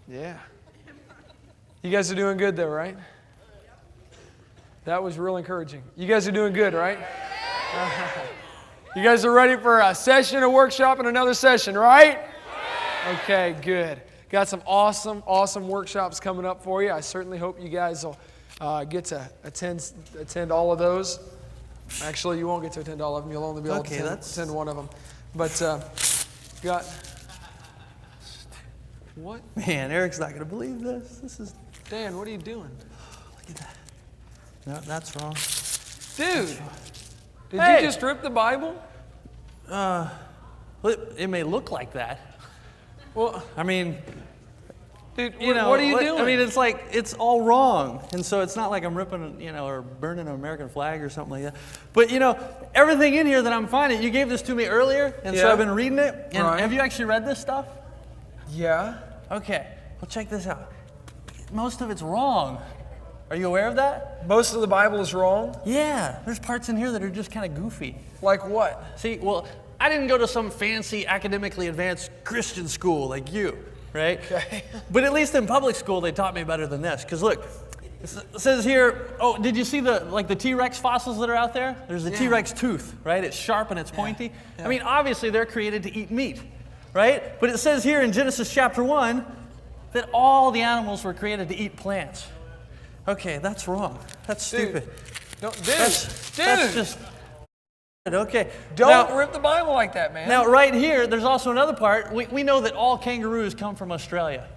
Yeah. You guys are doing good though, right? That was real encouraging. You guys are doing good, right? You guys are ready for a session, a workshop, and another session, right? Okay, good. Got some awesome workshops coming up for you. I certainly hope you guys will get to attend all of those. Actually, you won't get to attend all of them. You'll only be able to attend one of them. But got... What? Man, Eric's not going to believe this. This is... Dan, what are you doing? Look at that. No, that's wrong. Dude, did you just rip the Bible? Well, it may look like that. Well, I mean... Dude, what are you doing? I mean, it's like, it's all wrong. And so it's not like I'm ripping, or burning an American flag or something like that. But, everything in here that I'm finding, you gave this to me earlier, and so I've been reading it. And have you actually read this stuff? Yeah. Okay, well, check this out. Most of it's wrong. Are you aware of that? Most of the Bible is wrong? Yeah, there's parts in here that are just kind of goofy. Like what? See, well, I didn't go to some fancy, academically advanced Christian school like you, right? Okay. But at least in public school, they taught me better than this. Because look, it says here, did you see the T-Rex fossils that are out there? There's a T-Rex tooth, right? It's sharp and it's pointy. Yeah. I mean, obviously, they're created to eat meat, right? But it says here in Genesis chapter 1 that all the animals were created to eat plants. Okay, that's wrong. That's stupid. That's just... Okay. Don't rip the Bible like that, man. Now, right here, there's also another part. We know that all kangaroos come from Australia,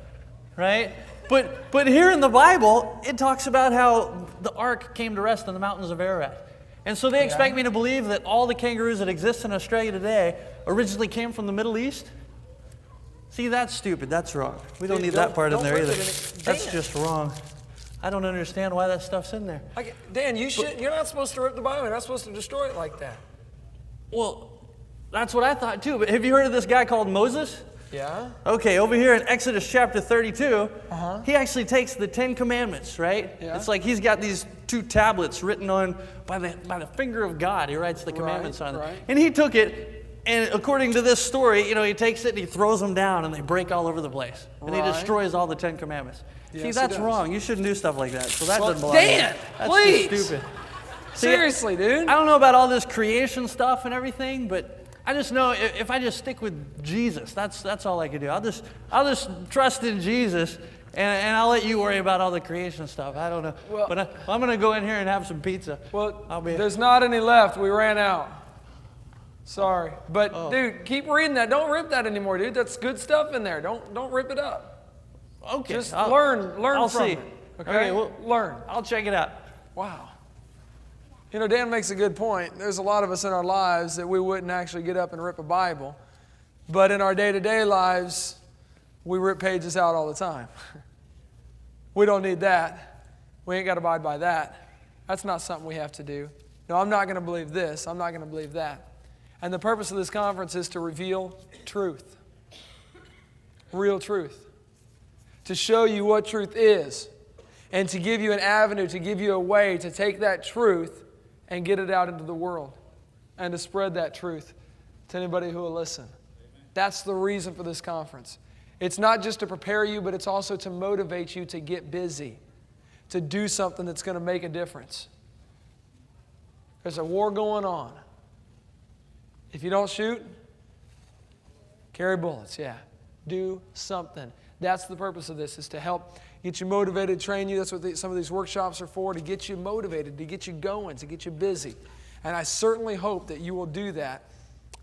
right? But here in the Bible, it talks about how the ark came to rest in the mountains of Ararat. And so they expect me to believe that all the kangaroos that exist in Australia today originally came from the Middle East? See, that's stupid. That's wrong. We don't need that part in there either. That's just wrong. I don't understand why that stuff's in there. Dan, you're not supposed to rip the Bible. You're not supposed to destroy it like that. Well, that's what I thought too. But have you heard of this guy called Moses? Yeah. Okay, over here in Exodus chapter 32, he actually takes the 10 Commandments, right? Yeah. It's like he's got these 2 tablets written on by the finger of God. He writes the commandments on it. And he took it, and according to this story, he takes it and he throws them down, and they break all over the place. And he destroys all the 10 Commandments. Yes, see, that's wrong. You shouldn't do stuff like that. So that doesn't belong. Dan, please. That's stupid. Seriously, dude. I don't know about all this creation stuff and everything, but I just know if I just stick with Jesus, that's all I can do. I'll just trust in Jesus, and I'll let you worry about all the creation stuff. I don't know. Well, but I'm going to go in here and have some pizza. Well, there's not any left. We ran out. Sorry. But, dude, keep reading that. Don't rip that anymore, dude. That's good stuff in there. Don't rip it up. Okay. Just learn from it. Okay, well, learn. I'll check it out. Wow. Dan makes a good point. There's a lot of us in our lives that we wouldn't actually get up and rip a Bible. But in our day-to-day lives, we rip pages out all the time. We don't need that. We ain't got to abide by that. That's not something we have to do. No, I'm not going to believe this. I'm not going to believe that. And the purpose of this conference is to reveal truth. Real truth. To show you what truth is. And to give you an avenue, to give you a way to take that truth and get it out into the world. And to spread that truth to anybody who will listen. That's the reason for this conference. It's not just to prepare you, but it's also to motivate you to get busy. To do something that's going to make a difference. There's a war going on. If you don't shoot, carry bullets, do something. That's the purpose of this, is to help get you motivated, train you. That's what some of these workshops are for, to get you motivated, to get you going, to get you busy. And I certainly hope that you will do that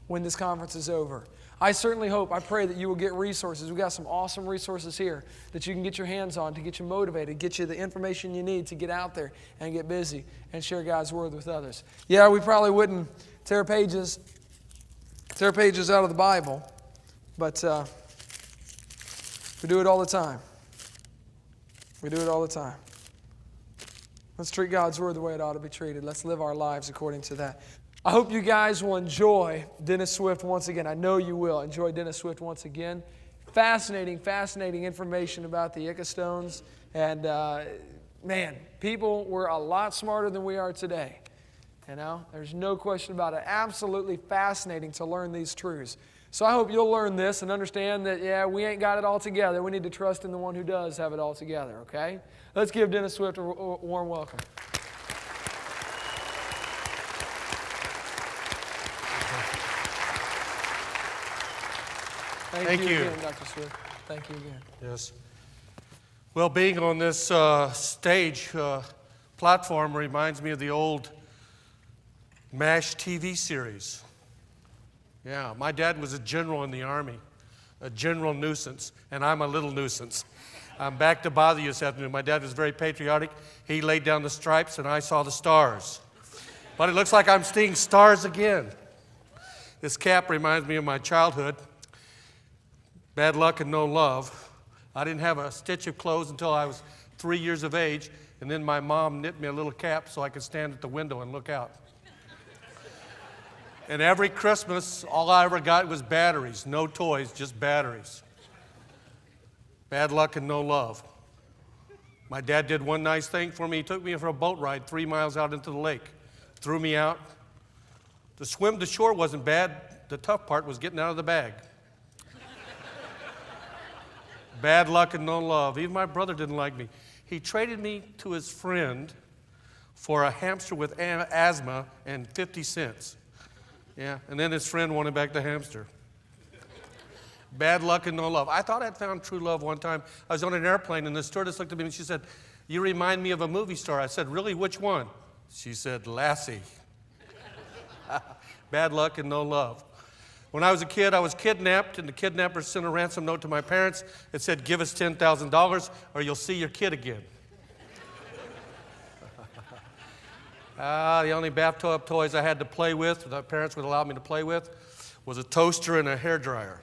when this conference is over. I pray that you will get resources. We've got some awesome resources here that you can get your hands on to get you motivated, get you the information you need to get out there and get busy and share God's Word with others. Yeah, we probably wouldn't tear pages out of the Bible, but we do it all the time. We do it all the time. Let's treat God's Word the way it ought to be treated. Let's live our lives according to that. I hope you guys will enjoy Dennis Swift once again. I know you will enjoy Dennis Swift once again. Fascinating information about the Ica stones. And man, people were a lot smarter than we are today. There's no question about it. Absolutely fascinating to learn these truths. So I hope you'll learn this and understand that, yeah, we ain't got it all together. We need to trust in the one who does have it all together, okay? Let's give Dennis Swift a warm welcome. Thank you again, Dr. Swift. Thank you again. Yes. Well, being on this stage platform reminds me of the old MASH TV series. Yeah, my dad was a general in the Army, a general nuisance, and I'm a little nuisance. I'm back to bother you this afternoon. My dad was very patriotic. He laid down the stripes, and I saw the stars. But it looks like I'm seeing stars again. This cap reminds me of my childhood. Bad luck and no love. I didn't have a stitch of clothes until I was 3 years of age, and then my mom knit me a little cap so I could stand at the window and look out. And every Christmas, all I ever got was batteries. No toys, just batteries. Bad luck and no love. My dad did one nice thing for me. He took me for a boat ride 3 miles out into the lake. Threw me out. The swim to shore wasn't bad. The tough part was getting out of the bag. Bad luck and no love. Even my brother didn't like me. He traded me to his friend for a hamster with asthma and 50 cents. Yeah, and then his friend wanted back the hamster. Bad luck and no love. I thought I'd found true love one time. I was on an airplane, and the stewardess looked at me and she said, "You remind me of a movie star." I said, "Really, which one?" She said, "Lassie." Bad luck and no love. When I was a kid, I was kidnapped, and the kidnapper sent a ransom note to my parents. It said, "Give us $10,000 or you'll see your kid again." The only bathtub toys I had to play with, that parents would allow me to play with, was a toaster and a hairdryer.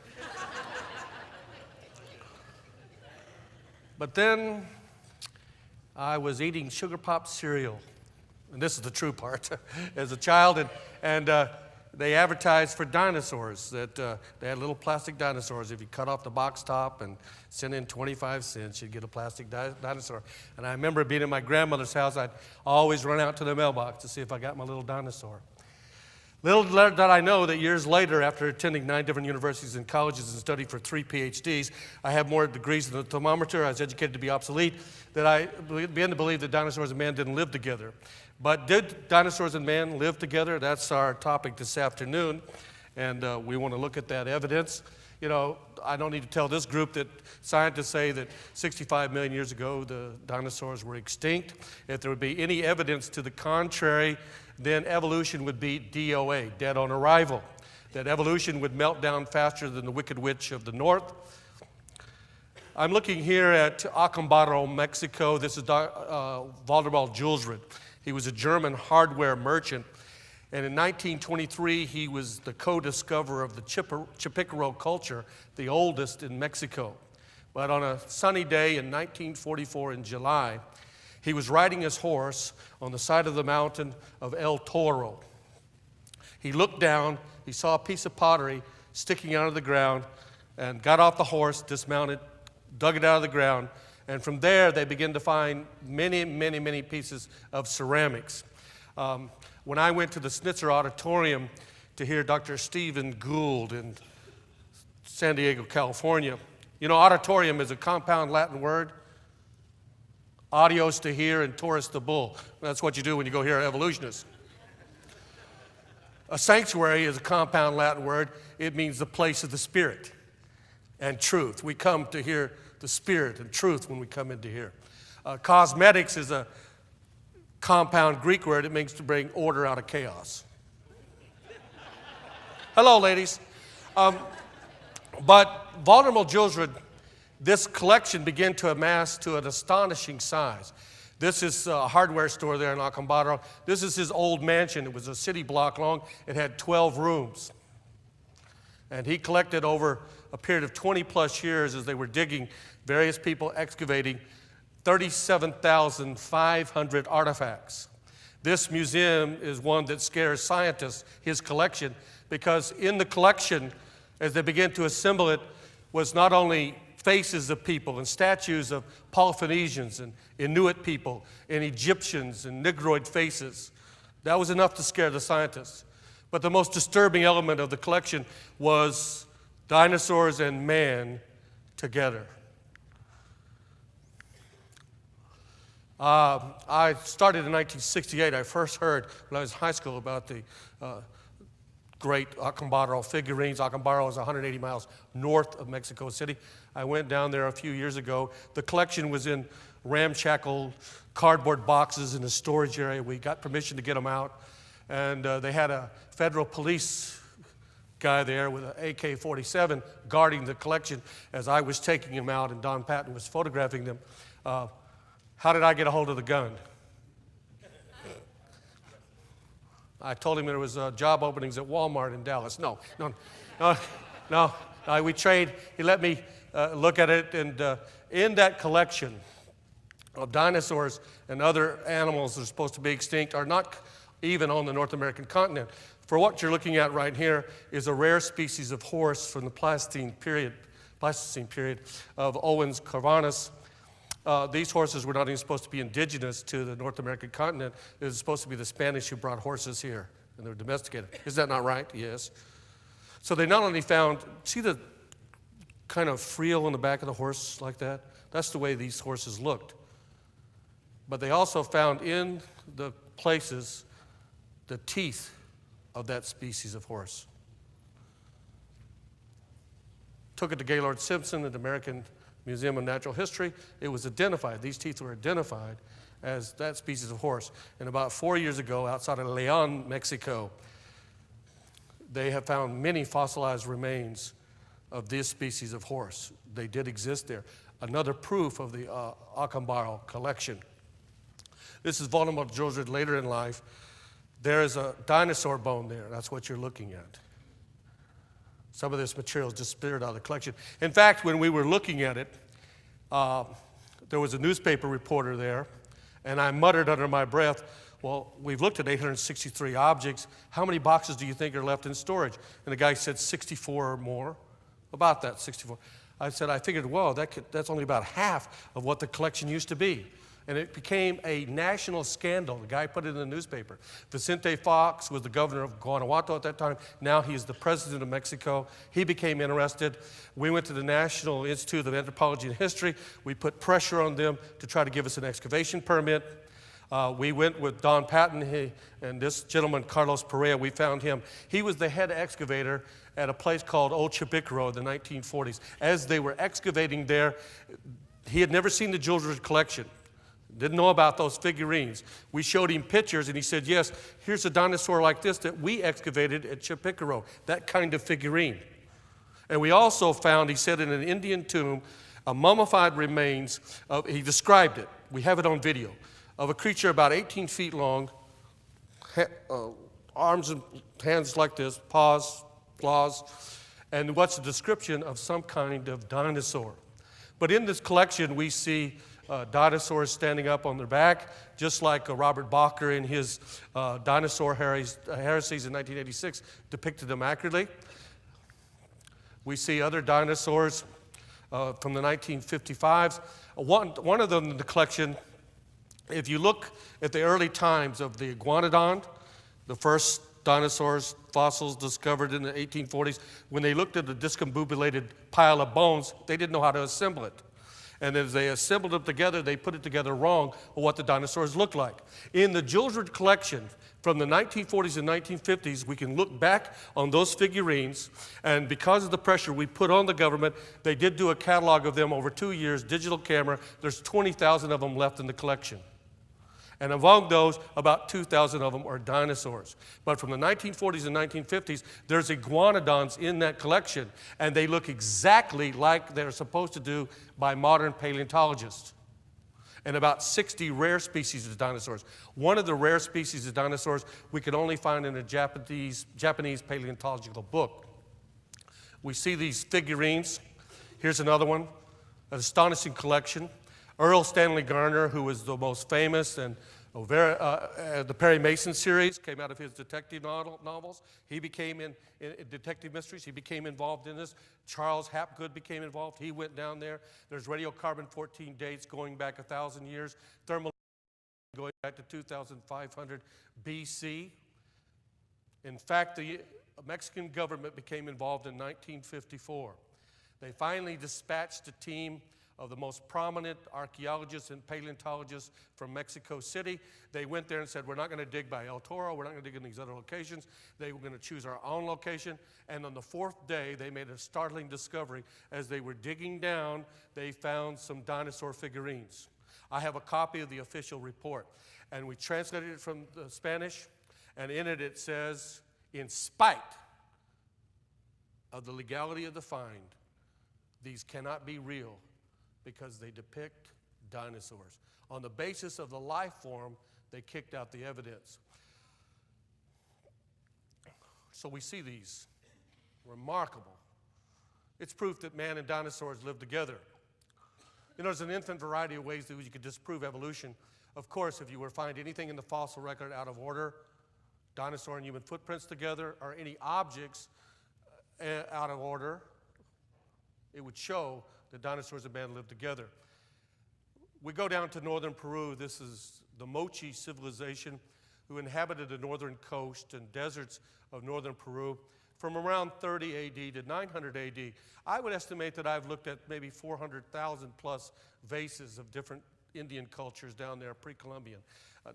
But then I was eating Sugar Pop cereal, and this is the true part, as a child, and they advertised for dinosaurs, that they had little plastic dinosaurs. If you cut off the box top and sent in 25 cents, you'd get a plastic dinosaur. And I remember being at my grandmother's house, I'd always run out to the mailbox to see if I got my little dinosaur. Little did I know that years later, after attending 9 different universities and colleges and studying for 3 PhDs, I have more degrees than the thermometer. I was educated to be obsolete, that I began to believe that dinosaurs and man didn't live together. But did dinosaurs and man live together? That's our topic this afternoon, and we want to look at that evidence. You know, I don't need to tell this group that scientists say that 65 million years ago the dinosaurs were extinct. If there would be any evidence to the contrary, then evolution would be DOA, dead on arrival. That evolution would melt down faster than the Wicked Witch of the North. I'm looking here at Acámbaro, Mexico. This is Waldemar Julsrud. He was a German hardware merchant, and in 1923 he was the co-discoverer of the Chipicaro culture, the oldest in Mexico. But on a sunny day in 1944 in July, he was riding his horse on the side of the mountain of El Toro. He looked down, he saw a piece of pottery sticking out of the ground, and got off the horse, dismounted, dug it out of the ground, and from there they began to find many, many, many pieces of ceramics. When I went to the Schnitzer Auditorium to hear Dr. Stephen Gould in San Diego, California, you know, auditorium is a compound Latin word. Audios to hear and Taurus to bull. That's what you do when you go hear evolutionists. A sanctuary is a compound Latin word. It means the place of the Spirit and truth. We come to hear the Spirit and truth when we come into here. Cosmetics is a compound Greek word. It means to bring order out of chaos. Hello, ladies. But Waldemar Julsrud, this collection began to amass to an astonishing size. This is a hardware store there in Acámbaro. This is his old mansion. It was a city block long. It had 12 rooms. And he collected over a period of 20 plus years as they were digging, various people excavating 37,500 artifacts. This museum is one that scares scientists, his collection, because in the collection, as they began to assemble it, was not only faces of people and statues of Polynesians and Inuit people and Egyptians and Negroid faces. That was enough to scare the scientists. But the most disturbing element of the collection was Dinosaurs and man together. I started in 1968. I first heard when I was in high school about the great Acambaro figurines. Acambaro is 180 miles north of Mexico City. I went down there a few years ago. The collection was in ramshackle cardboard boxes in a storage area. We got permission to get them out. And they had a federal police guy there with an AK-47 guarding the collection as I was taking them out and Don Patton was photographing them. How did I get a hold of the gun? I told him there was job openings at Walmart in Dallas. No. We trade. He let me look at it, and in that collection of dinosaurs and other animals that are supposed to be extinct are not even on the North American continent. For what you're looking at right here is a rare species of horse from the Pleistocene period of Owens Corvinus. These horses were not even supposed to be indigenous to the North American continent. It was supposed to be the Spanish who brought horses here, and they were domesticated. Is that not right? Yes. So they not only found, see the kind of frill on the back of the horse like that? That's the way these horses looked. But they also found in the places the teeth of that species of horse. Took it to Gaylord Simpson at the American Museum of Natural History. It was identified. These teeth were identified as that species of horse. And about 4 years ago, outside of León, Mexico, they have found many fossilized remains of this species of horse. They did exist there. Another proof of the Acambaro collection. This is Voldemort Joseph later in life. There is a dinosaur bone there. That's what you're looking at. Some of this material is disappeared out of the collection. In fact, when we were looking at it, there was a newspaper reporter there, and I muttered under my breath, well, we've looked at 863 objects. How many boxes do you think are left in storage? And the guy said 64 or more, about that, 64. I said, I figured, well, that's only about half of what the collection used to be. And it became a national scandal. The guy put it in the newspaper. Vicente Fox was the governor of Guanajuato at that time. Now he is the president of Mexico. He became interested. We went to the National Institute of Anthropology and History. We put pressure on them to try to give us an excavation permit. We went with Don Patton and this gentleman, Carlos Perea. We found him. He was the head excavator at a place called Old Chapicaro in the 1940s. As they were excavating there, he had never seen the jewelry collection. Didn't know about those figurines. We showed him pictures, and he said, yes, here's a dinosaur like this that we excavated at Chapicaro, that kind of figurine. And we also found, he said, in an Indian tomb, a mummified remains of, he described it, we have it on video, of a creature about 18 feet long, arms and hands like this, paws, claws, and what's a description of some kind of dinosaur. But in this collection, we see dinosaurs standing up on their back, just like Robert Bacher in his Dinosaur Heresies in 1986 depicted them accurately. We see other dinosaurs from the 1955s. One of them in the collection, if you look at the early times of the iguanodon, the first dinosaurs, fossils discovered in the 1840s, when they looked at the discombobulated pile of bones, they didn't know how to assemble it. And as they assembled them together, they put it together wrong of what the dinosaurs looked like. In the Gilsford collection from the 1940s and 1950s, we can look back on those figurines, and because of the pressure we put on the government, they did do a catalog of them over 2 years, digital camera. There's 20,000 of them left in the collection. And among those, about 2,000 of them are dinosaurs. But from the 1940s and 1950s, there's iguanodons in that collection, and they look exactly like they're supposed to do by modern paleontologists. And about 60 rare species of dinosaurs. One of the rare species of dinosaurs we could only find in a Japanese paleontological book. We see these figurines. Here's another one, an astonishing collection. Earl Stanley Garner, who was the most famous, and the Perry Mason series came out of his detective novels. He became in detective mysteries. He became involved in this. Charles Hapgood became involved. He went down there. There's radiocarbon-14 dates going back 1,000 years. Thermal going back to 2,500 BC. In fact, Mexican government became involved in 1954. They finally dispatched a team of the most prominent archaeologists and paleontologists from Mexico City. They went there and said, we're not going to dig by El Toro, we're not going to dig in these other locations. They were going to choose our own location. And on the fourth day, they made a startling discovery. As they were digging down, they found some dinosaur figurines. I have a copy of the official report, and we translated it from the Spanish, and in it it says, in spite of the legality of the find, these cannot be real, because they depict dinosaurs. On the basis of the life form, they kicked out the evidence. So we see these. Remarkable. It's proof that man and dinosaurs lived together. You know, there's an infinite variety of ways that you could disprove evolution. Of course, if you were to find anything in the fossil record out of order, dinosaur and human footprints together, or any objects out of order, it would show that dinosaurs and man lived together. We go down to northern Peru. This is the Mochi civilization, who inhabited the northern coast and deserts of northern Peru from around 30 AD to 900 AD. I would estimate that I've looked at maybe 400,000 plus vases of different Indian cultures down there, pre-Columbian.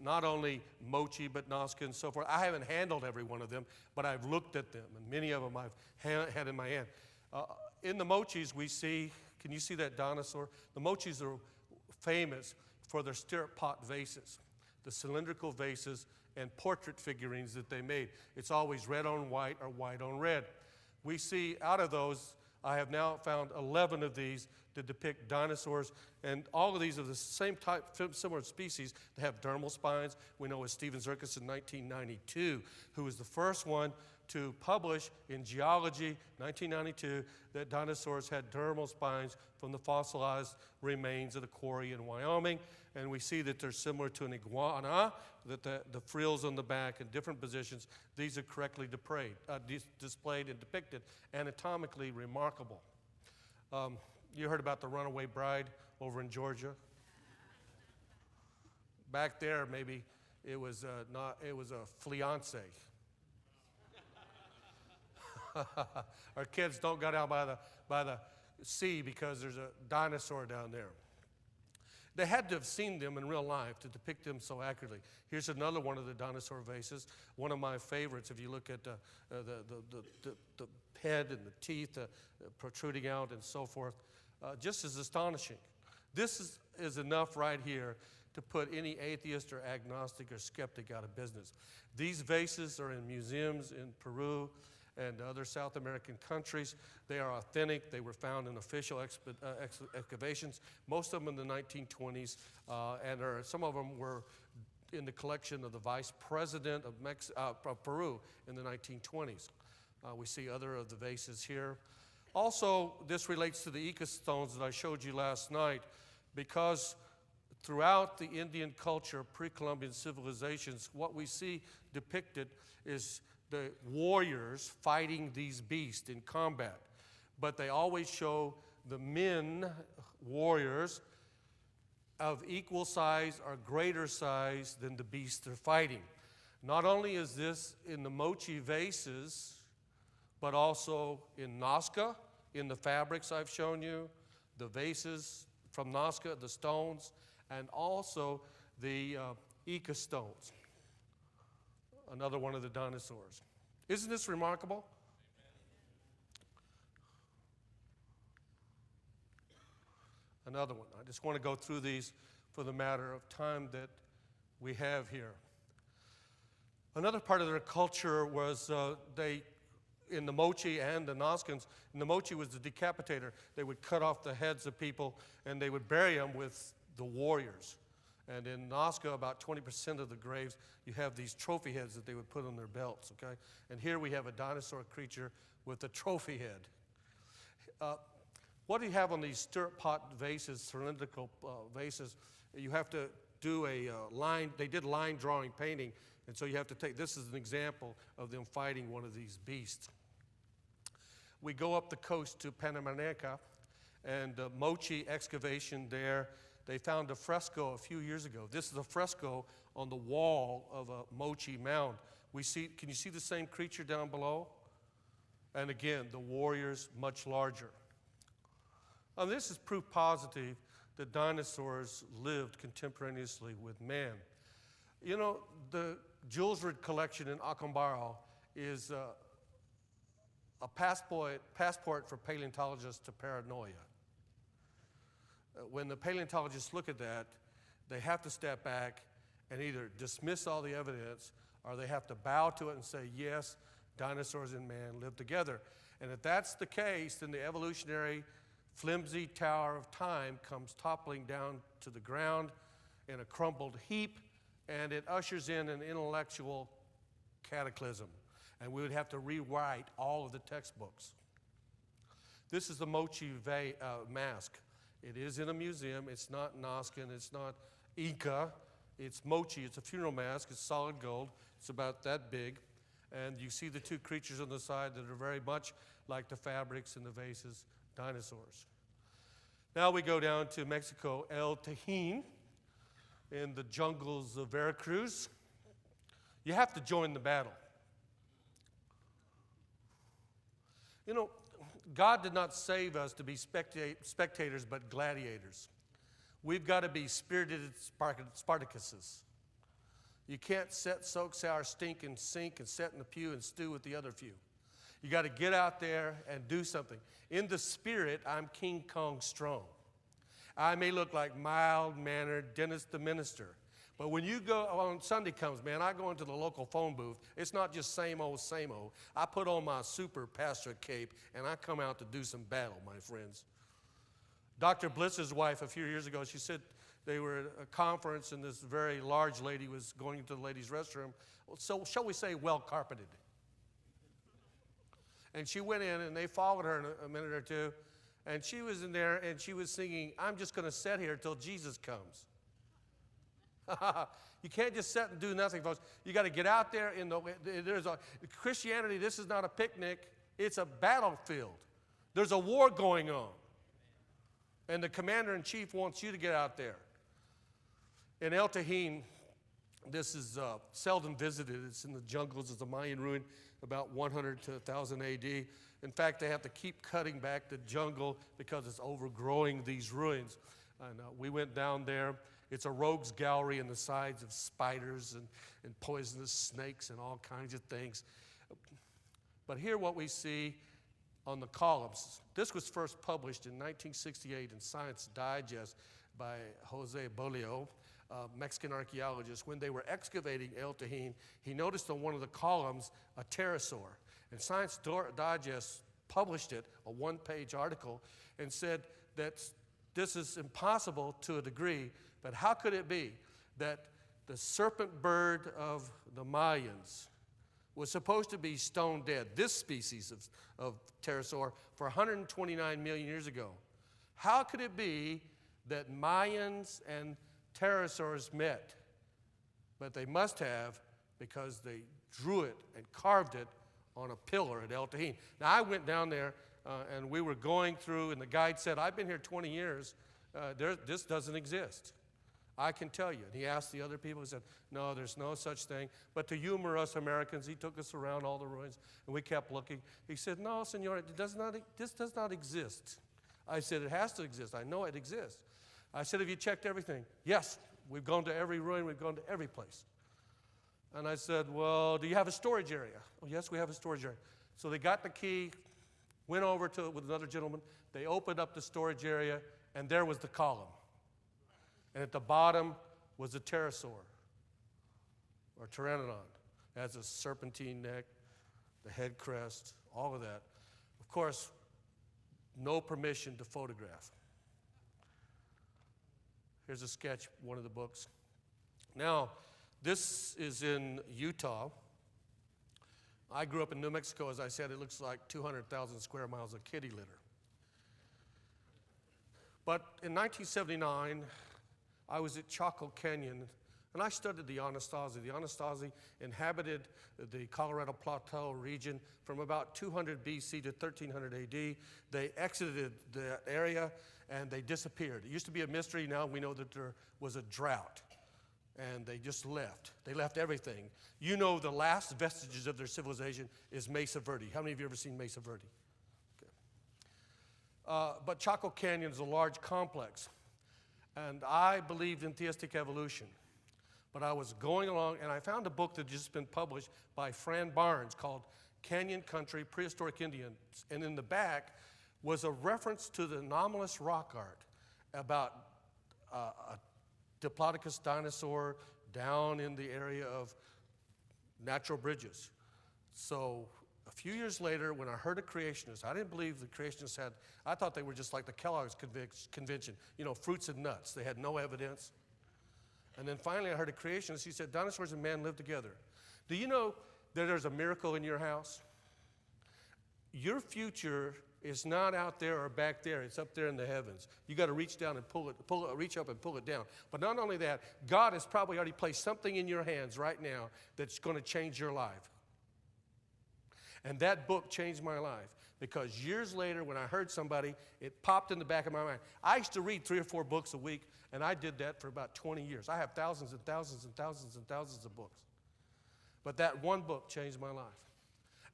Not only Mochi, but Nazca and so forth. I haven't handled every one of them, but I've looked at them, and many of them I've had in my hand. In the Mochis, we see, can you see that dinosaur? The Mochis are famous for their stirrup pot vases, the cylindrical vases and portrait figurines that they made. It's always red on white or white on red. We see out of those, I have now found 11 of these to depict dinosaurs, and all of these are the same type, similar species that have dermal spines. We know with Stephen Zirkus in 1992, who was the first one to publish in Geology, 1992, that dinosaurs had dermal spines from the fossilized remains of the quarry in Wyoming. And we see that they're similar to an iguana, that the frills on the back in different positions, these are correctly displayed and depicted, anatomically remarkable. You heard about the runaway bride over in Georgia? Back there, maybe it was a fiancé. Our kids don't go down by the sea because there's a dinosaur down there. They had to have seen them in real life to depict them so accurately. Here's another one of the dinosaur vases, one of my favorites. If you look at the head and the teeth protruding out and so forth, just as astonishing. This is enough right here to put any atheist or agnostic or skeptic out of business. These vases are in museums in Peru and other South American countries. They are authentic. They were found in official excavations, most of them in the 1920s, and some of them were in the collection of the vice president of Peru in the 1920s. We see other of the vases here. Also, this relates to the ecostones that I showed you last night, because throughout the Indian culture, pre-Columbian civilizations, what we see depicted is the warriors fighting these beasts in combat. But they always show the men, warriors, of equal size or greater size than the beasts they're fighting. Not only is this in the Mochi vases, but also in Nazca, in the fabrics I've shown you, the vases from Nazca, the stones, and also the ecostones. Another one of the dinosaurs. Isn't this remarkable? Another one. I just want to go through these for the matter of time that we have here. Another part of their culture was in the Mochi and the Nazcans, and the Mochi was the decapitator. They would cut off the heads of people and they would bury them with the warriors. And in Nazca, about 20% of the graves, you have these trophy heads that they would put on their belts, okay? And here we have a dinosaur creature with a trophy head. What do you have on these stirrup pot vases, cylindrical vases? You have to do a line, they did line drawing painting, and so you have to take, this is an example of them fighting one of these beasts. We go up the coast to Panamericana, and Mochi excavation there. They found a fresco a few years ago. This is a fresco on the wall of a Mochi mound. We see, can you see the same creature down below? And again, the warriors much larger. Now, this is proof positive that dinosaurs lived contemporaneously with man. You know, the Jules Ritt collection in Acambaro is a passport for paleontologists to paranoia. When the paleontologists look at that, they have to step back and either dismiss all the evidence or they have to bow to it and say, yes, dinosaurs and man lived together. And if that's the case, then the evolutionary flimsy tower of time comes toppling down to the ground in a crumbled heap, and it ushers in an intellectual cataclysm. And we would have to rewrite all of the textbooks. This is the Mochi mask. It is in a museum. It's not Nazca, it's not Inca. It's Mochi. It's a funeral mask. It's solid gold. It's about that big. And you see the two creatures on the side that are very much like the fabrics and the vases, dinosaurs. Now we go down to Mexico, El Tajín, in the jungles of Veracruz. You have to join the battle. You know, God did not save us to be spectators, but gladiators. We've got to be spirited Spartacuses. You can't soak, sour, stink, and sink and sit in the pew and stew with the other few. You got to get out there and do something. In the spirit, I'm King Kong strong. I may look like mild-mannered Dennis the Minister, but when you go on Sunday comes, man, I go into the local phone booth. It's not just same old, same old. I put on my super pastorate cape, and I come out to do some battle, my friends. Dr. Bliss's wife, a few years ago, she said they were at a conference, and this very large lady was going into the ladies' restroom. So shall we say well-carpeted? And she went in, and they followed her in a minute or two, and she was in there, and she was singing, I'm just going to sit here till Jesus comes. You can't just sit and do nothing, folks. You got to get out there. Christianity, this is not a picnic. It's a battlefield. There's a war going on. And the commander-in-chief wants you to get out there. In El Tajín, this is seldom visited. It's in the jungles. It's a Mayan ruin, about 100 to 1000 AD. In fact, they have to keep cutting back the jungle because it's overgrowing these ruins. And we went down there. It's a rogues gallery in the sides of spiders and poisonous snakes and all kinds of things. But here what we see on the columns. This was first published in 1968 in Science Digest by Jose Bolio, a Mexican archaeologist. When they were excavating El Tajín, he noticed on one of the columns a pterosaur. And Science Digest published it, a one-page article, and said that this is impossible to a degree, but how could it be that the serpent bird of the Mayans was supposed to be stone dead, this species of pterosaur, for 129 million years ago? How could it be that Mayans and pterosaurs met? But they must have, because they drew it and carved it on a pillar at El Tajín. Now, I went down there, and we were going through, and the guide said, I've been here 20 years. This doesn't exist. I can tell you. And he asked the other people, he said, no, there's no such thing. But to humor us Americans, he took us around all the ruins, and we kept looking. He said, no, senor, this does not exist. I said, it has to exist. I know it exists. I said, have you checked everything? Yes, we've gone to every ruin, we've gone to every place. And I said, well, do you have a storage area? Oh, yes, we have a storage area. So they got the key, went over to it with another gentleman. They opened up the storage area, and there was the column. And at the bottom was a pterosaur, or pteranodon. It has a serpentine neck, the head crest, all of that. Of course, no permission to photograph. Here's a sketch, one of the books. Now, this is in Utah. I grew up in New Mexico, as I said. It looks like 200,000 square miles of kitty litter. But in 1979, I was at Chaco Canyon, and I studied the Anasazi. The Anasazi inhabited the Colorado Plateau region from about 200 BC to 1300 AD. They exited the area, and they disappeared. It used to be a mystery. Now we know that there was a drought. And they just left. They left everything. You know, the last vestiges of their civilization is Mesa Verde. How many of you have ever seen Mesa Verde? Okay. But Chaco Canyon is a large complex. And I believed in theistic evolution. But I was going along, and I found a book that had just been published by Fran Barnes called Canyon Country, Prehistoric Indians. And in the back was a reference to the anomalous rock art about a Diplodocus dinosaur down in the area of Natural Bridges. So a few years later, when I heard of creationists, I didn't believe the creationists had, I thought they were just like the Kellogg's convention, you know, fruits and nuts. They had no evidence. And then finally I heard a creationist. He said, dinosaurs and man live together. Do you know that there's a miracle in your house? Your future is not out there or back there. It's up there in the heavens. You got to reach down and reach up and pull it down. But not only that, God has probably already placed something in your hands right now that's going to change your life. And that book changed my life because years later when I heard somebody, it popped in the back of my mind. I used to read 3 or 4 books a week, and I did that for about 20 years. I have thousands and thousands and thousands and thousands of books. But that one book changed my life.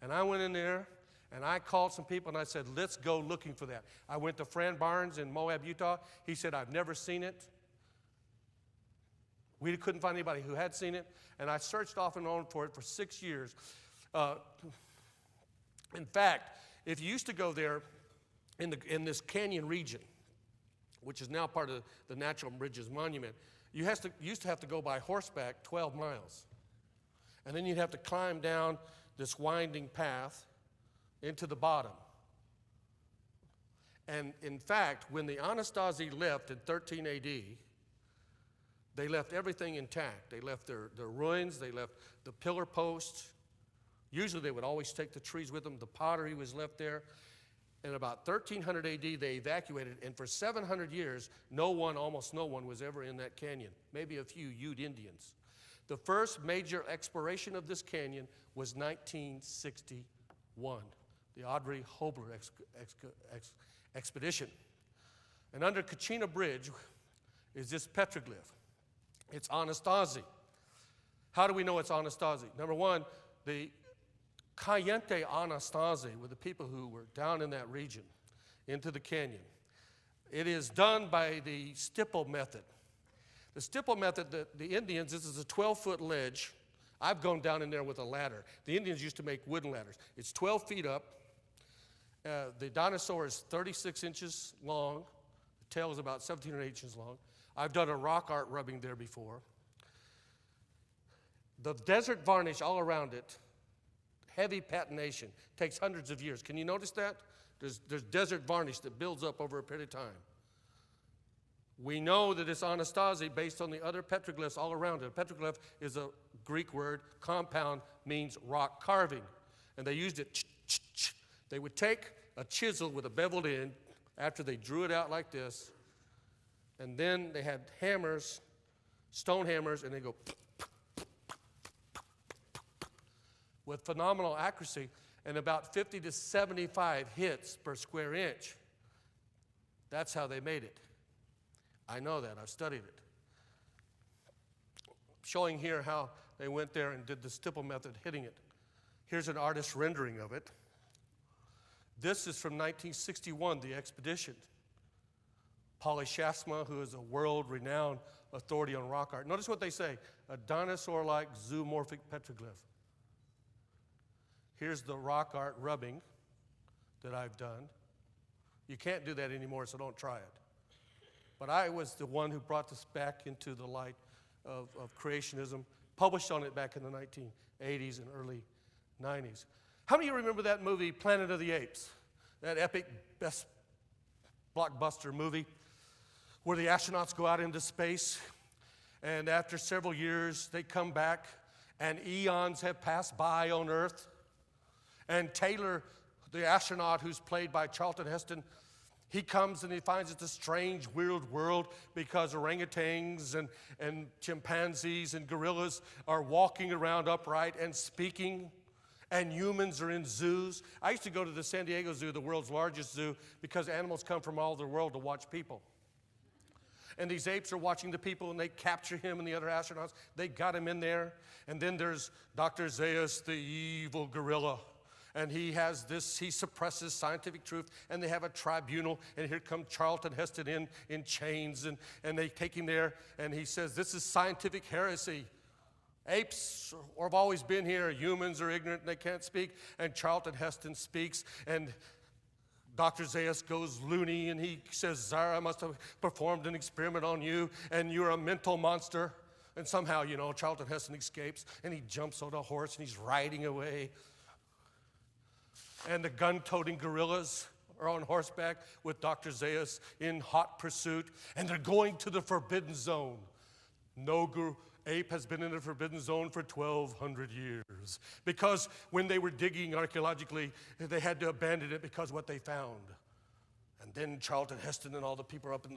And I went in there, and I called some people, and I said, let's go looking for that. I went to Fran Barnes in Moab, Utah. He said, I've never seen it. We couldn't find anybody who had seen it. And I searched off and on for it for 6 years. In fact, if you used to go there in this canyon region, which is now part of the Natural Bridges Monument, you used to have to go by horseback 12 miles. And then you'd have to climb down this winding path into the bottom. And in fact, when the Anastasi left in 13 AD, they left everything intact. They left their ruins, they left the pillar posts. Usually they would always take the trees with them. The pottery was left there. In about 1300 AD, they evacuated, and for 700 years, almost no one was ever in that canyon. Maybe a few Ute Indians. The first major exploration of this canyon was 1961, the Audrey Hobler expedition. And under Kachina Bridge is this petroglyph. It's Anastasi. How do we know it's Anastasi? Number one, the Cayente Anastasi were the people who were down in that region into the canyon. It is done by the stipple method. The stipple method, the Indians, this is a 12-foot ledge. I've gone down in there with a ladder. The Indians used to make wooden ladders. It's 12 feet up. The dinosaur is 36 inches long. The tail is about 17 or 18 inches long. I've done a rock art rubbing there before. The desert varnish all around it, heavy patination, takes hundreds of years. Can you notice that? There's desert varnish that builds up over a period of time. We know that it's Anastasi based on the other petroglyphs all around it. A petroglyph is a Greek word. Compound means rock carving. And they used it. They would take a chisel with a beveled end after they drew it out like this. And then they had hammers, stone hammers, and they go with phenomenal accuracy and about 50 to 75 hits per square inch. That's how they made it. I know that. I've studied it. Showing here how they went there and did the stipple method, hitting it. Here's an artist's rendering of it. This is from 1961, the expedition. Polly Shasma, who is a world-renowned authority on rock art. Notice what they say, a dinosaur-like zoomorphic petroglyph. Here's the rock art rubbing that I've done. You can't do that anymore, so don't try it. But I was the one who brought this back into the light of creationism, published on it back in the 1980s and early 90s. How many of you remember that movie, Planet of the Apes? That epic, best blockbuster movie where the astronauts go out into space, and after several years, they come back, and eons have passed by on Earth. And Taylor, the astronaut who's played by Charlton Heston, he comes and he finds it's a strange, weird world because orangutans and chimpanzees and gorillas are walking around upright and speaking, and humans are in zoos. I used to go to the San Diego Zoo, the world's largest zoo, because animals come from all over the world to watch people. And these apes are watching the people, and they capture him and the other astronauts. They got him in there. And then there's Dr. Zaius, the evil gorilla. And he suppresses scientific truth, and they have a tribunal, and here comes Charlton Heston in chains, and they take him there, and he says, this is scientific heresy. Apes have always been here. Humans are ignorant and they can't speak. And Charlton Heston speaks, and Dr. Zaius goes loony, and he says, Zara must have performed an experiment on you, and you're a mental monster. And somehow, Charlton Heston escapes, and he jumps on a horse, and he's riding away. And the gun-toting gorillas are on horseback with Dr. Zaius in hot pursuit, and they're going to the forbidden zone. No ape has been in the forbidden zone for 1,200 years. Because when they were digging archaeologically, they had to abandon it because of what they found. And then Charlton Heston and all the people are up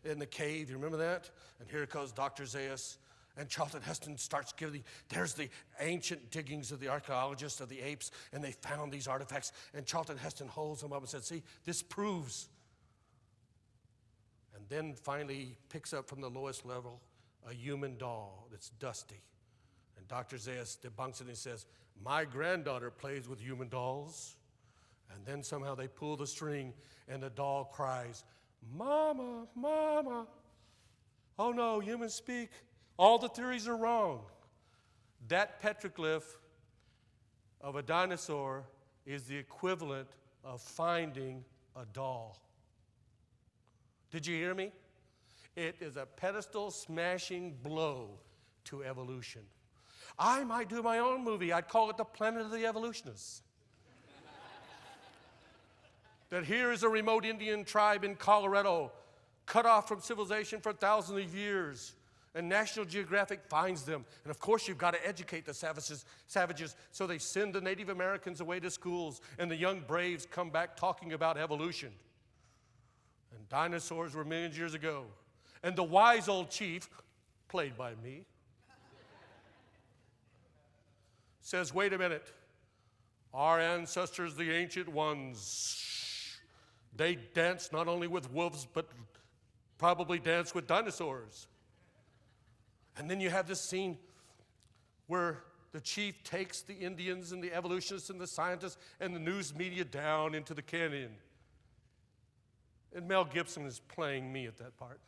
in the cave, you remember that? And here comes Dr. Zaius. And Charlton Heston starts there's the ancient diggings of the archaeologists of the apes, and they found these artifacts. And Charlton Heston holds them up and said, see, this proves. And then finally he picks up from the lowest level a human doll that's dusty. And Dr. Zaius debunks it and says, my granddaughter plays with human dolls. And then somehow they pull the string, and the doll cries, Mama, Mama. Oh no, humans speak. All the theories are wrong. That petroglyph of a dinosaur is the equivalent of finding a doll. Did you hear me? It is a pedestal smashing blow to evolution. I might do my own movie. I'd call it The Planet of the Evolutionists. That here is a remote Indian tribe in Colorado, cut off from civilization for thousands of years. And National Geographic finds them. And of course, you've got to educate the savages. So they send the Native Americans away to schools, and the young braves come back talking about evolution. And dinosaurs were millions of years ago. And the wise old chief, played by me, says, wait a minute. Our ancestors, the ancient ones, they danced not only with wolves, but probably danced with dinosaurs. And then you have this scene where the chief takes the Indians and the evolutionists and the scientists and the news media down into the canyon. And Mel Gibson is playing me at that part.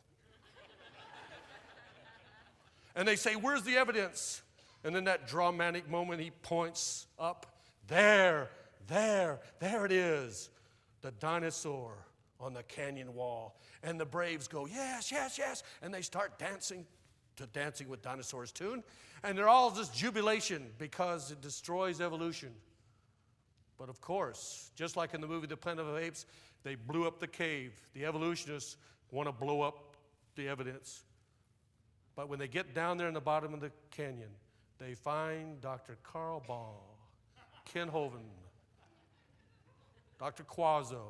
And they say, where's the evidence? And in that dramatic moment, he points up. There it is. The dinosaur on the canyon wall. And the braves go, yes, yes, yes. And they start dancing to Dancing with Dinosaurs tune. And they're all just jubilation because it destroys evolution. But of course, just like in the movie The Planet of the Apes, they blew up the cave. The evolutionists want to blow up the evidence. But when they get down there in the bottom of the canyon, they find Dr. Carl Ball, Kent Hovind, Dr. Cuozzo,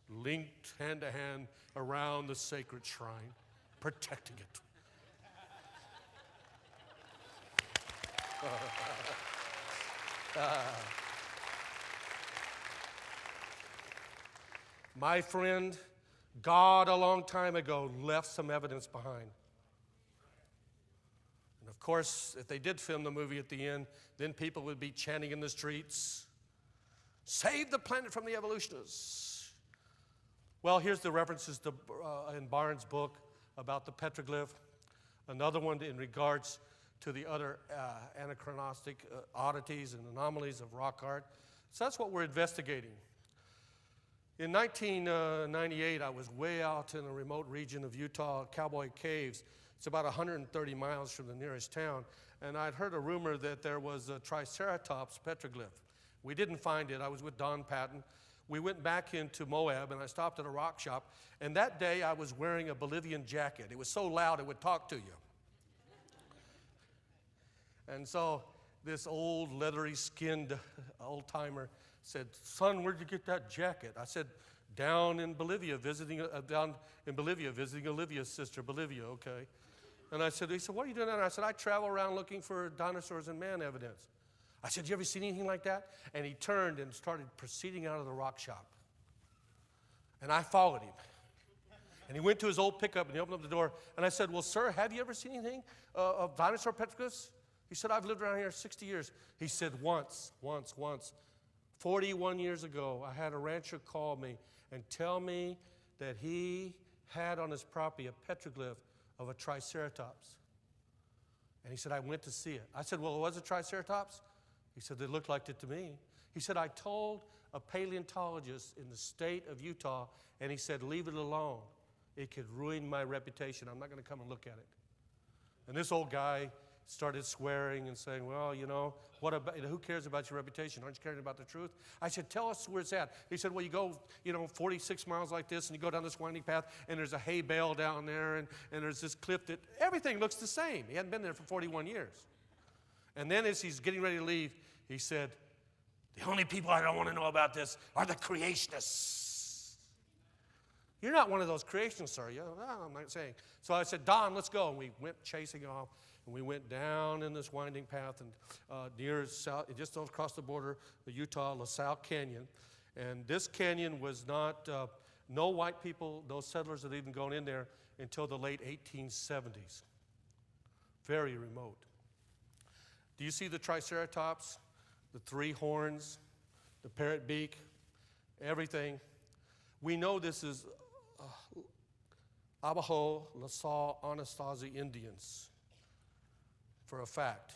linked hand to hand around the sacred shrine, protecting it. My friend, God a long time ago left some evidence behind. And of course, if they did film the movie at the end, then people would be chanting in the streets, save the planet from the evolutionists. Well, here's the references to, in Barnes' book about the petroglyph. Another one in regards to the other anachronistic oddities and anomalies of rock art. So that's what we're investigating. In 1998, I was way out in a remote region of Utah, Cowboy Caves. It's about 130 miles from the nearest town. And I'd heard a rumor that there was a Triceratops petroglyph. We didn't find it. I was with Don Patton. We went back into Moab, and I stopped at a rock shop. And that day, I was wearing a Bolivian jacket. It was so loud, it would talk to you. And so this old leathery-skinned old-timer said, son, where'd you get that jacket? I said, down in Bolivia, visiting Olivia's sister, Bolivia, okay. And he said, what are you doing there? And I said, I travel around looking for dinosaurs and man evidence. I said, you ever seen anything like that? And he turned and started proceeding out of the rock shop. And I followed him. And he went to his old pickup and he opened up the door. And I said, well, sir, have you ever seen anything of dinosaur petroglyphs? He said, I've lived around here 60 years. He said, once. 41 years ago, I had a rancher call me and tell me that he had on his property a petroglyph of a triceratops. And he said, I went to see it. I said, well, was it triceratops? He said, it looked like it to me. He said, I told a paleontologist in the state of Utah, and he said, leave it alone. It could ruin my reputation. I'm not going to come and look at it. And this old guy started swearing and saying, well, you know, who cares about your reputation? Aren't you caring about the truth? I said, tell us where it's at. He said, well, you go, 46 miles like this, and you go down this winding path, and there's a hay bale down there, and there's this cliff that everything looks the same. He hadn't been there for 41 years. And then as he's getting ready to leave, he said, the only people I don't want to know about this are the creationists. You're not one of those creationists, are you? No, I'm not saying. So I said, Don, let's go. And we went chasing off, and we went down in this winding path and near south, just across the border, the Utah LaSalle Canyon. And this canyon was not, no white people, no settlers had even gone in there until the late 1870s. Very remote. Do you see the triceratops, the three horns, the parrot beak, everything? We know this is Abajo, LaSalle, Anasazi Indians for a fact.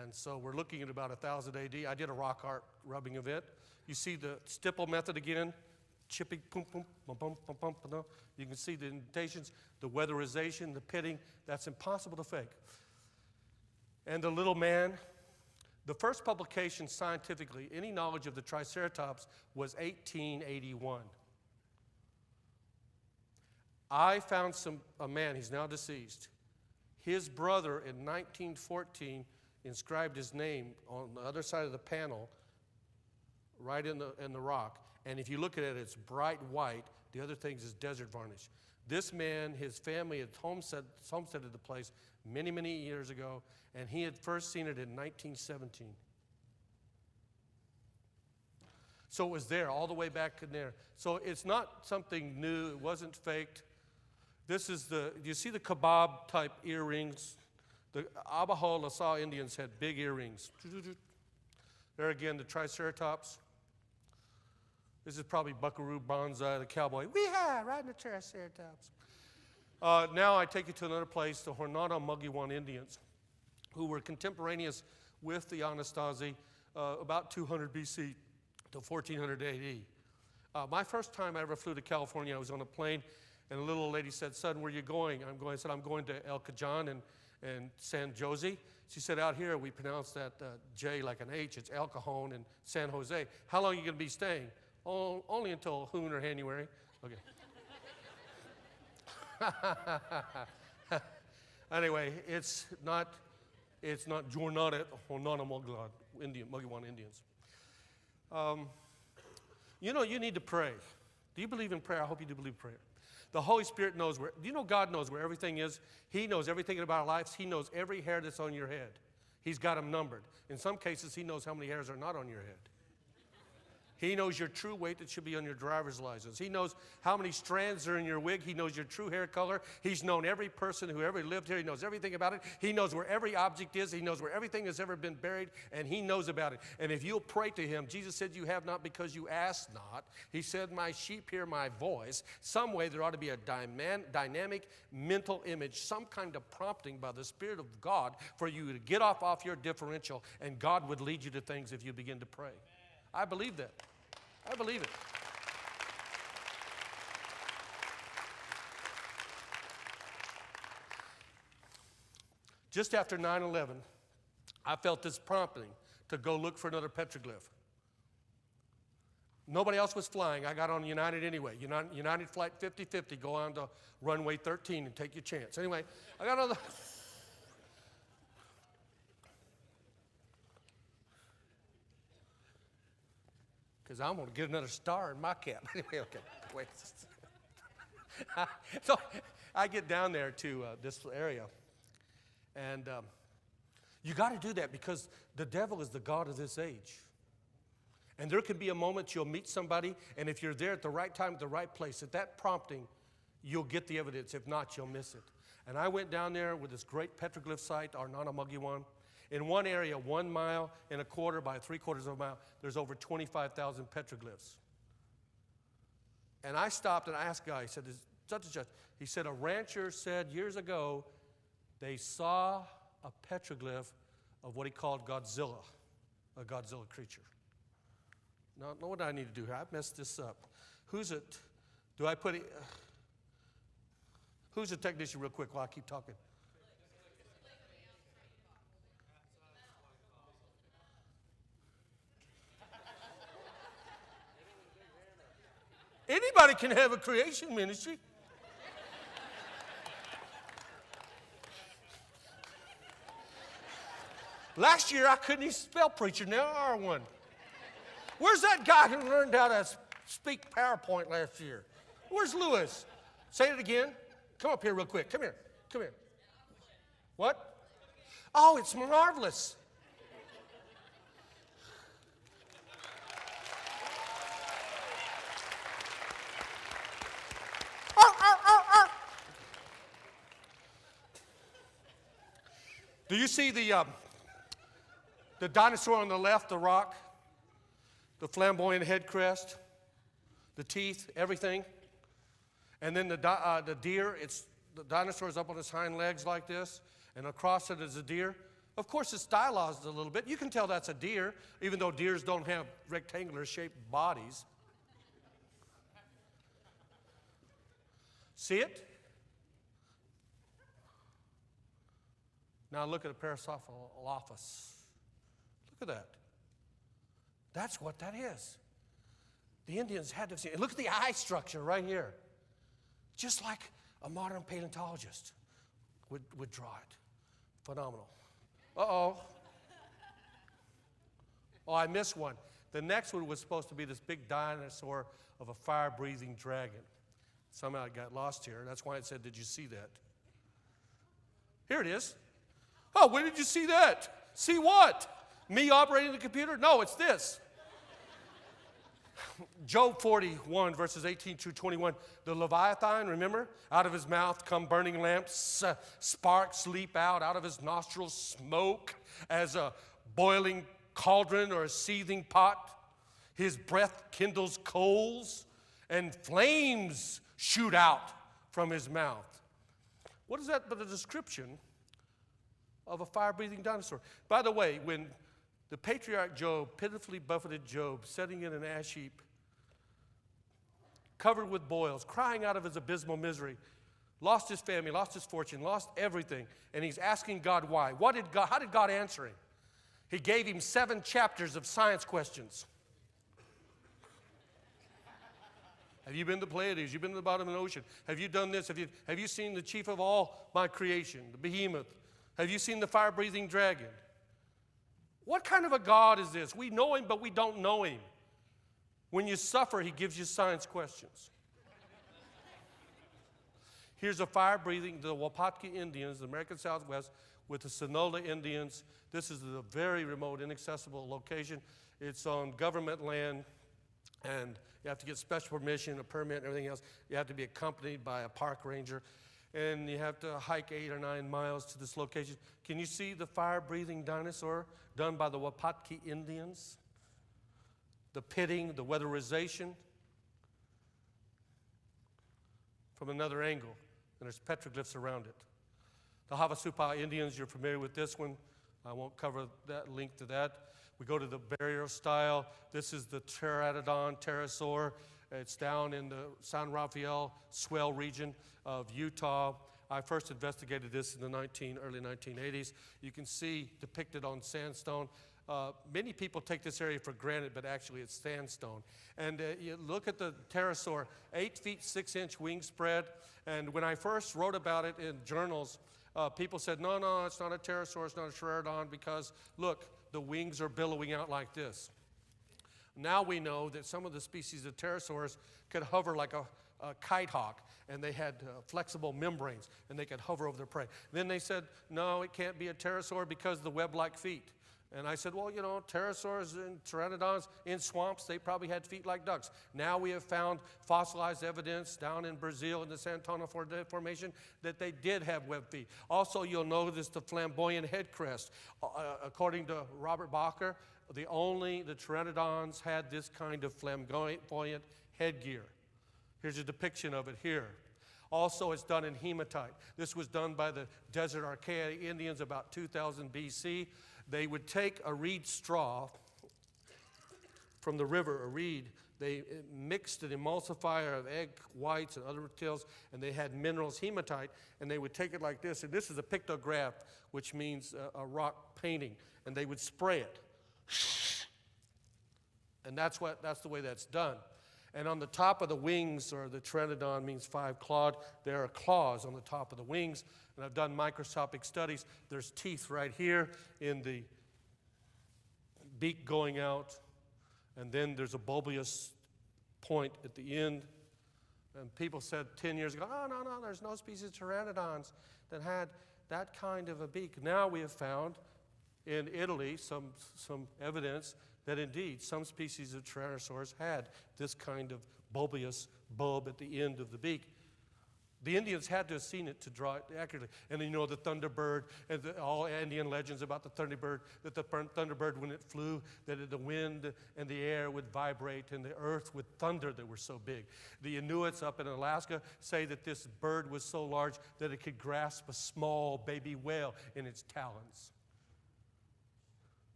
And so we're looking at about 1000 AD. I did a rock art rubbing of it. You see the stipple method again, chipping, boom, boom, bum, bum, bum, bum, bum. You can see the indentations, the weatherization, the pitting. That's impossible to fake. And the little man, the first publication scientifically, any knowledge of the Triceratops, was 1881. I found a man, he's now deceased. His brother in 1914 inscribed his name on the other side of the panel, right in the rock. And if you look at it, it's bright white. The other things is desert varnish. This man, his family had homesteaded the place many, many years ago, and he had first seen it in 1917. So it was there, all the way back in there. So it's not something new. It wasn't faked. This is do you see the kebab type earrings? The Abajo LaSalle Indians had big earrings. There again, the Triceratops. This is probably Buckaroo Banzai, the cowboy. Wee-ha, riding the Triceratops. Now I take you to another place, the Hornado Mugiwan Indians, who were contemporaneous with the Anasazi, about 200 BC to 1400 AD. My first time I ever flew to California, I was on a plane, and a little lady said, son, where are you going? I said, I'm going to El Cajon and San Jose. She said, out here we pronounce that J like an H. It's El Cajon and San Jose. How long are you going to be staying? Oh, only until June or January. Okay. Anyway, it's not Jornada Hornado Mugiwan Indians. You need to pray. Do you believe in prayer? I hope you do believe in prayer. The Holy Spirit knows where. Do you know God knows where everything is? He knows everything about our lives. He knows every hair that's on your head. He's got them numbered. In some cases, he knows how many hairs are not on your head. He knows your true weight that should be on your driver's license. He knows how many strands are in your wig. He knows your true hair color. He's known every person who ever lived here. He knows everything about it. He knows where every object is. He knows where everything has ever been buried, and he knows about it. And if you'll pray to him, Jesus said you have not because you ask not. He said, my sheep hear my voice. Some way there ought to be a dynamic mental image, some kind of prompting by the Spirit of God for you to get off your differential, and God would lead you to things if you begin to pray. I believe that. I believe it. Just after 9/11, I felt this prompting to go look for another petroglyph. Nobody else was flying. I got on United anyway. United flight 5050, go on to runway 13 and take your chance. Anyway, I got on the... Because I'm going to get another star in my cap. Anyway, okay, wait. So I get down there to this area, and you got to do that because the devil is the god of this age. And there can be a moment you'll meet somebody, and if you're there at the right time, at the right place, at that prompting, you'll get the evidence. If not, you'll miss it. And I went down there with this great petroglyph site, our Nanamugi one. In one area, 1 mile and a quarter by 3/4 of a mile, there's over 25,000 petroglyphs. And I stopped and I asked a guy, he said, such and such. He said, a rancher said years ago they saw a petroglyph of what he called Godzilla, a Godzilla creature. Now, know what I need to do here? I've messed this up. Who's it? Do I put it? Who's the technician real quick while I keep talking? Anybody can have a creation ministry. Last year I couldn't even spell preacher, now I are one. Where's that guy who learned how to speak PowerPoint last year? Where's Lewis? Say it again. Come up here real quick. Come here. Come here. What? Oh, it's marvelous. Do you see the dinosaur on the left, the rock, the flamboyant head crest, the teeth, everything? And then the deer, the dinosaur is up on its hind legs like this, and across it is a deer. Of course, it's stylized a little bit. You can tell that's a deer, even though deers don't have rectangular-shaped bodies. See it? Now look at a Parasaurolophus. Look at that. That's what that is. The Indians had to have seen it. Look at the eye structure right here. Just like a modern paleontologist would draw it. Phenomenal. Uh-oh. Oh, I missed one. The next one was supposed to be this big dinosaur of a fire-breathing dragon. Somehow it got lost here. That's why it said, did you see that? Here it is. Oh, when did you see that? See what? Me operating the computer? No, it's this. Job 41, verses 18 through 21. The Leviathan, remember? Out of his mouth come burning lamps, sparks leap out of his nostrils, smoke as a boiling cauldron or a seething pot. His breath kindles coals, and flames shoot out from his mouth. What is that but a description of a fire-breathing dinosaur? By the way, when the patriarch Job, pitifully buffeted Job, sitting in an ash heap, covered with boils, crying out of his abysmal misery, lost his family, lost his fortune, lost everything, and he's asking God why. How did God answer him? He gave him 7 chapters of science questions. Have you been to the Pleiades? You've been to the bottom of the ocean? Have you done this? Have you seen the chief of all my creation, the behemoth? Have you seen the fire-breathing dragon? What kind of a God is this? We know him, but we don't know him. When you suffer, he gives you science questions. Here's a fire-breathing, the Wapatki Indians, the American Southwest, with the Sonola Indians. This is a very remote, inaccessible location. It's on government land, and you have to get special permission, a permit, and everything else. You have to be accompanied by a park ranger, and you have to hike 8 or 9 miles to this location. Can you see the fire-breathing dinosaur done by the Wapatki Indians? The pitting, the weatherization. From another angle, and there's petroglyphs around it. The Havasupai Indians, you're familiar with this one. I won't cover that link to that. We go to the burial style. This is the Pteranodon pterosaur. It's down in the San Rafael swell region of Utah. I first investigated this in the early 1980s. You can see depicted on sandstone. Many people take this area for granted, but actually it's sandstone. And you look at the pterosaur, 8 feet 6 inch wingspread. And when I first wrote about it in journals, people said, no, it's not a pterosaur, it's not a pteranodon, because look, the wings are billowing out like this. Now we know that some of the species of pterosaurs could hover like a kite hawk, and they had flexible membranes, and they could hover over their prey. Then they said, no, it can't be a pterosaur because of the web-like feet. And I said, well, you know, pterosaurs and pteranodons in swamps, they probably had feet like ducks. Now we have found fossilized evidence down in Brazil in the Santana Formation that they did have webbed feet. Also, you'll notice the flamboyant head crest. According to Robert Bacher, the pteranodons had this kind of flamboyant headgear. Here's a depiction of it here. Also, it's done in hematite. This was done by the Desert Archaea Indians about 2000 BC. They would take a reed straw from the river, a reed. They mixed an emulsifier of egg whites and other materials, and they had minerals, hematite, and they would take it like this. And this is a pictograph, which means a rock painting. And they would spray it. And that's the way that's done. And on the top of the wings, or the pteranodon means 5-clawed, there are claws on the top of the wings. And I've done microscopic studies. There's teeth right here in the beak going out. And then there's a bulbous point at the end. And people said 10 years ago, oh, no, there's no species of pteranodons that had that kind of a beak. Now we have found in Italy some evidence that indeed some species of tyrannosaurs had this kind of bulbous bulb at the end of the beak. The Indians had to have seen it to draw it accurately. And then, you know, the thunderbird, and all Indian legends about the thunderbird, that the thunderbird, when it flew, that the wind and the air would vibrate and the earth would thunder. They were so big. The Inuits up in Alaska say that this bird was so large that it could grasp a small baby whale in its talons.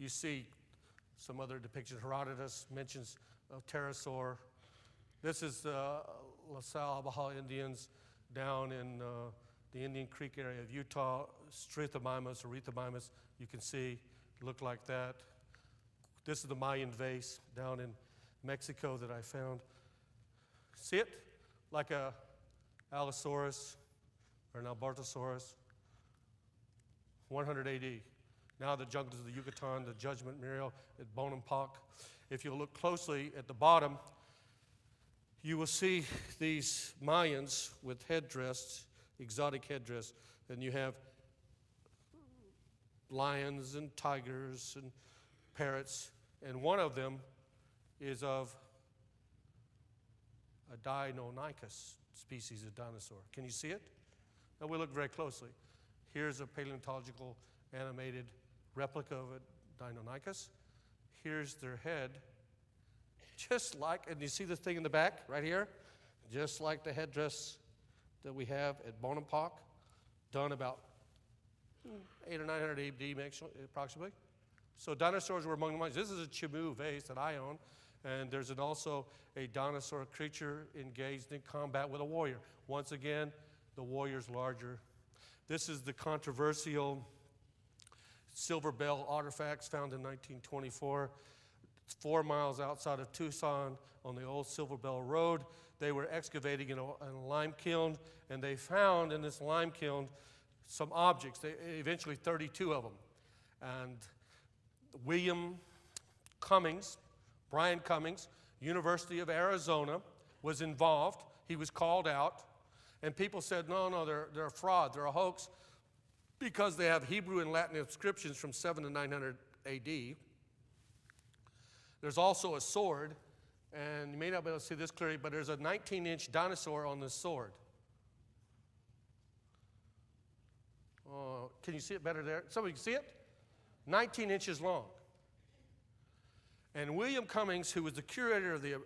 You see some other depictions. Herodotus mentions a pterosaur. This is La Salle Baja Indians down in the Indian Creek area of Utah. Strethomymus or Rethomymus, you can see, look like that. This is the Mayan vase down in Mexico that I found. See it? Like a Allosaurus or an Albertosaurus. 100 AD. Now the jungles of the Yucatan, the Judgment Memorial at Bonampak. If you look closely at the bottom, you will see these Mayans with headdress, exotic headdress, and you have lions and tigers and parrots, and one of them is of a Deinonychus species of dinosaur. Can you see it? Now we look very closely. Here's a paleontological animated replica of a Deinonychus. Here's their head, just like, and you see the thing in the back right here? Just like the headdress that we have at Bonampak, done about 800 or 900 AD approximately. So dinosaurs were among the Mayans. This is a Chimu vase that I own, and there's also a dinosaur creature engaged in combat with a warrior. Once again, the warrior's larger. This is the controversial silver bell artifacts found in 1924, 4 miles outside of Tucson on the old Silver Bell Road. They were excavating in a lime kiln, and they found in this lime kiln some objects, eventually 32 of them. And Brian Cummings, University of Arizona, was involved. He was called out, and people said, no, they're a fraud, they're a hoax, because they have Hebrew and Latin inscriptions from 700 to 900 AD. There's also a sword, and you may not be able to see this clearly, but there's a 19-inch dinosaur on this sword. Can you see it better there? Somebody can see it? 19 inches long. And William Cummings, who was the curator of the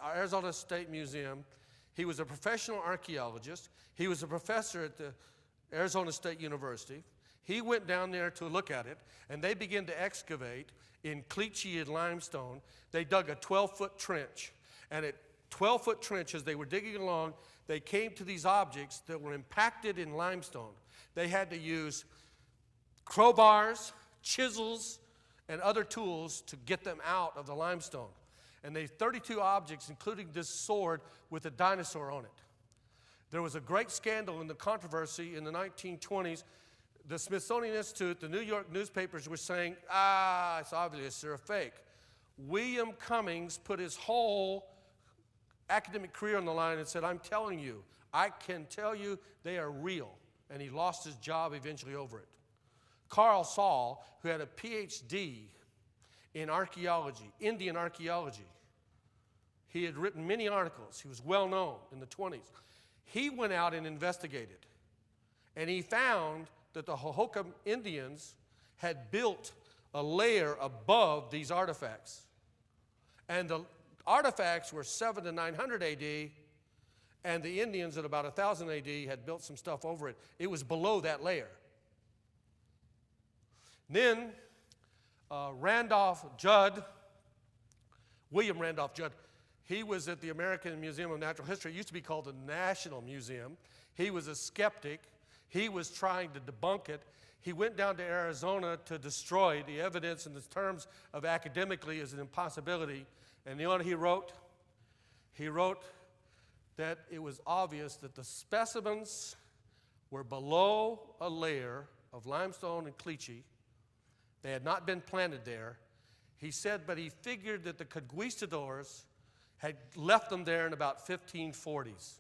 Arizona State Museum, he was a professional archaeologist. He was a professor at the Arizona State University. He went down there to look at it, and they began to excavate in Cleachy and limestone. They dug a 12-foot trench, and at 12-foot trench, as they were digging along, they came to these objects that were impacted in limestone. They had to use crowbars, chisels, and other tools to get them out of the limestone. And they 32 objects, including this sword with a dinosaur on it. There was a great scandal in the controversy in the 1920s. The Smithsonian Institute, the New York newspapers were saying, it's obvious they're a fake. William Cummings put his whole academic career on the line and said, I'm telling you, I can tell you they are real. and he lost his job eventually over it. Carl Saul, who had a PhD in archaeology, Indian archaeology, he had written many articles. He was well known in the 20s. He went out and investigated, and he found that the Hohokam Indians had built a layer above these artifacts. And the artifacts were 700 to 900 AD, and the Indians at about 1000 AD had built some stuff over it. It was below that layer. Then William Randolph Judd, he was at the American Museum of Natural History. It used to be called the National Museum. He was a skeptic. He was trying to debunk it. He went down to Arizona to destroy the evidence in the terms of academically as an impossibility. And you know what he wrote? He wrote that it was obvious that the specimens were below a layer of limestone and caliche. They had not been planted there. He said, but he figured that the conquistadors had left them there in about 1540s.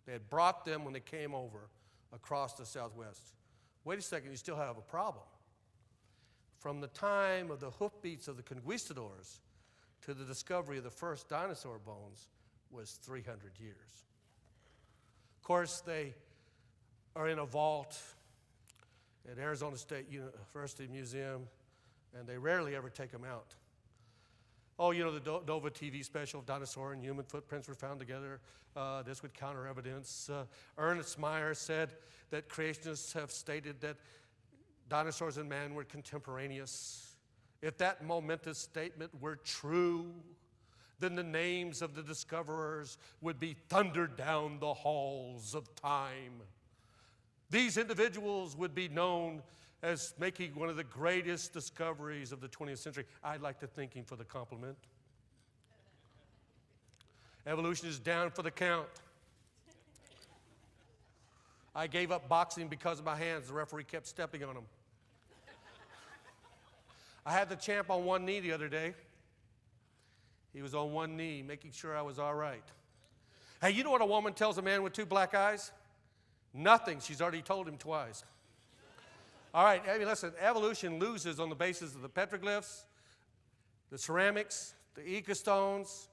They had brought them when they came over across the Southwest. Wait a second, you still have a problem. From the time of the hoofbeats of the conquistadors to the discovery of the first dinosaur bones was 300 years. Of course, they are in a vault at Arizona State University Museum, and they rarely ever take them out. Oh, you know, the Nova TV special, dinosaur and human footprints were found together. This would counter evidence. Ernest Meyer said that creationists have stated that dinosaurs and man were contemporaneous. If that momentous statement were true, then the names of the discoverers would be thundered down the halls of time. These individuals would be known as making one of the greatest discoveries of the 20th century. I'd like to thank him for the compliment. Evolution is down for the count. I gave up boxing because of my hands. The referee kept stepping on them. I had the champ on one knee the other day. He was on one knee, making sure I was all right. Hey, you know what a woman tells a man with two black eyes? Nothing. She's already told him twice. All right, I mean, listen, evolution loses on the basis of the petroglyphs, the ceramics, the ecostones.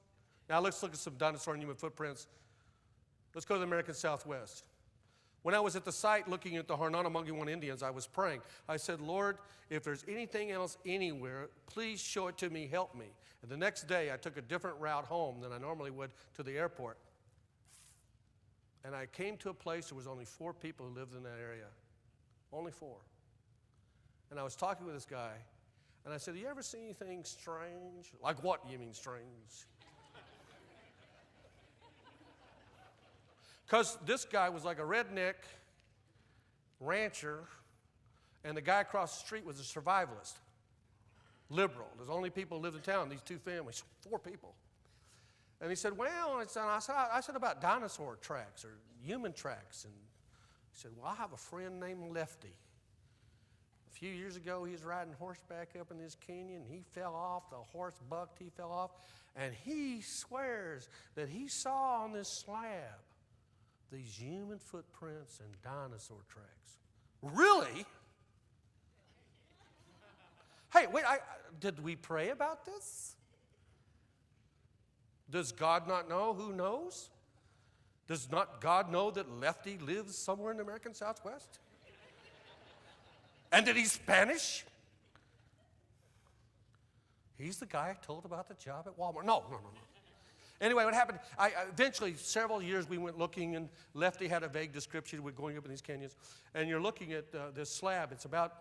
Now let's look at some dinosaur and human footprints. Let's go to the American Southwest. When I was at the site looking at the Hornanamungiwan Indians, I was praying. I said, Lord, if there's anything else anywhere, please show it to me, help me. And the next day, I took a different route home than I normally would to the airport. And I came to a place there was only 4 people who lived in that area. Only 4. And I was talking with this guy, and I said, you ever see anything strange? Like what, you mean strange? Because this guy was like a redneck rancher, and the guy across the street was a survivalist, liberal. There's only people who lived in town, these 2 families, 4 people. And he said, well, I said about dinosaur tracks or human tracks. And he said, well, I have a friend named Lefty. A few years ago, he was riding horseback up in this canyon. He fell off. The horse bucked. He fell off. And he swears that he saw on this slab these human footprints and dinosaur tracks. Really? Hey, wait, did we pray about this? Does God not know? Who knows? Does not God know that Lefty lives somewhere in the American Southwest? And that he's Spanish? He's the guy I told about the job at Walmart. No. Anyway, what happened, eventually, several years we went looking, and Lefty had a vague description. We're going up in these canyons, and you're looking at this slab. It's about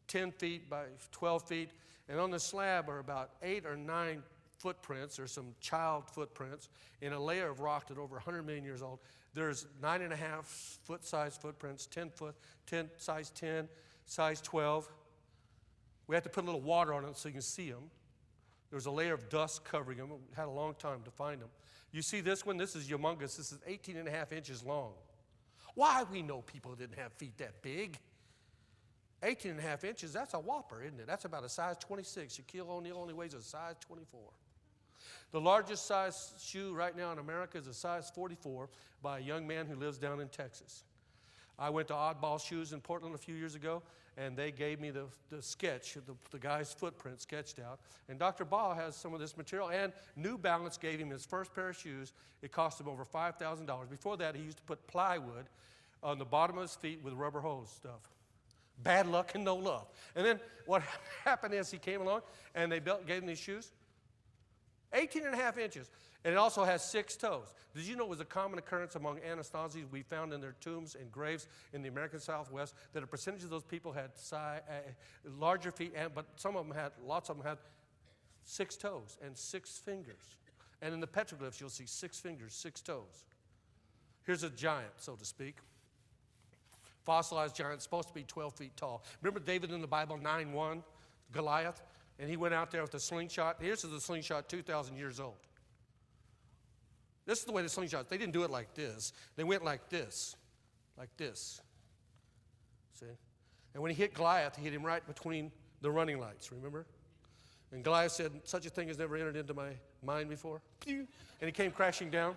10 feet by 12 feet, and on the slab are about 8 or 9 footprints, or some child footprints, in a layer of rock that over 100 million years old. There's 9.5 foot size footprints, 10, size 10, size 12. We had to put a little water on it so you can see them. There was a layer of dust covering them. It had a long time to find them. You see this one? This is humongous. This is 18.5 inches long. Why? We know people didn't have feet that big. 18.5 inches, that's a whopper, isn't it? That's about a size 26. Shaquille O'Neal only weighs a size 24. The largest size shoe right now in America is a size 44 by a young man who lives down in Texas. I went to Oddball Shoes in Portland a few years ago, and they gave me the sketch, the guy's footprint sketched out. And Dr. Ball has some of this material, and New Balance gave him his first pair of shoes. It cost him over $5,000. Before that, he used to put plywood on the bottom of his feet with rubber hose stuff. Bad luck and no love. And then what happened is he came along, and they gave him these shoes. 18.5 inches. And it also has 6 toes. Did you know it was a common occurrence among Anastasies we found in their tombs and graves in the American Southwest that a percentage of those people had larger feet, but lots of them had 6 toes and 6 fingers. And in the petroglyphs, you'll see 6 fingers, 6 toes. Here's a giant, so to speak. Fossilized giant, supposed to be 12 feet tall. Remember David in the Bible, 9-1, Goliath? And he went out there with a slingshot. Here's the slingshot 2,000 years old. This is the way the slingshot, they didn't do it like this. They went like this. See? And when he hit Goliath, he hit him right between the running lights, remember? And Goliath said, such a thing has never entered into my mind before. And he came crashing down.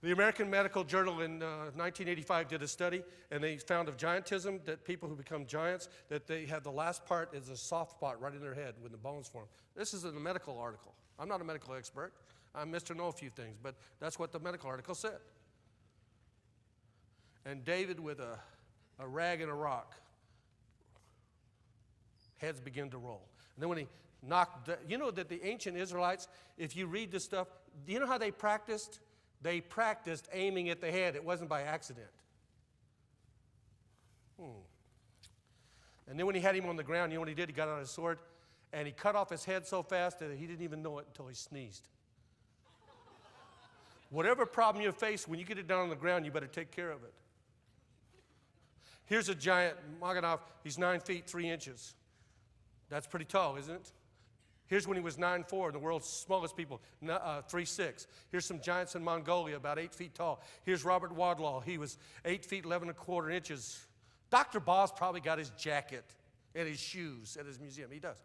The American Medical Journal in 1985 did a study, and they found of giantism that people who become giants, that they have the last part is a soft spot right in their head when the bones form. This is in a medical article. I'm not a medical expert. I'm Mr. Know a few things, but that's what the medical article said. And David with a rag and a rock, heads begin to roll. And then when he knocked, you know that the ancient Israelites, if you read this stuff, do you know how they practiced? They practiced aiming at the head. It wasn't by accident. And then when he had him on the ground, you know what he did? He got out his sword, and he cut off his head so fast that he didn't even know it until he sneezed. Whatever problem you face, when you get it down on the ground, you better take care of it. Here's a giant, Maganov. He's 9 feet, 3 inches. That's pretty tall, isn't it? Here's when he was 9'4", the world's smallest people, 3'6". Here's some giants in Mongolia, about 8 feet tall. Here's Robert Wadlaw. He was 8 feet, 11 1/4 inches. Dr. Boss probably got his jacket and his shoes at his museum. He does.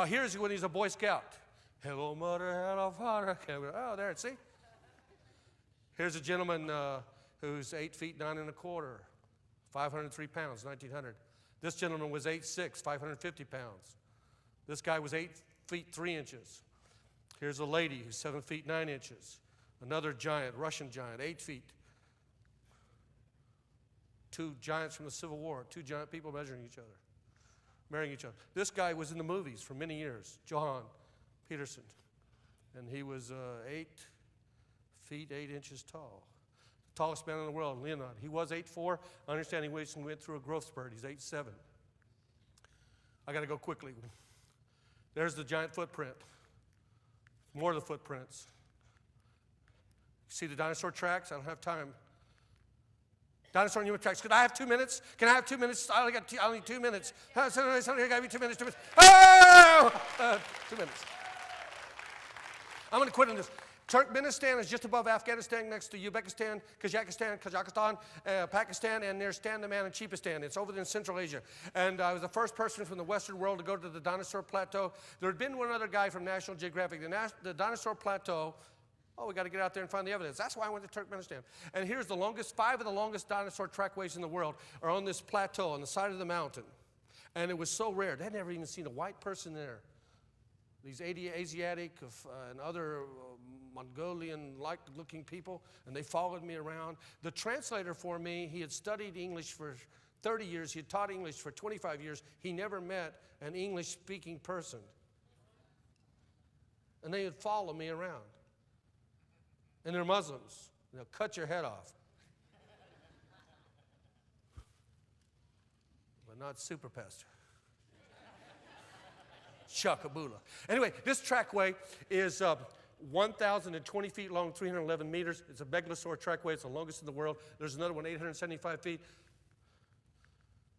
Here's when he's a Boy Scout. Hello, mother, hello, father. Oh, there, see? Here's a gentleman who's 8 feet, 9 1/4, 503 pounds, 1900. This gentleman was 8'6", 550 pounds. This guy was 8 feet, 3 inches. Here's a lady who's 7 feet, 9 inches. Another giant, Russian giant, 8 feet. 2 giants from the Civil War, 2 giant people marrying each other. This guy was in the movies for many years, Johan Peterson. And he was 8 feet, 8 inches tall. The tallest man in the world, Leonard. He was 8'4". I understand he went through a growth spurt. He's 8'7". I got to go quickly. There's the giant footprint. More of the footprints. See the dinosaur tracks? I don't have time. Dinosaur and human tracks. Could I have 2 minutes? Can I have 2 minutes? I only need 2 minutes. Somebody got me 2 minutes. 2 minutes. Oh! 2 minutes. I'm going to quit on this. Turkmenistan is just above Afghanistan, next to Uzbekistan, Kazakhstan, Pakistan, and near Standaman and Cheepistan. It's over in Central Asia. And I was the first person from the Western world to go to the dinosaur plateau. There had been one other guy from National Geographic. The dinosaur plateau, we got to get out there and find the evidence. That's why I went to Turkmenistan. And here's the longest, 5 of the longest dinosaur trackways in the world are on this plateau on the side of the mountain. And it was so rare. They'd never even seen a white person there. These Asiatic and other Mongolian-like looking people, and they followed me around. The translator for me, he had studied English for 30 years. He had taught English for 25 years. He never met an English-speaking person. And they would follow me around. And they're Muslims. They'll cut your head off. But not super pastor. Shakabula. Anyway, this trackway is 1,020 feet long, 311 meters. It's a megalosaur trackway. It's the longest in the world. There's another one, 875 feet.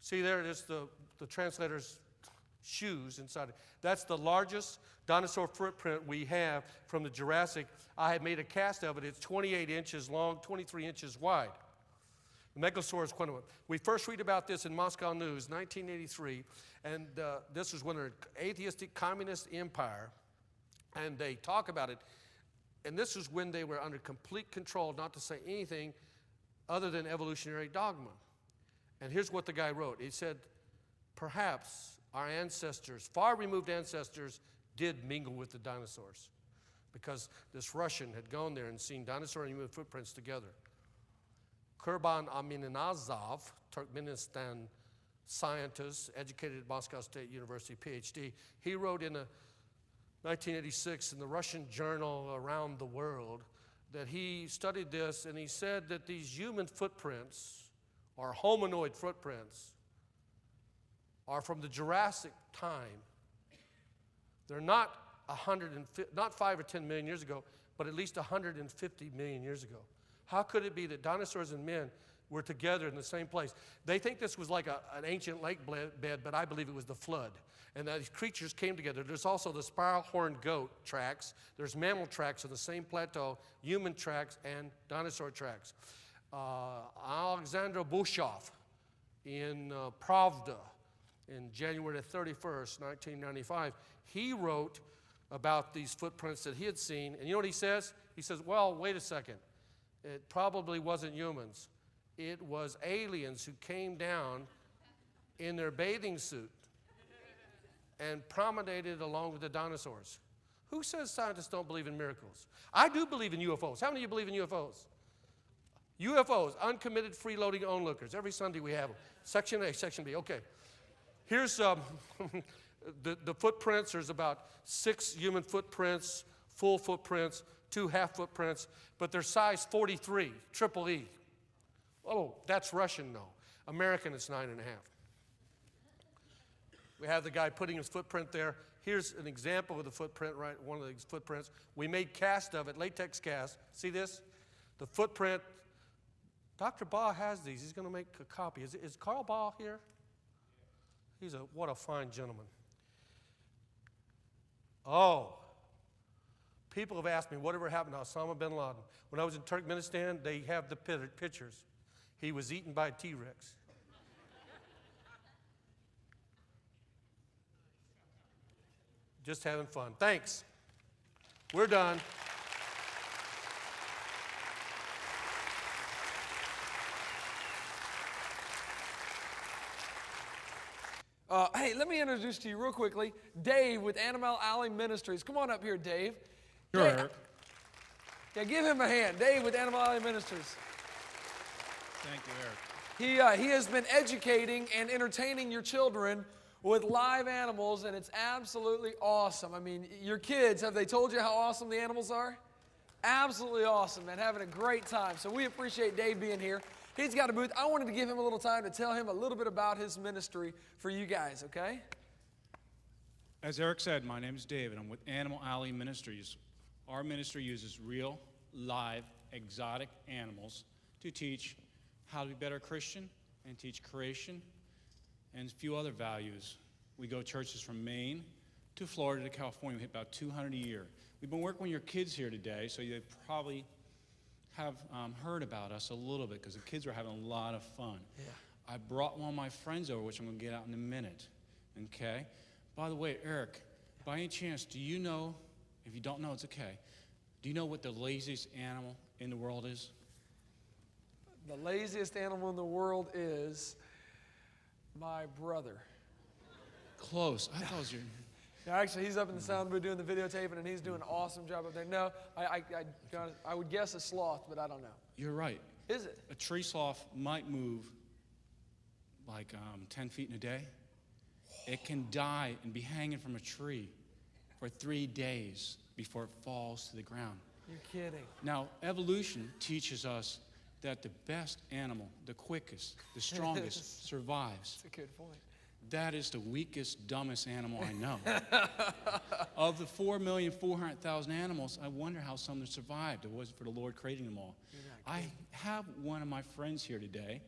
See there, it is the translator's shoes inside it. That's the largest dinosaur footprint we have from the Jurassic. I had made a cast of it. It's 28 inches long, 23 inches wide. The megalosaur is one of them. We first read about this in Moscow News, 1983, and this was when they're an atheistic communist empire, and they talk about it. And this is when they were under complete control, not to say anything other than evolutionary dogma. And here's what the guy wrote. He said, perhaps our ancestors, far removed ancestors, did mingle with the dinosaurs, because this Russian had gone there and seen dinosaur and human footprints together. Kurban Aminazov, Turkmenistan scientist, educated at Moscow State University, PhD, he wrote in 1986 in the Russian journal Around the World that he studied this, and he said that these human footprints, or hominoid footprints, are from the Jurassic time. They're not 5 or 10 million years ago, but at least 150 million years ago. How could it be that dinosaurs and men were together in the same place? They think this was like an ancient lake bed, but I believe it was the flood. And that these creatures came together. There's also the spiral-horned goat tracks. There's mammal tracks on the same plateau, human tracks and dinosaur tracks. Alexander Bushov in Pravda in January 31st, 1995, he wrote about these footprints that he had seen. And you know what he says? He says, well, wait a second. It probably wasn't humans. It was aliens who came down in their bathing suit and promenaded along with the dinosaurs. Who says scientists don't believe in miracles? I do believe in UFOs. How many of you believe in UFOs? UFOs, uncommitted, freeloading onlookers. Every Sunday we have them. Section A, Section B. Okay. Here's the footprints. There's about 6 human footprints, full footprints, 2 half footprints, but they're size 43, triple E. Oh, that's Russian, no. American, it's 9.5. We have the guy putting his footprint there. Here's an example of the footprint, right? One of these footprints. We made cast of it, latex cast. See this? The footprint. Dr. Baugh has these. He's going to make a copy. Is Carl Baugh here? What a fine gentleman. Oh. People have asked me, whatever happened to Osama bin Laden? When I was in Turkmenistan, they have the pictures. He was eaten by a T-Rex. Just having fun. Thanks. We're done. Hey, let me introduce to you real quickly Dave with Animal Alley Ministries. Come on up here, Dave. Sure. Dave, yeah, give him a hand. Dave with Animal Alley Ministries. Thank you, Eric. He has been educating and entertaining your children with live animals, and it's absolutely awesome. I mean, your kids, have they told you how awesome the animals are? Absolutely awesome, man. Having a great time. So we appreciate Dave being here. He's got a booth. I wanted to give him a little time to tell him a little bit about his ministry for you guys, okay? As Eric said, my name is David. I'm with Animal Alley Ministries. Our ministry uses real, live, exotic animals to teach how to be a better Christian and teach creation and a few other values. We go churches from Maine to Florida to California. We hit about 200 a year. We've been working with your kids here today, so you probably have heard about us a little bit because the kids were having a lot of fun. Yeah. I brought one of my friends over, which I'm going to get out in a minute. Okay? By the way, Eric, by any chance, do you know, if you don't know, it's okay, do you know what the laziest animal in the world is? The laziest animal in the world is my brother. Close. I thought it was your... Yeah, actually, he's up in the sound booth doing the videotaping, and he's doing an awesome job up there. No, I would guess a sloth, but I don't know. You're right. Is it? A tree sloth might move like 10 feet in a day. It can die and be hanging from a tree for 3 days before it falls to the ground. You're kidding. Now, evolution teaches us that the best animal, the quickest, the strongest, survives. That's a good point. That is the weakest, dumbest animal I know. Of the 4,400,000 animals, I wonder how some survived. It wasn't for the Lord creating them all. I have one of my friends here today,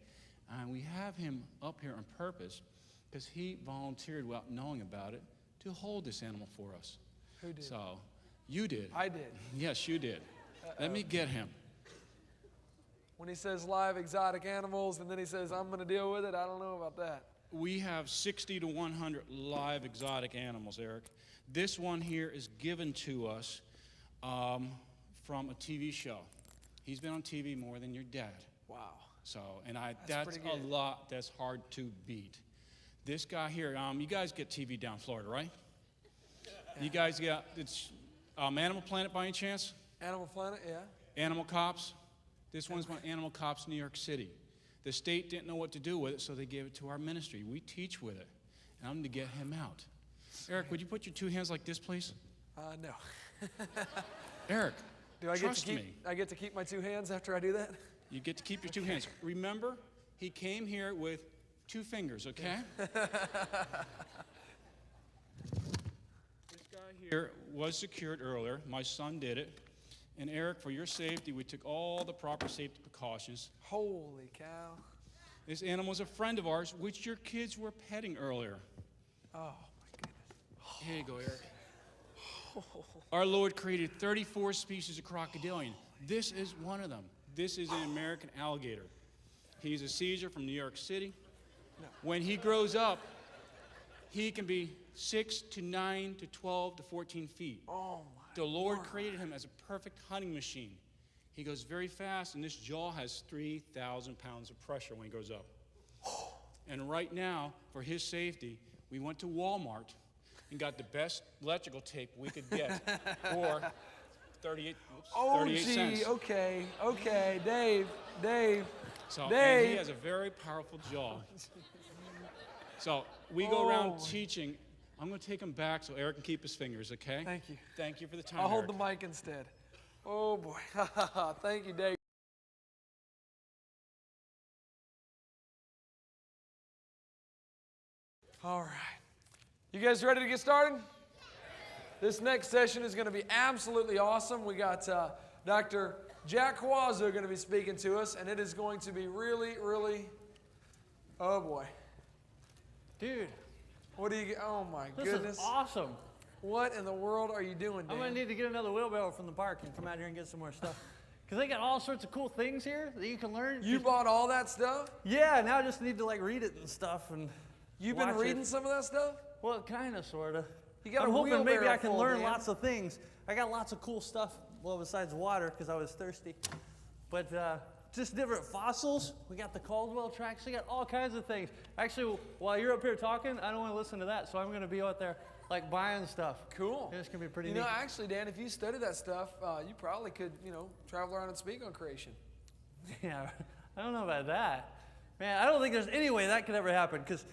and we have him up here on purpose because he volunteered without knowing about it to hold this animal for us. Who did? So, you did. I did. Yes, you did. Let me get him. When he says live exotic animals and then he says, I'm going to deal with it, I don't know about that. We have 60 to 100 live exotic animals, Eric. This one here is given to us from a TV show. He's been on TV more than your dad. Wow. So, and that's pretty a good. lot that's hard to beat. This guy here, you guys get TV down in Florida, right? You guys get, it's Animal Planet by any chance? Animal Planet, yeah. Animal Cops. This one's one Animal Cops New York City. The state didn't know what to do with it, so they gave it to our ministry. We teach with it, and I'm going to get him out. Eric, would you put your two hands like this, please? No. Eric, Do I get trust to keep? me. I get to keep my two hands after I do that? You get to keep your two hands. Remember, he came here with 2 fingers, okay? This guy here was secured earlier. My son did it. And Eric, for your safety, we took all the proper safety precautions. Holy cow! This animal is a friend of ours, which your kids were petting earlier. Oh my goodness! Here you go, Eric. Our Lord created 34 species of crocodilian. This is one of them. This is an American alligator. He's a Caesar from New York City. No. When he grows up, he can be 6 to 9 to 12 to 14 feet. Oh my! The Lord created him as a perfect hunting machine. He goes very fast, and this jaw has 3,000 pounds of pressure when he goes up. And right now, for his safety, we went to Walmart and got the best electrical tape we could get for 38 cents. Okay, Dave. So, Dave. and he has a very powerful jaw. So we go around Oh. teaching. I'm going to take him back so Eric can keep his fingers, okay? Thank you. Thank you for the time, I'll hold Eric. the mic instead. Oh boy! Thank you, Dave. All right. You guys ready to get started? This next session is going to be absolutely awesome. We got Dr. Jack Cuozzo going to be speaking to us, and it is going to be really, really, oh boy. Dude, What do you get? Oh my this goodness. is awesome. What in the world are you doing, Dan? I'm going to need to get another wheelbarrow from the park and come out here and get some more stuff. Because they got all sorts of cool things here that you can learn. You bought all that stuff? Yeah, now I just need to like read it and stuff. And You've been watch reading it. some of that stuff? Well, kind of, sort of. You got I'm a hoping maybe wheelbarrow I can full, learn man. lots of things. I got lots of cool stuff, well, besides water, because I was thirsty. But just different fossils. We got the Caldwell tracks. We got all kinds of things. Actually, while you're up here talking, I don't want to listen to that, so I'm going to be out there like buying stuff. Cool. It's going to be pretty You neat. know, actually, Dan, if you study that stuff, you probably could, travel around and speak on creation. Yeah, I don't know about that. Man, I don't think there's any way that could ever happen, because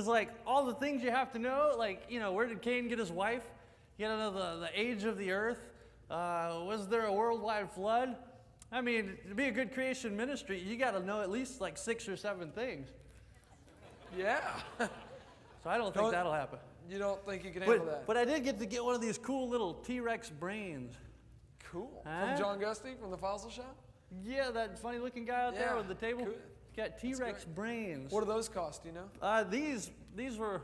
like all the things you have to know, like, where did Cain get his wife? You gotta know the age of the earth. Was there a worldwide flood? I mean, to be a good creation ministry, you gotta know at least like 6 or 7 things. Yeah. So I don't think that'll happen. You don't think you can handle that? But I did get to get one of these cool little T-Rex brains. Cool. Huh? From John Gusty from the Fossil Shop? Yeah, that funny looking guy out there Yeah, with the table. cool. Got T-Rex brains. What do those cost, do you know? These were,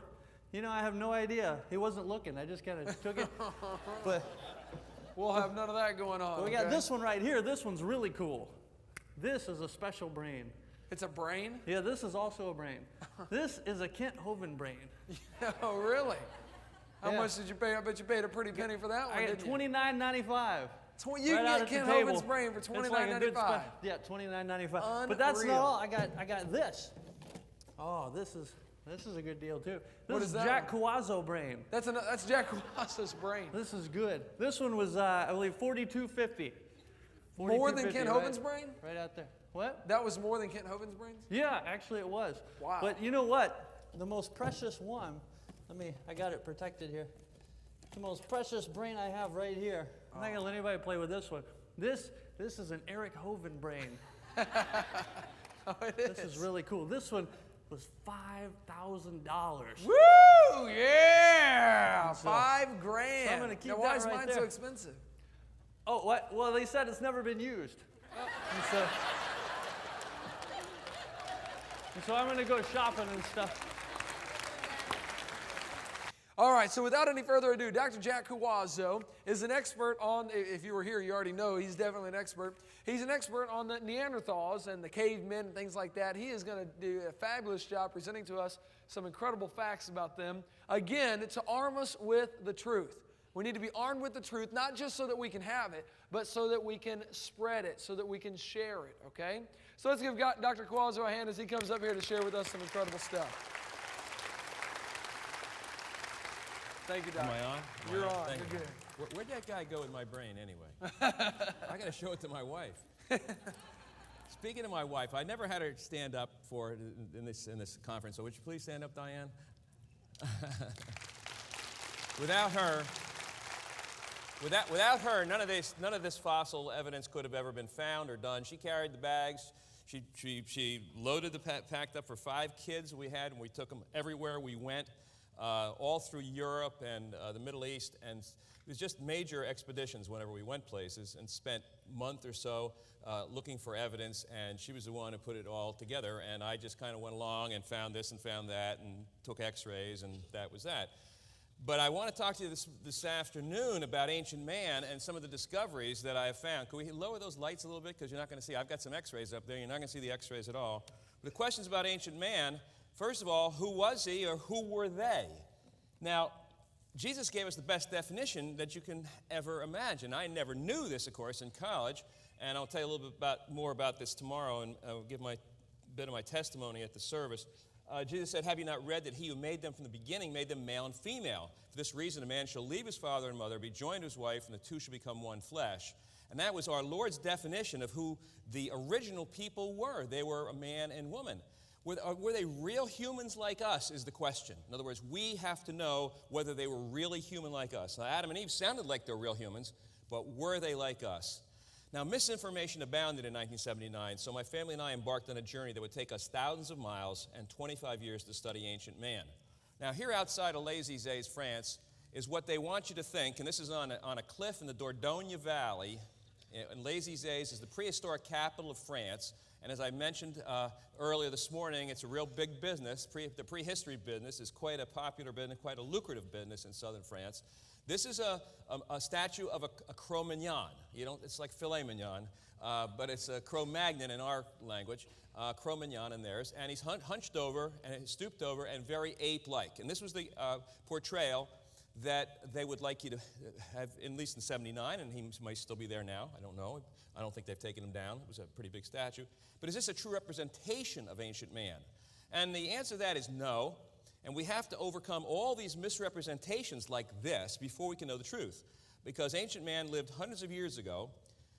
I have no idea. He wasn't looking. I just kind of took it. But We'll have none of that going on. we got okay? this one right here. This one's really cool. This is a special brain. It's a brain? Yeah, this is also a brain. This is a Kent Hovind brain. Oh, really? How Yeah. much did you pay? I bet you paid a pretty penny for that one, I got didn't you? $29.95. You Right can out get at the Kent table. Hovind's brain for It's like a good $29.95. Yeah, $29.95. But that's not Unreal. all. I got this. Oh, this is a good deal too. This What is is that Jack Cuozzo brain. That's Jack Cuozzo's brain. This is good. This one was I believe $42.50. More than $42.50, Kent right- Hovind's brain? Right out there. What? That was more than Kent Hovind's brains? Yeah, actually it was. Wow. But you know what? The most precious one, I got it protected here. The most precious brain I have right here. I'm not gonna let anybody play with this one. This is an Eric Hovind brain. Oh, it is. This is really cool. This one was $5,000. Woo! Yeah! So- $5 grand. so I'm gonna keep now, why that is right mine so there. expensive? Oh, what? Well, they said it's never been used. And so I'm gonna go shopping and stuff. All right, so without any further ado, Dr. Jack Cuozzo is an expert on, if you were here, you already know he's definitely an expert. He's an expert on the Neanderthals and the cavemen and things like that. He is going to do a fabulous job presenting to us some incredible facts about them. Again, to arm us with the truth. We need to be armed with the truth, not just so that we can have it, but so that we can spread it, so that we can share it, okay? So let's give Dr. Cuozzo a hand as he comes up here to share with us some incredible stuff. Thank you, Doc. Am I on? You're on. Thank You're you. good. Where'd that guy go in my brain anyway? I got to show it to my wife. Speaking of my wife, I never had her stand up for it in this conference, so would you please stand up, Diane? Without her, none of this fossil evidence could have ever been found or done. She carried the bags. She loaded the packed up for 5 kids we had, and we took them everywhere we went, all through Europe and the Middle East, and it was just major expeditions whenever we went places, and spent a month or so looking for evidence, and she was the one who put it all together, and I just kind of went along and found this and found that and took x-rays, and that was that. But I want to talk to you this afternoon about ancient man and some of the discoveries that I have found. Can we lower those lights a little bit? Because you're not going to see. I've got some x-rays up there. You're not going to see the x-rays at all. But the questions about ancient man, first of all, who was he or who were they? Now, Jesus gave us the best definition that you can ever imagine. I never knew this, of course, in college. And I'll tell you a little bit more about this tomorrow, and I'll give my bit of my testimony at the service. Jesus said, have you not read that he who made them from the beginning made them male and female? For this reason, a man shall leave his father and mother, be joined to his wife, and the two shall become one flesh. And that was our Lord's definition of who the original people were. They were a man and woman. Were they real humans like us is the question. In other words, we have to know whether they were really human like us. Now, Adam and Eve sounded like they're real humans, but were they like us? Now, misinformation abounded in 1979, so my family and I embarked on a journey that would take us thousands of miles and 25 years to study ancient man. Now, here outside of Les Isles, France, is what they want you to think, and this is on a cliff in the Dordogne Valley, and Les Isles is the prehistoric capital of France, and as I mentioned earlier this morning, it's a real big business. The prehistory business is quite a popular business, quite a lucrative business in southern France. This is a statue of a Cro-Magnon. It's like filet mignon, but it's a Cro-Magnon in our language, Cro-Magnon in theirs. And he's hunched over and stooped over and very ape-like. And this was the portrayal that they would like you to have, at least in 79, and he might still be there now. I don't know. I don't think they've taken him down. It was a pretty big statue. But is this a true representation of ancient man? And the answer to that is no. And we have to overcome all these misrepresentations like this before we can know the truth. Because ancient man lived hundreds of years ago,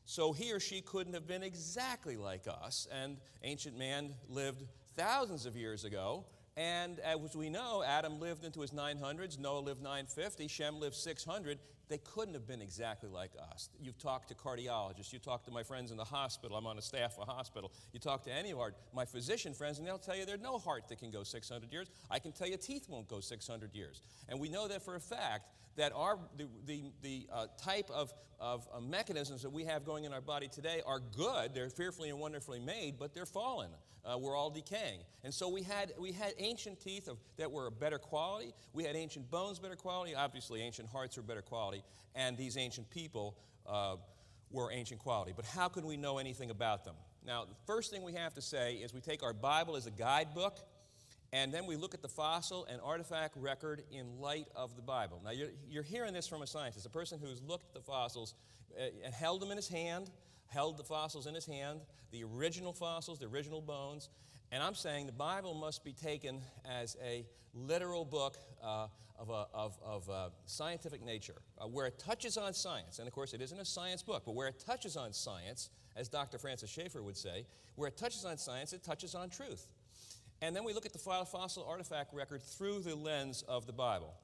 so he or she couldn't have been exactly like us. And ancient man lived thousands of years ago. And as we know, Adam lived into his 900s, Noah lived 950, Shem lived 600. They couldn't have been exactly like us. You've talked to cardiologists, you talk to my friends in the hospital, I'm on a staff of a hospital, you talk to any of my physician friends, and they'll tell you there's no heart that can go 600 years. I can tell you teeth won't go 600 years. And we know that for a fact, that the type of mechanisms that we have going in our body today are good. They're fearfully and wonderfully made, but they're fallen. We're all decaying. And so we had ancient teeth that were better quality. We had ancient bones better quality. Obviously, ancient hearts were better quality. And these ancient people were ancient quality. But how can we know anything about them? Now, the first thing we have to say is we take our Bible as a guidebook, and then we look at the fossil and artifact record in light of the Bible. Now, you're hearing this from a scientist, a person who's looked at the fossils and held them in his hand, held the fossils in his hand, the original fossils, the original bones. And I'm saying the Bible must be taken as a literal book of scientific nature, where it touches on science. And of course, it isn't a science book, but where it touches on science, as Dr. Francis Schaeffer would say, where it touches on science, it touches on truth. And then we look at the fossil artifact record through the lens of the Bible.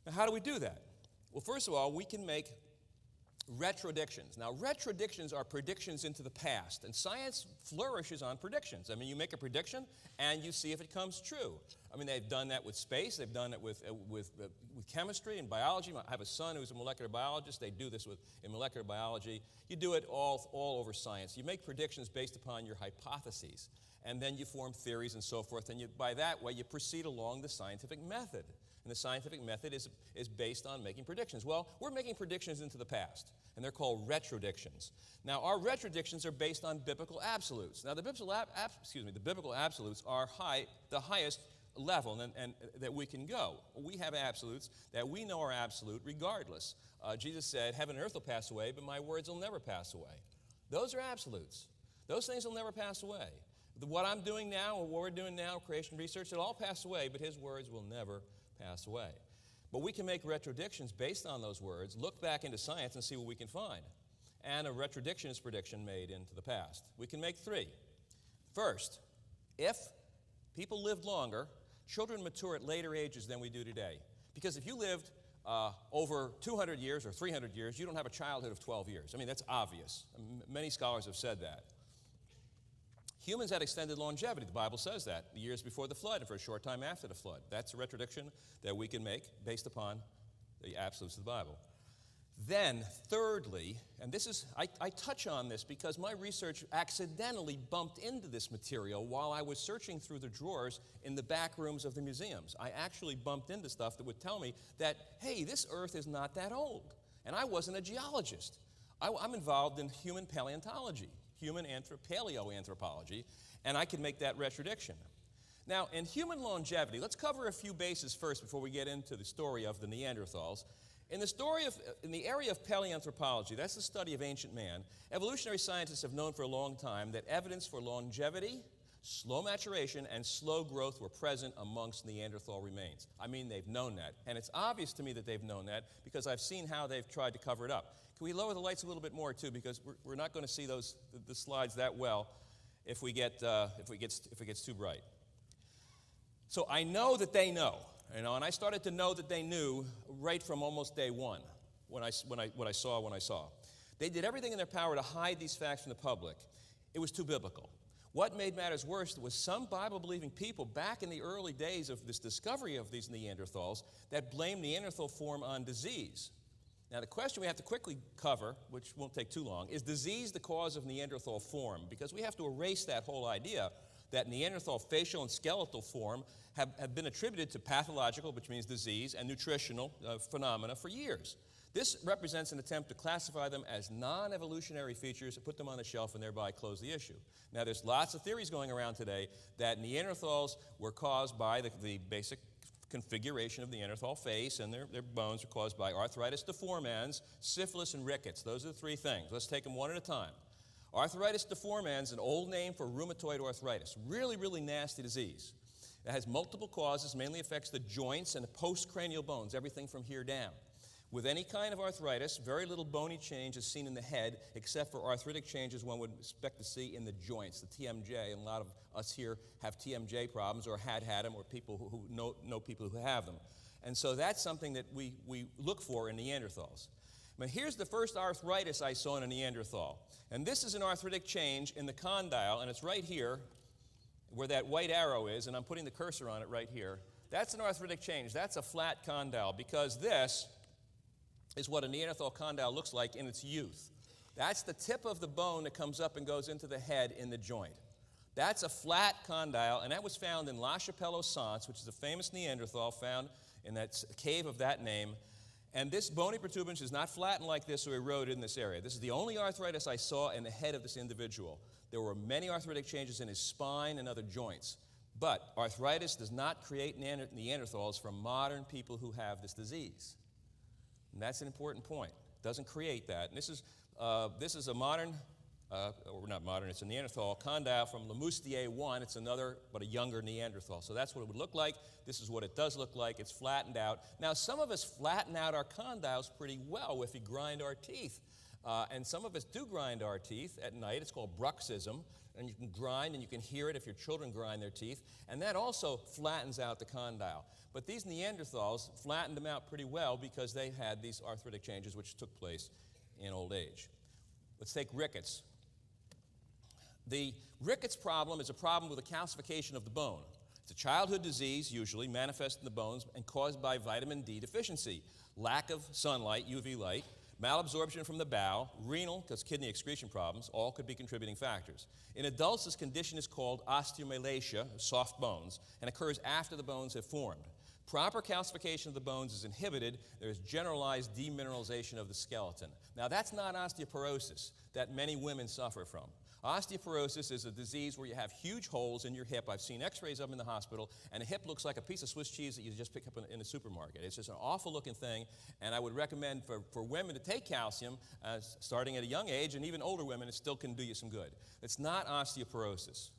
Now, how do we do that? Well, first of all, we can make retrodictions. Now, retrodictions are predictions into the past, and science flourishes on predictions. I mean, you make a prediction, and you see if it comes true. I mean, they've done that with space. They've done it with chemistry and biology. I have a son who's a molecular biologist. They do this in molecular biology. You do it all over science. You make predictions based upon your hypotheses, and then you form theories and so forth, and by that way, you proceed along the scientific method. And the scientific method is based on making predictions. Well, we're making predictions into the past, and they're called retrodictions. Now, our retrodictions are based on biblical absolutes. Now, the biblical absolutes are the highest level and that we can go. We have absolutes that we know are absolute regardless. Jesus said, heaven and earth will pass away, but my words will never pass away. Those are absolutes. Those things will never pass away. What I'm doing now, or what we're doing now, creation research, it'll all pass away, but his words will never pass away. But we can make retrodictions based on those words, look back into science and see what we can find. And a retrodiction is prediction made into the past. We can make 3. First, if people lived longer, children mature at later ages than we do today. Because if you lived over 200 years or 300 years, you don't have a childhood of 12 years. I mean, that's obvious. Many scholars have said that. Humans had extended longevity. The Bible says that, the years before the flood and for a short time after the flood. That's a retrodiction that we can make based upon the absolutes of the Bible. Then, thirdly, and this is, I touch on this because my research accidentally bumped into this material while I was searching through the drawers in the back rooms of the museums. I actually bumped into stuff that would tell me that, hey, this earth is not that old. And I wasn't a geologist. I'm involved in human paleontology, human paleoanthropology, and I can make that retrodiction. Now, in human longevity, let's cover a few bases first before we get into the story of the Neanderthals. In the area of paleoanthropology, that's the study of ancient man, evolutionary scientists have known for a long time that evidence for longevity, slow maturation, and slow growth were present amongst Neanderthal remains. I mean, they've known that. And it's obvious to me that they've known that because I've seen how they've tried to cover it up. Can we lower the lights a little bit more, too, because we're not going to see the slides that well if it gets too bright. So I know that they know. And I started to know that they knew right from almost day one when I saw. They did everything in their power to hide these facts from the public. It was too biblical. What made matters worse was some Bible-believing people back in the early days of this discovery of these Neanderthals that blamed Neanderthal form on disease. Now, the question we have to quickly cover, which won't take too long, is disease the cause of Neanderthal form? Because we have to erase that whole idea that Neanderthal facial and skeletal form have been attributed to pathological, which means disease, and nutritional phenomena for years. This represents an attempt to classify them as non-evolutionary features, put them on the shelf, and thereby close the issue. Now, there's lots of theories going around today that Neanderthals were caused by the basic configuration of the Neanderthal face, and their bones were caused by arthritis deformans, syphilis, and rickets. Those are the 3 things. Let's take them one at a time. Arthritis deformans, an old name for rheumatoid arthritis. Really, really nasty disease. It has multiple causes, mainly affects the joints and the postcranial bones, everything from here down. With any kind of arthritis, very little bony change is seen in the head, except for arthritic changes one would expect to see in the joints, the TMJ. And a lot of us here have TMJ problems or had them, or people who know people who have them. And so that's something that we look for in Neanderthals. But here's the first arthritis I saw in a Neanderthal. And this is an arthritic change in the condyle, and it's right here where that white arrow is, and I'm putting the cursor on it right here. That's an arthritic change. That's a flat condyle, because this is what a Neanderthal condyle looks like in its youth. That's the tip of the bone that comes up and goes into the head in the joint. That's a flat condyle, and that was found in La Chapelle-aux-Saints, which is a famous Neanderthal found in that cave of that name. And this bony protuberance is not flattened like this or eroded in this area. This is the only arthritis I saw in the head of this individual. There were many arthritic changes in his spine and other joints. But arthritis does not create Neanderthals from modern people who have this disease. And that's an important point. It doesn't create that. And this is a modern, or not modern, it's a Neanderthal condyle from Lemoustier 1. It's another, but a younger Neanderthal. So that's what it would look like. This is what it does look like. It's flattened out. Now, some of us flatten out our condyles pretty well if we grind our teeth. And some of us do grind our teeth at night. It's called bruxism. And you can grind, and you can hear it if your children grind their teeth. And that also flattens out the condyle. But these Neanderthals flattened them out pretty well because they had these arthritic changes which took place in old age. Let's take rickets. The rickets problem is a problem with the calcification of the bone. It's a childhood disease, usually, manifest in the bones and caused by vitamin D deficiency, lack of sunlight, UV light, malabsorption from the bowel, renal, because kidney excretion problems, all could be contributing factors. In adults, this condition is called osteomalacia, soft bones, and occurs after the bones have formed. Proper calcification of the bones is inhibited. There is generalized demineralization of the skeleton. Now, that's not osteoporosis that many women suffer from. Osteoporosis is a disease where you have huge holes in your hip. I've seen x-rays of them in the hospital, and a hip looks like a piece of Swiss cheese that you just pick up in a supermarket. It's just an awful looking thing, and I would recommend for women to take calcium starting at a young age, and even older women, it still can do you some good. It's not osteoporosis.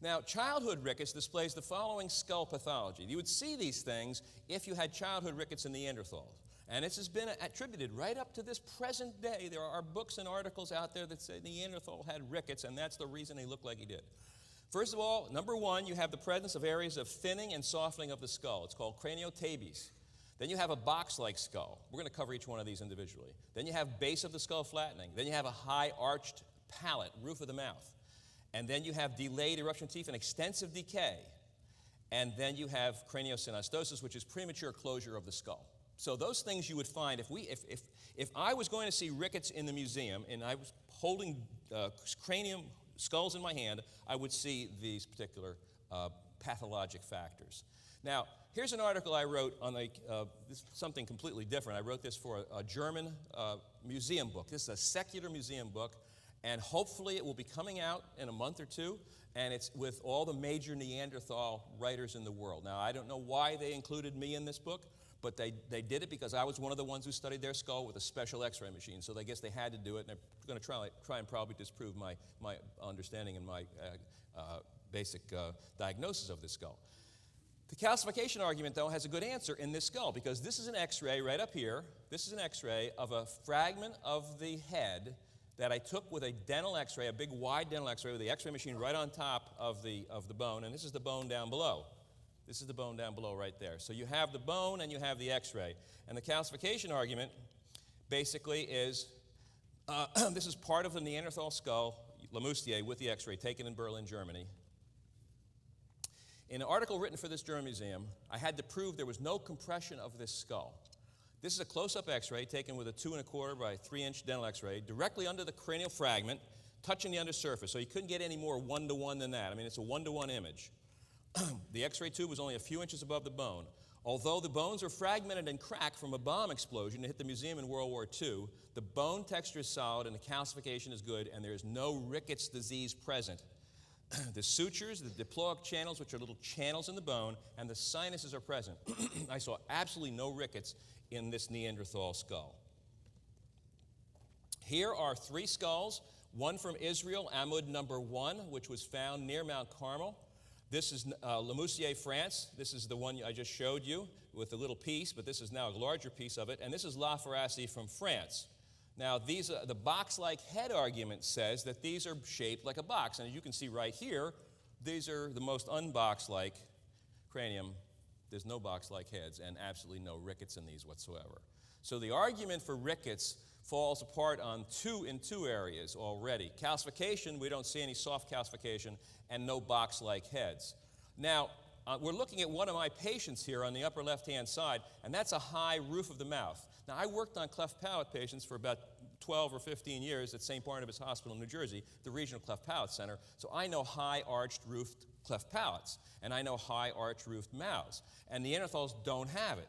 Now, childhood rickets displays the following skull pathology. You would see these things if you had childhood rickets in Neanderthals. And this has been attributed right up to this present day. There are books and articles out there that say Neanderthal had rickets, and that's the reason he looked like he did. First of all, number one, you have the presence of areas of thinning and softening of the skull. It's called craniotabes. Then you have a box-like skull. We're going to cover each one of these individually. Then you have base of the skull flattening. Then you have a high arched palate, roof of the mouth. And then you have delayed eruption of teeth and extensive decay. And then you have craniosynostosis, which is premature closure of the skull. So those things you would find if I was going to see rickets in the museum and I was holding cranium skulls in my hand, I would see these particular pathologic factors. Now, here's an article I wrote on something completely different. I wrote this for a German museum book. This is a secular museum book, and hopefully it will be coming out in a month or two, and it's with all the major Neanderthal writers in the world. Now, I don't know why they included me in this book, but they did it because I was one of the ones who studied their skull with a special x-ray machine, so I guess they had to do it, and they're going to try and probably disprove my understanding and my basic diagnosis of this skull. The calcification argument, though, has a good answer in this skull, because this is an x-ray right up here. This is an x-ray of a fragment of the head that I took with a dental x-ray, a big wide dental x-ray with the x-ray machine right on top of the bone, and this is the bone down below. This is the bone down below right there. So you have the bone and you have the x-ray. And the calcification argument basically is, this is part of the Neanderthal skull, Lemoustier, with the x-ray, taken in Berlin, Germany. In an article written for this German museum, I had to prove there was no compression of this skull. This is a close-up x-ray taken with a 2 1/4 by 3-inch dental x-ray directly under the cranial fragment, touching the undersurface. So you couldn't get any more one-to-one than that. I mean, it's a one-to-one image. The x-ray tube was only a few inches above the bone. Although the bones were fragmented and cracked from a bomb explosion that hit the museum in World War II, the bone texture is solid and the calcification is good, and there is no rickets disease present. The sutures, the diploic channels, which are little channels in the bone, and the sinuses are present. I saw absolutely no rickets in this Neanderthal skull. Here are 3 skulls, one from Israel, Amud number 1, which was found near Mount Carmel. This is Lemoustier, France. This is the one I just showed you with a little piece, but this is now a larger piece of it. And this is La Ferraci from France. Now, the box-like head argument says that these are shaped like a box. And as you can see right here, these are the most unbox-like cranium. There's no box-like heads and absolutely no rickets in these whatsoever. So the argument for rickets falls apart in two areas already. Calcification, we don't see any soft calcification, and no box-like heads. Now, we're looking at one of my patients here on the upper left-hand side, and that's a high roof of the mouth. Now, I worked on cleft palate patients for about 12 or 15 years at St. Barnabas Hospital in New Jersey, the Regional Cleft Palate Center, so I know high-arched roofed cleft palates, and I know high-arched roofed mouths, and Neanderthals don't have it.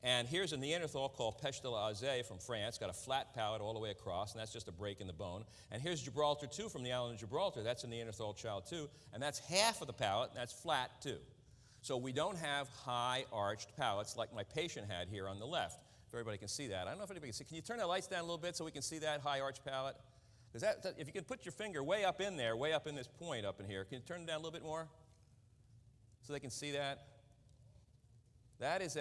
And here's a Neanderthal called Pech de la Haze from France, got a flat palate all the way across, and that's just a break in the bone. And here's Gibraltar too from the island of Gibraltar. That's a Neanderthal child too, and that's half of the palate, and that's flat too. So we don't have high-arched palates like my patient had here on the left. If everybody can see that. I don't know if anybody can see. Can you turn the lights down a little bit so we can see that high-arched palate? Because if you can put your finger way up in there, way up in this point up in here, can you turn it down a little bit more so they can see that? That is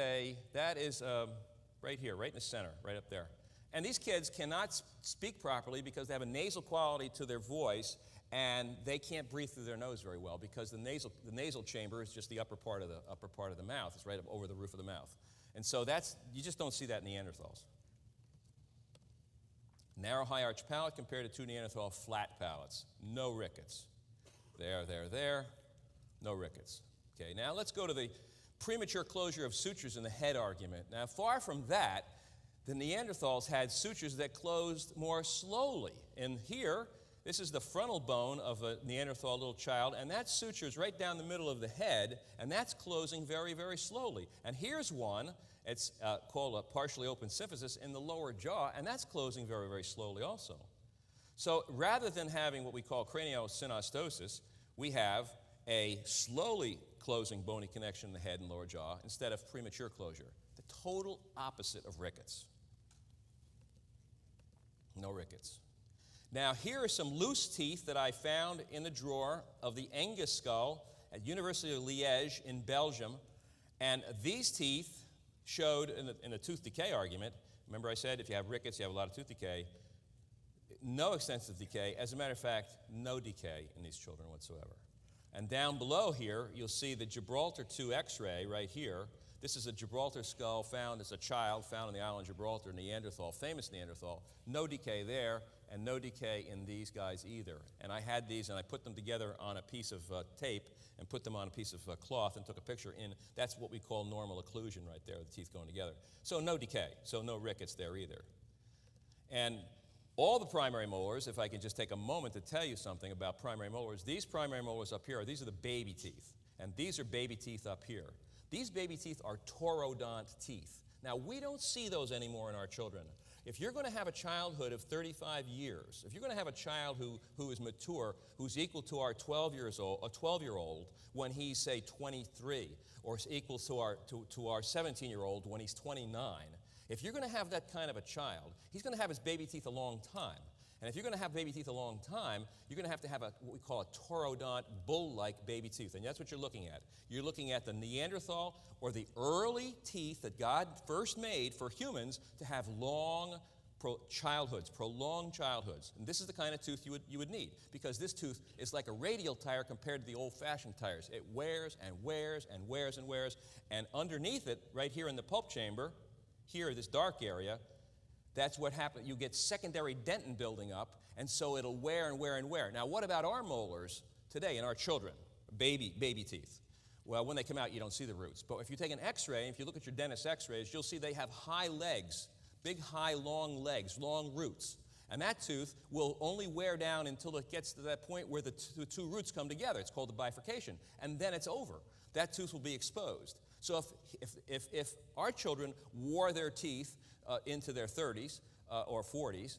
right here, right in the center, right up there. And these kids cannot speak properly because they have a nasal quality to their voice, and they can't breathe through their nose very well because the nasal chamber is just the upper part of the mouth. It's right up over the roof of the mouth. And so you just don't see that in Neanderthals. Narrow high-arched palate compared to 2 Neanderthal flat palates. No rickets. There. No rickets. Okay, now let's go to the premature closure of sutures in the head argument. Now, far from that, the Neanderthals had sutures that closed more slowly. And here, This is the frontal bone of a Neanderthal little child, and that suture is right down the middle of the head, and that's closing very, very slowly. And here's one, it's called a partially open symphysis in the lower jaw, and that's closing very, very slowly also. So rather than having what we call craniosynostosis, we have a slowly closing bony connection in the head and lower jaw instead of premature closure. The total opposite of rickets. No rickets. Now, here are some loose teeth that I found in the drawer of the Angus skull at University of Liège in Belgium. And these teeth showed in the tooth decay argument, remember I said if you have rickets, you have a lot of tooth decay, no extensive decay. As a matter of fact, no decay in these children whatsoever. And down below here, you'll see the Gibraltar 2 X-ray right here. This is a Gibraltar skull found as a child, found on the island of Gibraltar, Neanderthal, famous Neanderthal. No decay there, and no decay in these guys either. And I had these, and I put them together on a piece of tape and put them on a piece of cloth and took a picture in. That's what we call normal occlusion right there, the teeth going together. So no decay, so no rickets there either. And all the primary molars, if I can just take a moment to tell you something about primary molars, these primary molars up here, these are the baby teeth, and these are baby teeth up here. These baby teeth are taurodont teeth. Now, we don't see those anymore in our children. If you're going to have a childhood of 35 years, if you're going to have a child who is mature, who's equal to our 12-year-old when he's, say, 23, or equal to our 17-year-old when he's 29, if you're going to have that kind of a child, he's going to have his baby teeth a long time. And if you're going to have baby teeth a long time, you're going to have what we call a taurodont, bull-like baby tooth. And that's what you're looking at. You're looking at the Neanderthal or the early teeth that God first made for humans to have long childhoods, prolonged childhoods. And this is the kind of tooth you would need, because this tooth is like a radial tire compared to the old-fashioned tires. It wears and wears and wears and wears. And underneath it, right here in the pulp chamber, here, this dark area, that's what happens. You get secondary dentin building up, and so it'll wear and wear and wear. Now, what about our molars today in our children, baby teeth? Well, when they come out, you don't see the roots. But if you take an x-ray, and if you look at your dentist's x-rays, you'll see they have high legs, big, high, long legs, long roots. And that tooth will only wear down until it gets to that point where the two roots come together. It's called the bifurcation. And then it's over. That tooth will be exposed. So if our children wore their teeth into their 30s or 40s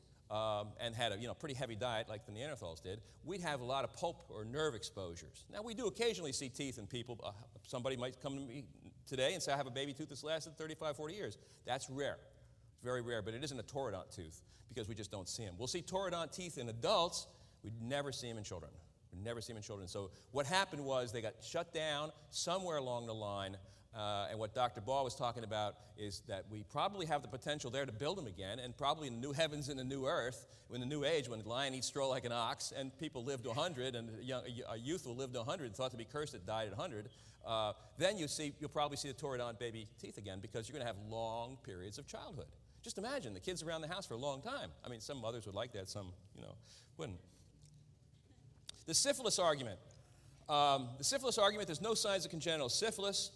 and had a pretty heavy diet like the Neanderthals did, we'd have a lot of pulp or nerve exposures. Now, we do occasionally see teeth in people. Somebody might come to me today and say, I have a baby tooth that's lasted 35, 40 years. That's rare. It's very rare, but it isn't a taurodont tooth because we just don't see them. We'll see taurodont teeth in adults. We'd never see them in children. We'd never see them in children. So what happened was they got shut down somewhere along the line. And what Dr. Ball was talking about is that we probably have the potential there to build them again, and probably in the new heavens and the new earth, in the new age, when the lion eats straw like an ox, and people live to 100, and a youth will live to 100, thought to be cursed that died at 100, then you'll probably see the taurodont baby teeth again, because you're going to have long periods of childhood. Just imagine the kids around the house for a long time. I mean, some mothers would like that, some, wouldn't. The syphilis argument. There's no signs of congenital syphilis.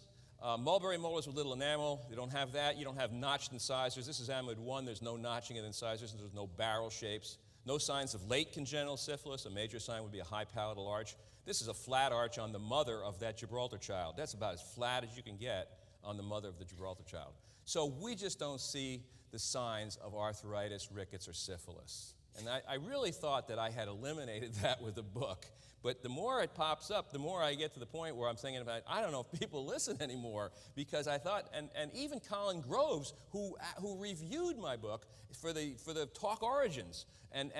Mulberry molars with little enamel, they don't have that. You don't have notched incisors. This is amide 1. There's no notching in incisors. There's no barrel shapes. No signs of late congenital syphilis. A major sign would be a high palatal arch. This is a flat arch on the mother of that Gibraltar child. That's about as flat as you can get on the mother of the Gibraltar child. So we just don't see the signs of arthritis, rickets, or syphilis. And I really thought that I had eliminated that with the book. But the more it pops up, the more I get to the point where I'm thinking about, I don't know if people listen anymore, because I thought, and even Colin Groves, who reviewed my book for the Talk Origins, and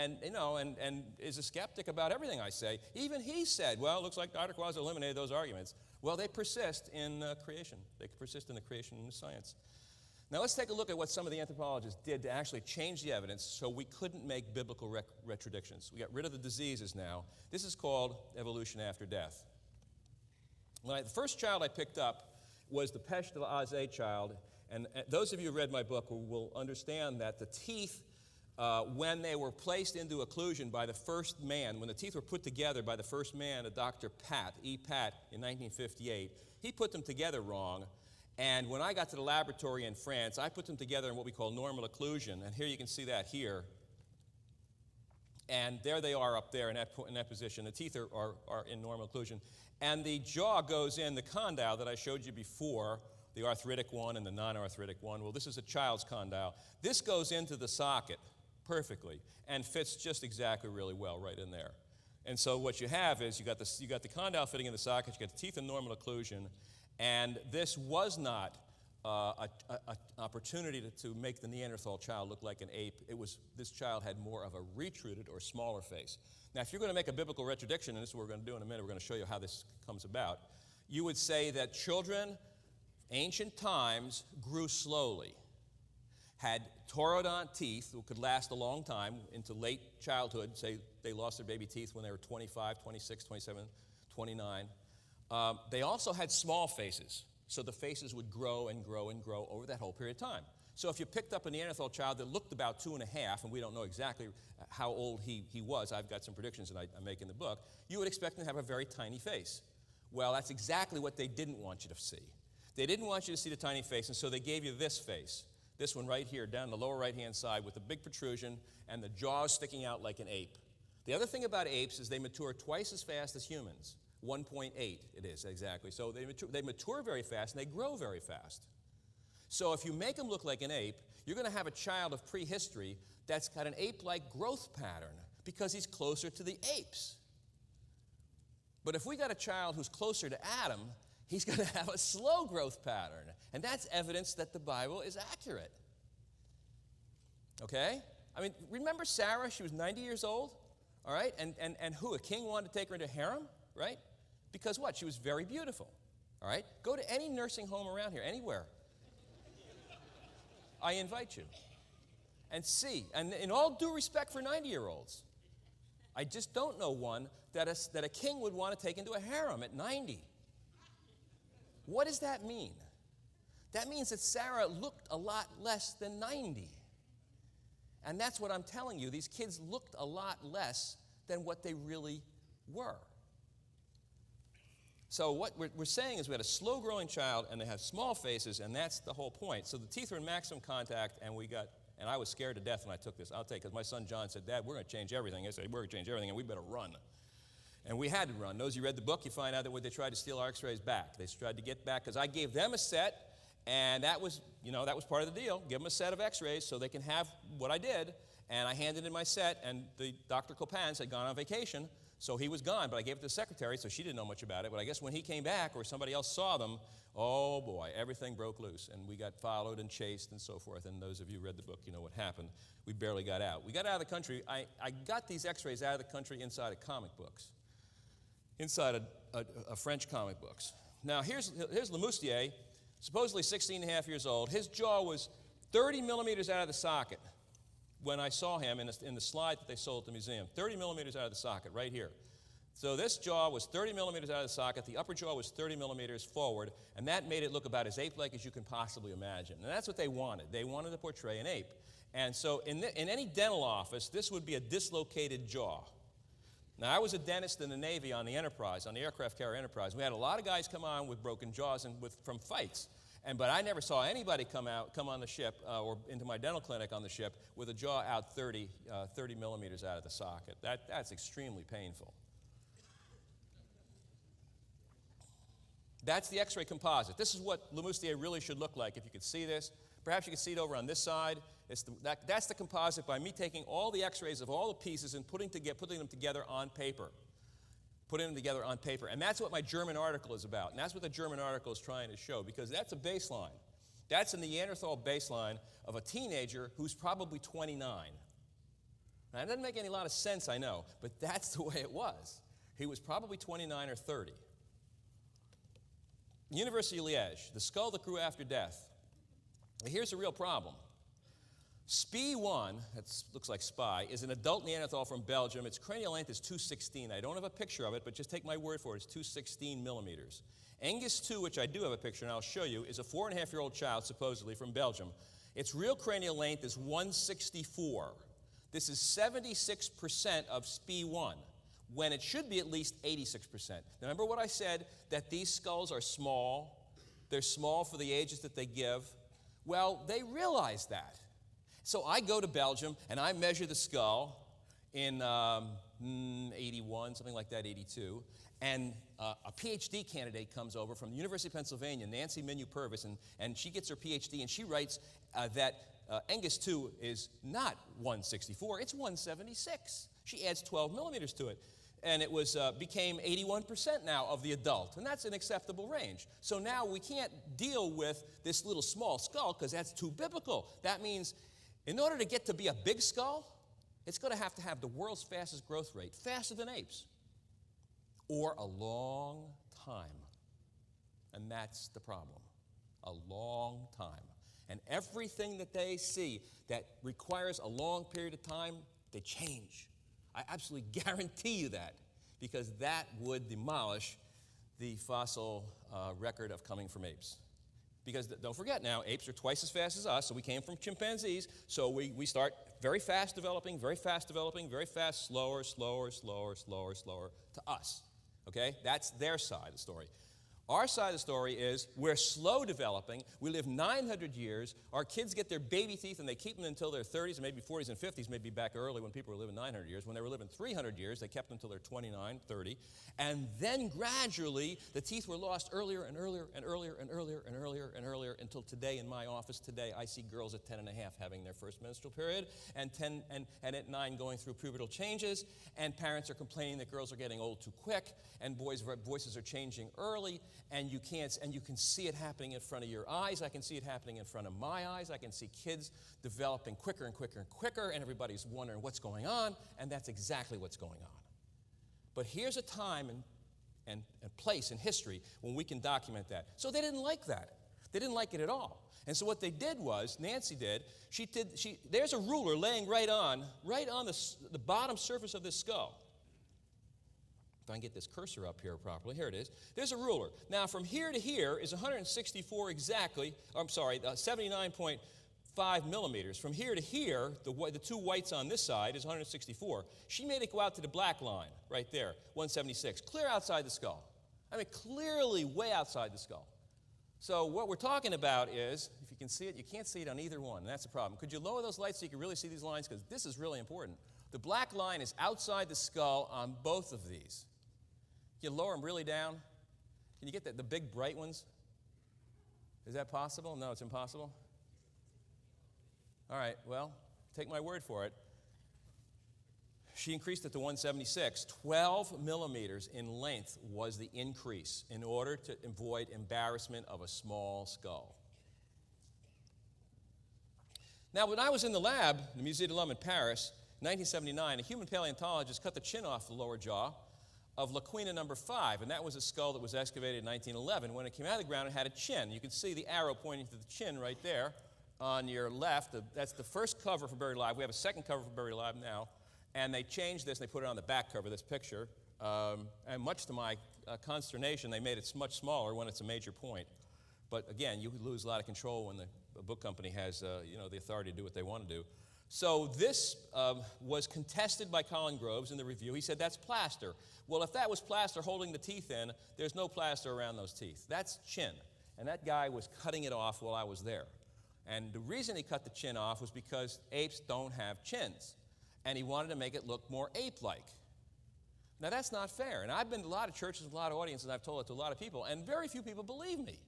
is a skeptic about everything I say, even he said, well, it looks like Dr. Cuozzo eliminated those arguments. Well, they persist in creation. They persist in the creation science. Now let's take a look at what some of the anthropologists did to actually change the evidence so we couldn't make biblical retrodictions. We got rid of the diseases now. This is called evolution after death. The first child I picked up was the Pesh de l'Aze child, and those of you who read my book will understand that the teeth, when they were placed into occlusion by the first man, when the teeth were put together by the first man, a Dr. Pat, E. Pat, in 1958, he put them together wrong. And when I got to the laboratory in France, I put them together in what we call normal occlusion. And here you can see that here. And there they are up there in that position. The teeth are in normal occlusion. And the jaw goes in, the condyle that I showed you before, the arthritic one and the non-arthritic one. Well, this is a child's condyle. This goes into the socket perfectly and fits just exactly really well right in there. And so what you have is you got the condyle fitting in the socket, you got the teeth in normal occlusion, and this was not an opportunity to make the Neanderthal child look like an ape. This child had more of a retruded or smaller face. Now, if you're going to make a biblical retrodiction, and this is what we're going to do in a minute, we're going to show you how this comes about, you would say that children, ancient times, grew slowly, had pterodont teeth that could last a long time into late childhood. Say they lost their baby teeth when they were 25, 26, 27, 29. They also had small faces, so the faces would grow and grow and grow over that whole period of time. So if you picked up a Neanderthal child that looked about 2.5, and we don't know exactly how old he was, I've got some predictions that I make in the book, you would expect him to have a very tiny face. Well, that's exactly what they didn't want you to see. They didn't want you to see the tiny face, and so they gave you this face. This one right here, down the lower right-hand side with the big protrusion and the jaws sticking out like an ape. The other thing about apes is they mature twice as fast as humans. 1.8 it is, exactly. So they mature very fast and they grow very fast. So if you make them look like an ape, you're going to have a child of prehistory that's got an ape-like growth pattern because he's closer to the apes. But if we got a child who's closer to Adam, he's going to have a slow growth pattern. And that's evidence that the Bible is accurate. Okay? I mean, remember Sarah? She was 90 years old, all right? And who? A king wanted to take her into harem, right? Because what? She was very beautiful, all right? Go to any nursing home around here, anywhere. I invite you. And see, and in all due respect for 90-year-olds, I just don't know one that a king would want to take into a harem at 90. What does that mean? That means that Sarah looked a lot less than 90. And that's what I'm telling you. These kids looked a lot less than what they really were. So what we're saying is we had a slow-growing child, and they have small faces, and that's the whole point. So the teeth are in maximum contact, and I was scared to death when I took this. I'll tell you, because my son John said, "Dad, we're going to change everything." I said, "We're going to change everything, and we better run." And we had to run. Those of you read the book, you find out that they tried to steal our x-rays back. They tried to get back, because I gave them a set, and that was part of the deal. Give them a set of x-rays so they can have what I did. And I handed in my set, and Dr. Copans had gone on vacation, so he was gone, but I gave it to the secretary, so she didn't know much about it. But I guess when he came back or somebody else saw them, oh boy, everything broke loose, and we got followed and chased and so forth. And those of you who read the book, you know what happened. We barely got out. We got out of the country. I got these x-rays out of the country inside of comic books. Inside a French comic books. Now, here's Lemoustier, supposedly 16 and a half years old. His jaw was 30 millimeters out of the socket when I saw him in the slide that they sold at the museum. 30 millimeters out of the socket, right here. So this jaw was 30 millimeters out of the socket. The upper jaw was 30 millimeters forward, and that made it look about as ape-like as you can possibly imagine. And that's what they wanted. They wanted to portray an ape. And so in any dental office, this would be a dislocated jaw. Now, I was a dentist in the Navy on the Enterprise, on the aircraft carrier Enterprise. We had a lot of guys come on with broken jaws and from fights. But I never saw anybody come on the ship or into my dental clinic on the ship with a jaw out 30 millimeters out of the socket. That's extremely painful. That's the X-ray composite. This is what Lemoustier really should look like if you could see this. Perhaps you can see it over on this side. That's the composite by me taking all the x-rays of all the pieces and putting them together on paper. Putting them together on paper. And that's what my German article is about. And that's what the German article is trying to show, because that's a baseline. That's a Neanderthal baseline of a teenager who's probably 29. Now, that doesn't make any lot of sense, I know, but that's the way it was. He was probably 29 or 30. University of Liège, the skull that grew after death. Here's the real problem. SPI1, that looks like spy, is an adult Neanderthal from Belgium. Its cranial length is 216. I don't have a picture of it, but just take my word for it. It's 216 millimeters. Angus 2, which I do have a picture, and I'll show you, is a 4.5-year-old child, supposedly, from Belgium. Its real cranial length is 164. This is 76% of SPI1, when it should be at least 86%. Now, remember what I said, that these skulls are small? They're small for the ages that they give. Well, they realize that. So I go to Belgium, and I measure the skull. in 81, something like that, 82. And a PhD candidate comes over from the University of Pennsylvania, Nancy Minu-Purvis, and she gets her PhD, and she writes that Angus 2 is not 164, it's 176. She adds 12 millimeters to it. And it became 81% now of the adult, and that's an acceptable range. So now we can't deal with this little small skull because that's too biblical. That means in order to get to be a big skull, it's going to have the world's fastest growth rate, faster than apes, or a long time. And that's the problem, a long time. And everything that they see that requires a long period of time, they change. I absolutely guarantee you that, because that would demolish the fossil record of coming from apes. Because don't forget now, apes are twice as fast as us, so we came from chimpanzees, so we start very fast developing, very fast developing, very fast, slower, slower, slower, slower, slower to us. Okay? That's their side of the story. Our side of the story is we're slow developing. We live 900 years. Our kids get their baby teeth, and they keep them until their 30s and maybe 40s and 50s, maybe back early when people were living 900 years. When they were living 300 years, they kept them until they're 29, 30. And then gradually, the teeth were lost earlier and earlier and earlier and earlier and earlier and earlier until today in my office. Today, I see girls at 10 and a half having their first menstrual period, and at 9 going through pubertal changes, and parents are complaining that girls are getting old too quick, and boys' voices are changing early, and you can see it happening in front of your eyes. I can see it happening in front of my eyes. I can see kids developing quicker and quicker and quicker, and everybody's wondering what's going on, and that's exactly what's going on. But here's a time and place in history when we can document that. So they didn't like that. They didn't like it at all. And so what they did was, Nancy did, there's a ruler laying right on the bottom surface of this skull. If I can get this cursor up here properly, here it is. There's a ruler. Now, from here to here is 164 exactly, 79.5 millimeters. From here to here, the two whites on this side is 164. She made it go out to the black line right there, 176, clear outside the skull. I mean, clearly way outside the skull. So what we're talking about is, if you can see it, you can't see it on either one, and that's the problem. Could you lower those lights so you can really see these lines? Because this is really important. The black line is outside the skull on both of these. Can you lower them really down? Can you get the big bright ones? Is that possible? No, it's impossible? All right, well, take my word for it. She increased it to 176. 12 millimeters in length was the increase in order to avoid embarrassment of a small skull. Now, when I was in the lab, the Musée de l'Homme in Paris, in 1979, a human paleontologist cut the chin off the lower jaw of Laquina number 5, and that was a skull that was excavated in 1911. When it came out of the ground, it had a chin. You can see the arrow pointing to the chin right there on your left. That's the first cover for Buried Alive. We have a second cover for Buried Alive now, and they changed this, and they put it on the back cover, this picture, and much to my consternation, they made it much smaller when it's a major point. But again, you lose a lot of control when the book company has the authority to do what they want to do. So this was contested by Colin Groves in the review. He said, that's plaster. Well, if that was plaster holding the teeth in, there's no plaster around those teeth. That's chin. And that guy was cutting it off while I was there. And the reason he cut the chin off was because apes don't have chins. And he wanted to make it look more ape-like. Now, that's not fair. And I've been to a lot of churches, a lot of audiences, and I've told it to a lot of people, and very few people believe me.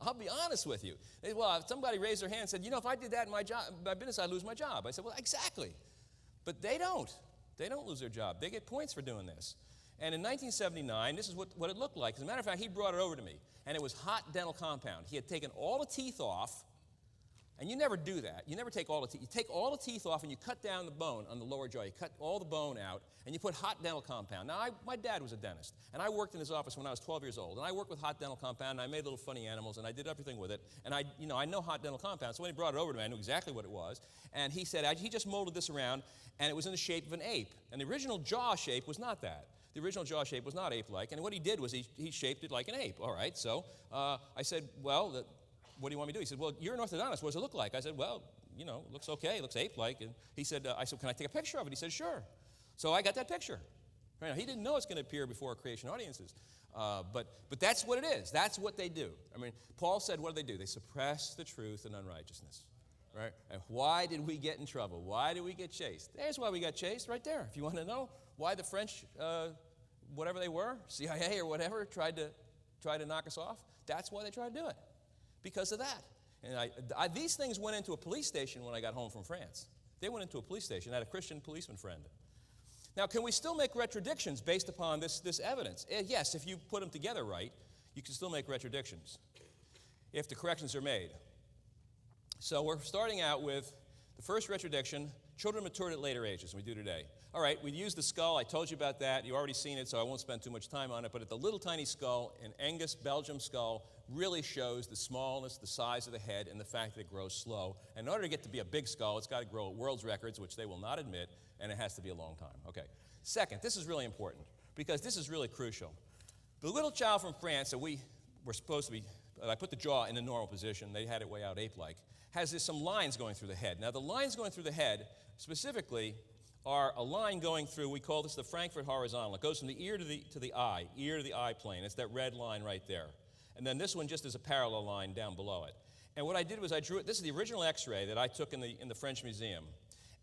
I'll be honest with you. Well, if somebody raised their hand and said, if I did that in my business, I'd lose my job. I said, well, exactly. But they don't. They don't lose their job. They get points for doing this. And in 1979, this is what it looked like. As a matter of fact, he brought it over to me, and it was hot dental compound. He had taken all the teeth off, and you never do that. You never take all the teeth. You take all the teeth off, and you cut down the bone on the lower jaw. You cut all the bone out, and you put hot dental compound. Now, my dad was a dentist, and I worked in his office when I was 12 years old, and I worked with hot dental compound, and I made little funny animals, and I did everything with it, and I know hot dental compound, so when he brought it over to me, I knew exactly what it was, and he said he just molded this around, and it was in the shape of an ape, and the original jaw shape was not that. The original jaw shape was not ape-like, and what he did was he shaped it like an ape. All right, so I said, well, what do you want me to do? He said, well, you're an orthodontist. What does it look like? I said, well, it looks okay. It looks ape-like. And he said, I said, can I take a picture of it? He said, sure. So I got that picture. Right now, he didn't know it's going to appear before creation audiences. But that's what it is. That's what they do. I mean, Paul said, what do? They suppress the truth in unrighteousness. right? And why did we get in trouble? Why did we get chased? There's why we got chased, right there. If you want to know why the French, whatever they were, CIA or whatever, tried to knock us off, that's why they tried to do it, because of that. And these things went into a police station when I got home from France. They went into a police station. I had a Christian policeman friend. Now, can we still make retrodictions based upon this evidence? Yes, if you put them together right, you can still make retrodictions if the corrections are made. So we're starting out with the first retrodiction: children matured at later ages, we do today. All right, we used the skull. I told you about that. You've already seen it, so I won't spend too much time on it. But at the little tiny skull, an Angus Belgium skull, really shows the smallness, the size of the head, and the fact that it grows slow. And in order to get to be a big skull, it's got to grow at world's records, which they will not admit, and it has to be a long time. Okay. Second, this is really important, because this is really crucial. The little child from France that we were supposed to be, I put the jaw in the normal position, they had it way out ape-like, has some lines going through the head. Now, the lines going through the head, specifically, are a line going through, we call this the Frankfurt horizontal. It goes from the ear to the eye plane. It's that red line right there. And then this one just is a parallel line down below it. And what I did was I drew it. This is the original X-ray that I took in the French Museum.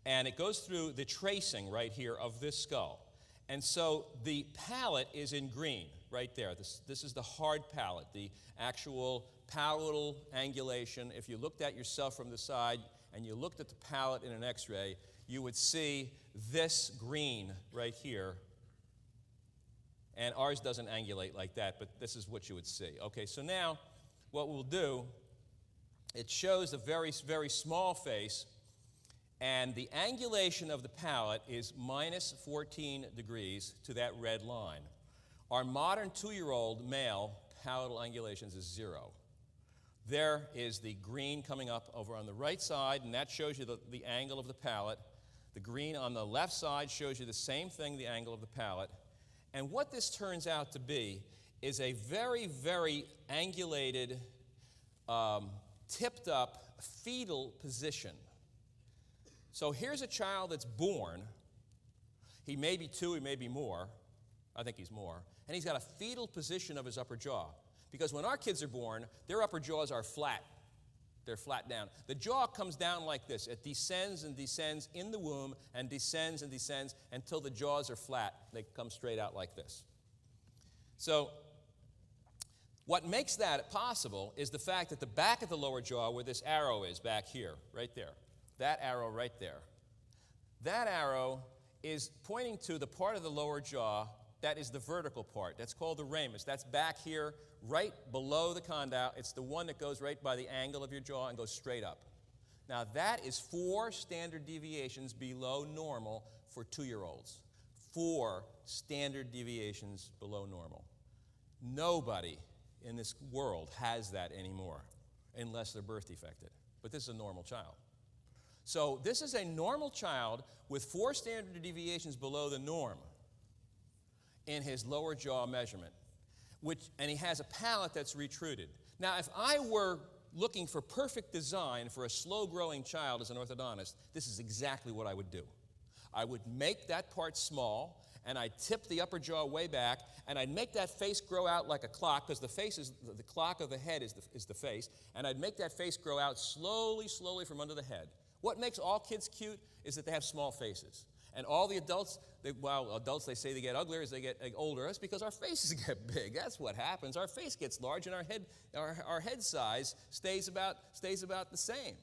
And it goes through the tracing right here of this skull. And so the palate is in green right there. This is the hard palate, the actual palatal angulation. If you looked at yourself from the side and you looked at the palate in an X-ray, you would see this green right here. And ours doesn't angulate like that, but this is what you would see. Okay, so now what we'll do, it shows a very, very small face, and the angulation of the palate is minus 14 degrees to that red line. Our modern 2-year-old male palatal angulations is 0. There is the green coming up over on the right side, and that shows you the angle of the palate. The green on the left side shows you the same thing, the angle of the palate. And what this turns out to be is a very, very angulated, tipped up fetal position. So here's a child that's born. He may be 2, he may be more. I think he's more. And he's got a fetal position of his upper jaw. Because when our kids are born, their upper jaws are flat. They're flat down. The jaw comes down like this. It descends and descends in the womb and descends until the jaws are flat. They come straight out like this. So what makes that possible is the fact that the back of the lower jaw, where this arrow is back here, right there, that arrow right there, that arrow is pointing to the part of the lower jaw that is the vertical part. That's called the ramus. That's back here, right below the condyle. It's the one that goes right by the angle of your jaw and goes straight up. Now, that is 4 standard deviations below normal for 2-year-olds. 4 standard deviations below normal. Nobody in this world has that anymore, unless they're birth defected. But this is a normal child. So this is a normal child with 4 standard deviations below the norm in his lower jaw measurement, and he has a palate that's retruded. Now, if I were looking for perfect design for a slow-growing child as an orthodontist, this is exactly what I would do. I would make that part small, and I'd tip the upper jaw way back, and I'd make that face grow out like a clock, because the face is the clock of the head is the face, and I'd make that face grow out slowly, slowly from under the head. What makes all kids cute is that they have small faces. And all the adults, adults, they say they get uglier as they get older. That's because our faces get big. That's what happens. Our face gets large, and our head size stays about the same.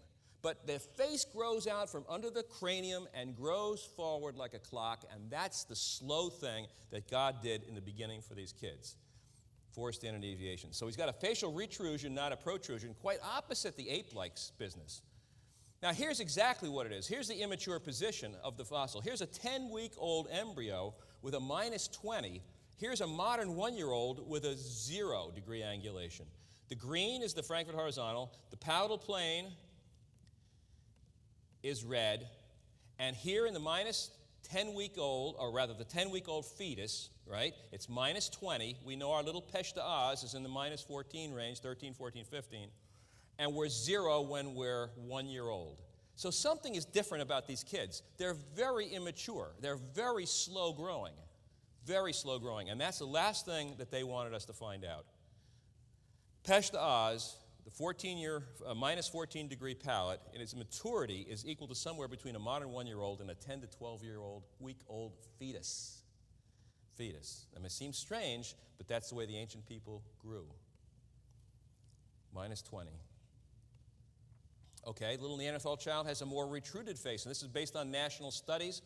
But the face grows out from under the cranium and grows forward like a clock, and that's the slow thing that God did in the beginning for these kids. 4 standard deviations. So he's got a facial retrusion, not a protrusion, quite opposite the ape-like business. Now, here's exactly what it is. Here's the immature position of the fossil. Here's a 10-week-old embryo with a minus 20. Here's a modern 1-year-old with a 0-degree angulation. The green is the Frankfurt horizontal. The palatal plane is red. And here in the minus 10-week-old, or rather the 10-week-old fetus, right, it's minus 20. We know our little Pech de Oz is in the minus 14 range, 13, 14, 15. And we're 0 when we're 1 year old. So something is different about these kids. They're very immature. They're very slow growing. Very slow growing. And that's the last thing that they wanted us to find out. Pech de Oz the 14-year, minus 14-degree palate in its maturity is equal to somewhere between a modern 1-year-old and a 10 to 12-year-old, week-old fetus. Fetus. That may seem strange, but that's the way the ancient people grew. Minus 20. Okay, little Neanderthal child has a more retruded face, and this is based on national studies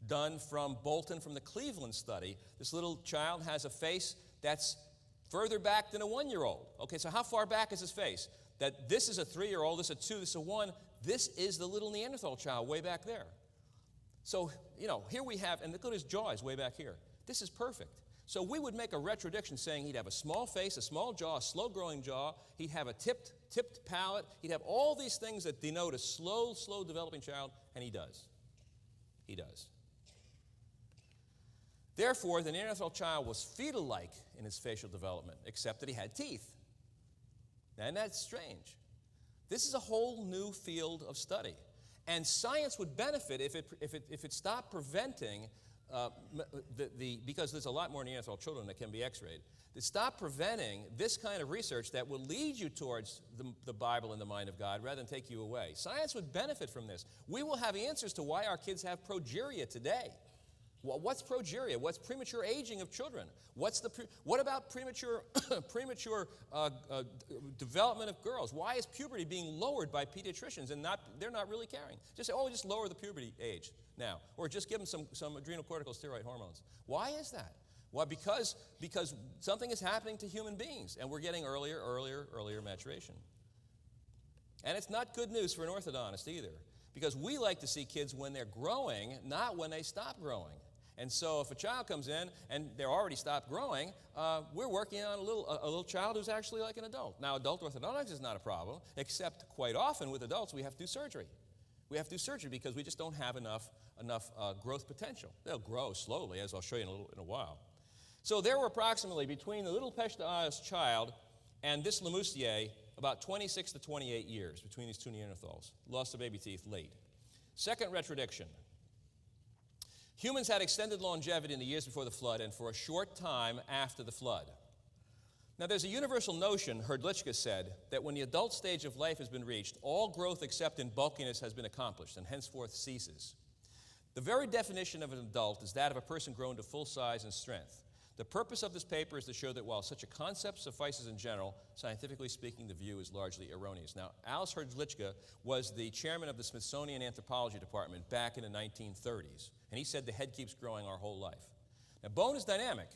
done from Bolton from the Cleveland study. This little child has a face that's further back than a 1-year-old. Okay, so how far back is his face? That this is a 3-year-old, this is a 2, this is a 1. This is the little Neanderthal child way back there. So, here we have, and look at his jaw is way back here. This is perfect. So we would make a retrodiction saying he'd have a small face, a small jaw, a slow-growing jaw. He'd have a tipped palate. He'd have all these things that denote a slow developing child, and he does. He does. Therefore, the Neanderthal child was fetal-like in his facial development, except that he had teeth. And that's strange. This is a whole new field of study. And science would benefit if it stopped preventing, because there's a lot more Neanderthal children that can be x-rayed, to stop preventing this kind of research that will lead you towards the Bible and the mind of God rather than take you away. Science would benefit from this. We will have answers to why our kids have progeria today. Well, what's progeria? What's premature aging of children? What about premature development of girls? Why is puberty being lowered by pediatricians and they're not really caring? Just say, just lower the puberty age now, or just give them some adrenocorticosteroid hormones. Why is that? Well, because something is happening to human beings, and we're getting earlier maturation. And it's not good news for an orthodontist either, because we like to see kids when they're growing, not when they stop growing. And so if a child comes in and they're already stopped growing, we're working on a little child who's actually like an adult. Now, adult orthodontics is not a problem, except quite often with adults we have to do surgery. We have to do surgery because we just don't have enough growth potential. They'll grow slowly, as I'll show you in a while. So there were approximately, between the little Peshta's child and this Lemoussier, about 26 to 28 years between these two Neanderthals. Lost their baby teeth late. Second retrodiction. Humans had extended longevity in the years before the flood and for a short time after the flood. Now, there's a universal notion, Hrdlicka said, that when the adult stage of life has been reached, all growth except in bulkiness has been accomplished and henceforth ceases. The very definition of an adult is that of a person grown to full size and strength. The purpose of this paper is to show that while such a concept suffices in general, scientifically speaking, the view is largely erroneous. Now, Alice Hrdlicka was the chairman of the Smithsonian Anthropology Department back in the 1930s, and he said the head keeps growing our whole life. Now, bone is dynamic.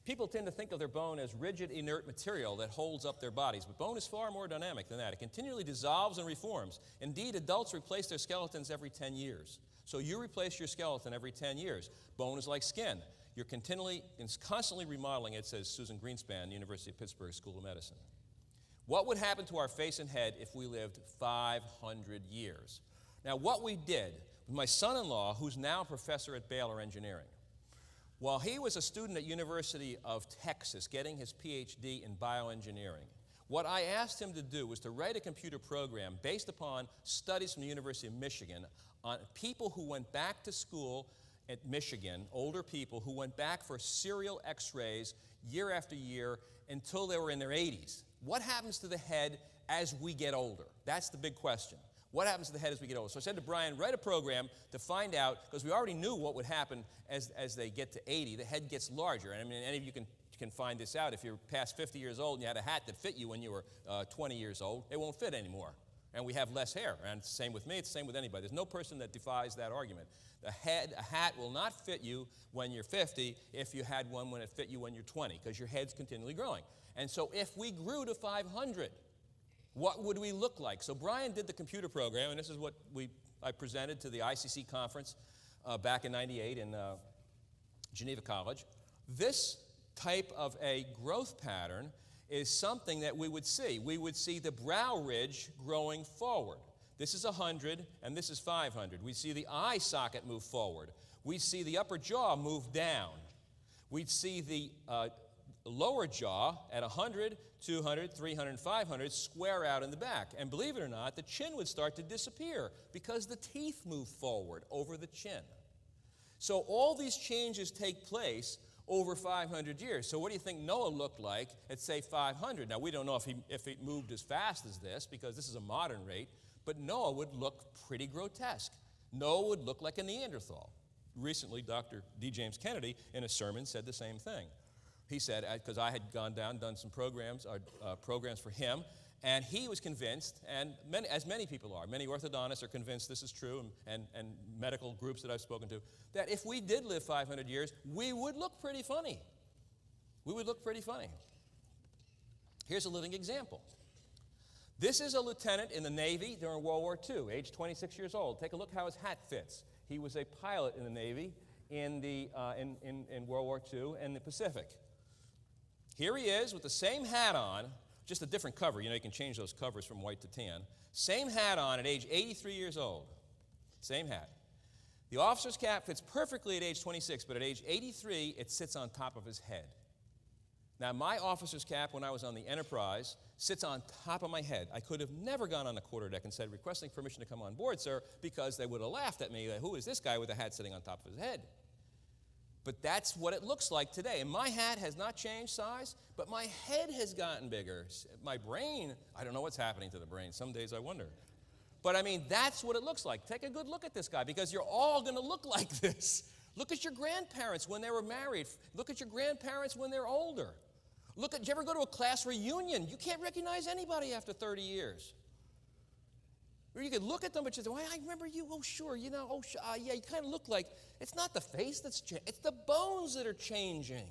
People tend to think of their bone as rigid, inert material that holds up their bodies, but bone is far more dynamic than that. It continually dissolves and reforms. Indeed, adults replace their skeletons every 10 years. So you replace your skeleton every 10 years. Bone is like skin. You're constantly remodeling it, says Susan Greenspan, University of Pittsburgh School of Medicine. What would happen to our face and head if we lived 500 years? Now, what we did with my son-in-law, who's now a professor at Baylor Engineering, while he was a student at University of Texas getting his PhD in bioengineering, what I asked him to do was to write a computer program based upon studies from the University of Michigan on people who went back to school at Michigan, older people who went back for serial x-rays year after year until they were in their 80s. What happens to the head as we get older? That's the big question. What happens to the head as we get older? So I said to Brian, write a program to find out, because we already knew what would happen as they get to 80. The head gets larger. And I mean, any of you can find this out. If you're past 50 years old and you had a hat that fit you when you were 20 years old, it won't fit anymore. And we have less hair. And it's the same with me. It's the same with anybody. There's no person that defies that argument. A hat will not fit you when you're 50 if you had one when it fit you when you're 20, because your head's continually growing. And so if we grew to 500, what would we look like? So Brian did the computer program, and this is what I presented to the ICC conference back in '98 in Geneva College. This type of a growth pattern is something that we would see. We would see the brow ridge growing forward. This is 100, and this is 500. We see the eye socket move forward. We see the upper jaw move down. We'd see the lower jaw at 100, 200, 300, and 500 square out in the back. And believe it or not, the chin would start to disappear because the teeth move forward over the chin. So all these changes take place over 500 years. So what do you think Noah looked like at, say, 500? Now, we don't know if he moved as fast as this, because this is a modern rate, but Noah would look pretty grotesque. Noah would look like a Neanderthal. Recently, Dr. D. James Kennedy, in a sermon, said the same thing. He said, because I had gone down, done some programs for him, and he was convinced, and as many people are, many orthodontists are convinced this is true, and medical groups that I've spoken to, that if we did live 500 years, we would look pretty funny. We would look pretty funny. Here's a living example. This is a lieutenant in the Navy during World War II, age 26 years old. Take a look how his hat fits. He was a pilot in the Navy in World War II in the Pacific. Here he is with the same hat on, just a different cover. You know, you can change those covers from white to tan. Same hat on at age 83 years old. Same hat. The officer's cap fits perfectly at age 26, but at age 83, it sits on top of his head. Now, my officer's cap when I was on the Enterprise sits on top of my head. I could have never gone on the quarterdeck and said, requesting permission to come on board, sir, because they would have laughed at me. Who is this guy with a hat sitting on top of his head? But that's what it looks like today. And my hat has not changed size, but my head has gotten bigger. My brain, I don't know what's happening to the brain. Some days I wonder. But I mean, that's what it looks like. Take a good look at this guy, because you're all going to look like this. Look at your grandparents when they were married. Look at your grandparents when they're older. Did you ever go to a class reunion? You can't recognize anybody after 30 years. Or you could look at them, but you say, well, I remember you. Oh, sure, you know, yeah, you kind of look like, it's not the face that's changing, it's the bones that are changing.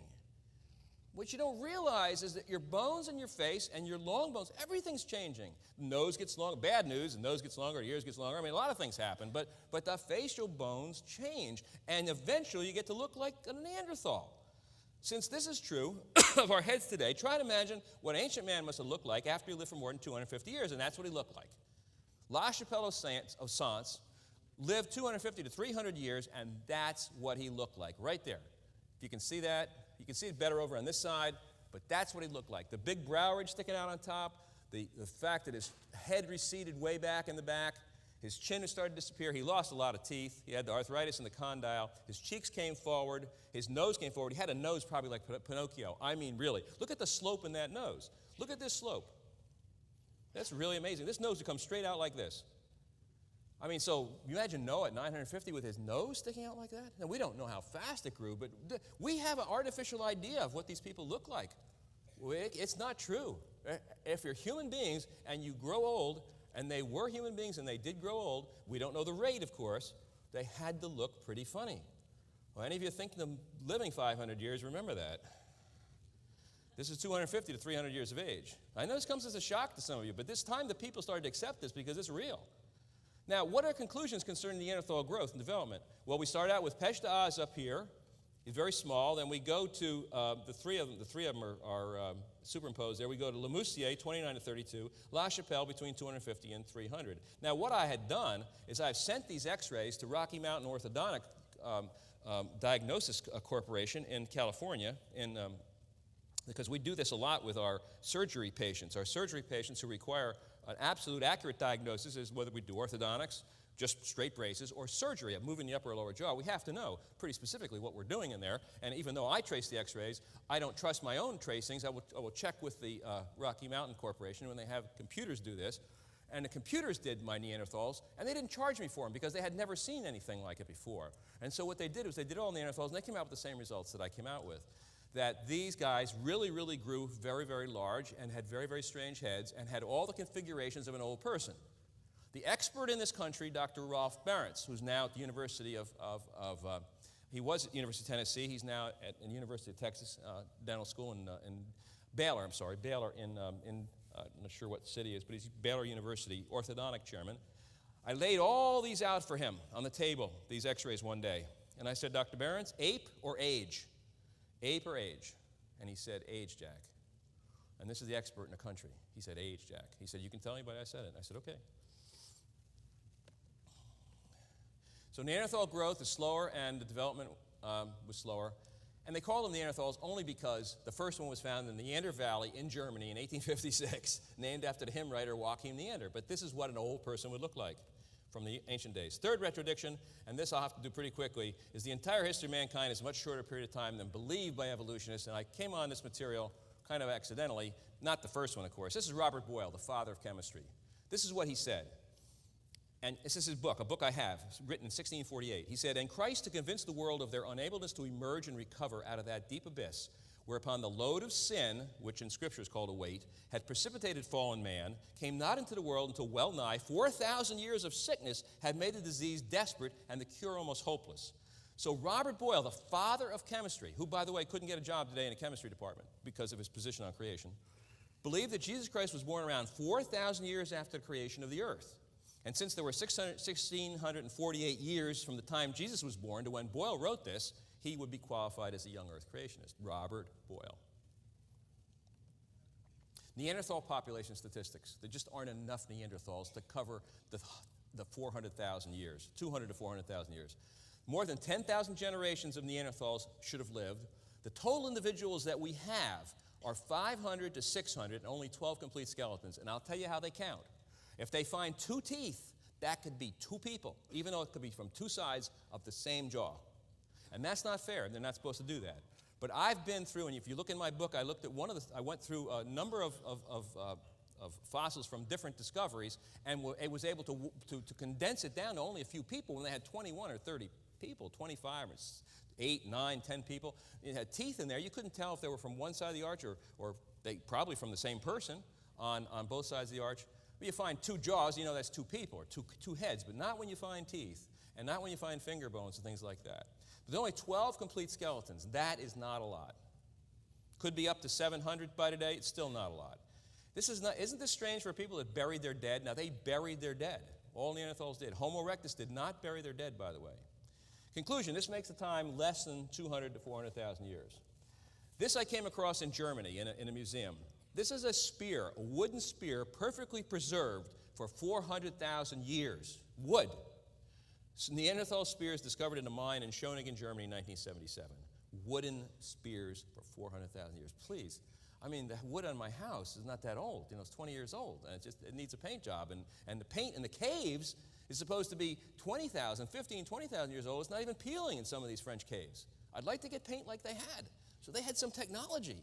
What you don't realize is that your bones and your face and your long bones, everything's changing. The nose gets longer, bad news, the nose gets longer, the ears gets longer. I mean, a lot of things happen, but the facial bones change, and eventually you get to look like a Neanderthal. Since this is true of our heads today, try to imagine what ancient man must have looked like after he lived for more than 250 years, and that's what he looked like. La Chapelle of Sens lived 250 to 300 years, and that's what he looked like, right there. If you can see that, you can see it better over on this side, but that's what he looked like. The big brow ridge sticking out on top, the fact that his head receded way back in the back, his chin had started to disappear, he lost a lot of teeth, he had the arthritis in the condyle, his cheeks came forward, his nose came forward, he had a nose probably like Pinocchio. I mean, really. Look at the slope in that nose. Look at this slope. That's really amazing. This nose would come straight out like this. I mean, so you imagine Noah at 950 with his nose sticking out like that? Now, we don't know how fast it grew, but we have an artificial idea of what these people look like. It's not true. If you're human beings and you grow old, and they were human beings and they did grow old, we don't know the rate, of course, they had to look pretty funny. Well, any of you think them living 500 years, remember that. This is 250 to 300 years of age. I know this comes as a shock to some of you, but this time the people started to accept this because it's real. Now, what are conclusions concerning Neanderthal growth and development? Well, we start out with Pech d'Oz up here. It's very small. Then we go to the three of them are superimposed there. We go to Le Moussier, 29 to 32, La Chapelle between 250 and 300. Now, what I had done is I've sent these x-rays to Rocky Mountain Orthodontic Diagnosis Corporation in California, because we do this a lot with our surgery patients. Our surgery patients who require an absolute accurate diagnosis is whether we do orthodontics, just straight braces, or surgery of moving the upper or lower jaw. We have to know pretty specifically what we're doing in there. And even though I trace the x-rays, I don't trust my own tracings. I will check with the Rocky Mountain Corporation when they have computers do this. And the computers did my Neanderthals, and they didn't charge me for them because they had never seen anything like it before. And so what they did was they did all Neanderthals, and they came out with the same results that I came out with. That these guys really, really grew very, very large and had very, very strange heads and had all the configurations of an old person. The expert in this country, Dr. Rolf Barentz, who's now at the University he was at the University of Tennessee, he's now at the University of Texas Dental School in Baylor, I'm not sure what city it is, but he's Baylor University, orthodontic chairman. I laid all these out for him on the table, these x-rays one day. And I said, Dr. Barentz, ape or age? Ape or age? And he said, age, Jack. And this is the expert in the country. He said, age, Jack. He said, you can tell anybody I said it. And I said, okay. So Neanderthal growth is slower and the development was slower. And they call them Neanderthals only because the first one was found in the Neander Valley in Germany in 1856, named after the hymn writer Joachim Neander. But this is what an old person would look like. from the ancient days. Third retrodiction, and this I'll have to do pretty quickly, is the entire history of mankind is a much shorter period of time than believed by evolutionists, and I came on this material kind of accidentally, not the first one, of course. This is Robert Boyle, the father of chemistry. This is what he said, and this is his book, a book I have, written in 1648. He said, "And Christ, to convince the world of their unableness to emerge and recover out of that deep abyss, whereupon the load of sin, which in Scripture is called a weight, had precipitated fallen man, came not into the world until well nigh 4,000 years of sickness had made the disease desperate and the cure almost hopeless." So Robert Boyle, the father of chemistry, who, by the way, couldn't get a job today in a chemistry department because of his position on creation, believed that Jesus Christ was born around 4,000 years after the creation of the earth. And since there were 1,648 years from the time Jesus was born to when Boyle wrote this, he would be qualified as a young earth creationist, Robert Boyle. Neanderthal population statistics. There just aren't enough Neanderthals to cover the 400,000 years, 200 to 400,000 years. More than 10,000 generations of Neanderthals should have lived. The total individuals that we have are 500 to 600 and only 12 complete skeletons. And I'll tell you how they count. If they find 2 teeth, that could be 2 people, even though it could be from 2 sides of the same jaw. And that's not fair. They're not supposed to do that. But I've been through, and if you look in my book, I went through a number of fossils from different discoveries, and it was able to condense it down to only a few people when they had 21 or 30 people, 25 or 8, 9, 10 people. It had teeth in there. You couldn't tell if they were from one side of the arch or they probably from the same person on both sides of the arch. But you find 2 jaws, you know that's 2 people, or two heads, but not when you find teeth, and not when you find finger bones and things like that. There's only 12 complete skeletons. That is not a lot. Could be up to 700 by today. It's still not a lot. Isn't this strange for people that buried their dead? Now, they buried their dead. All Neanderthals did. Homo erectus did not bury their dead, by the way. Conclusion, this makes the time less than 200 to 400,000 years. This I came across in Germany in a museum. This is a spear, a wooden spear, perfectly preserved for 400,000 years. Wood. Neanderthal spears discovered in a mine in Schoningen, Germany in 1977. Wooden spears for 400,000 years. Please, I mean, the wood on my house is not that old. You know, it's 20 years old, and it needs a paint job. And the paint in the caves is supposed to be 20,000, 15, 20,000 years old. It's not even peeling in some of these French caves. I'd like to get paint like they had. So they had some technology.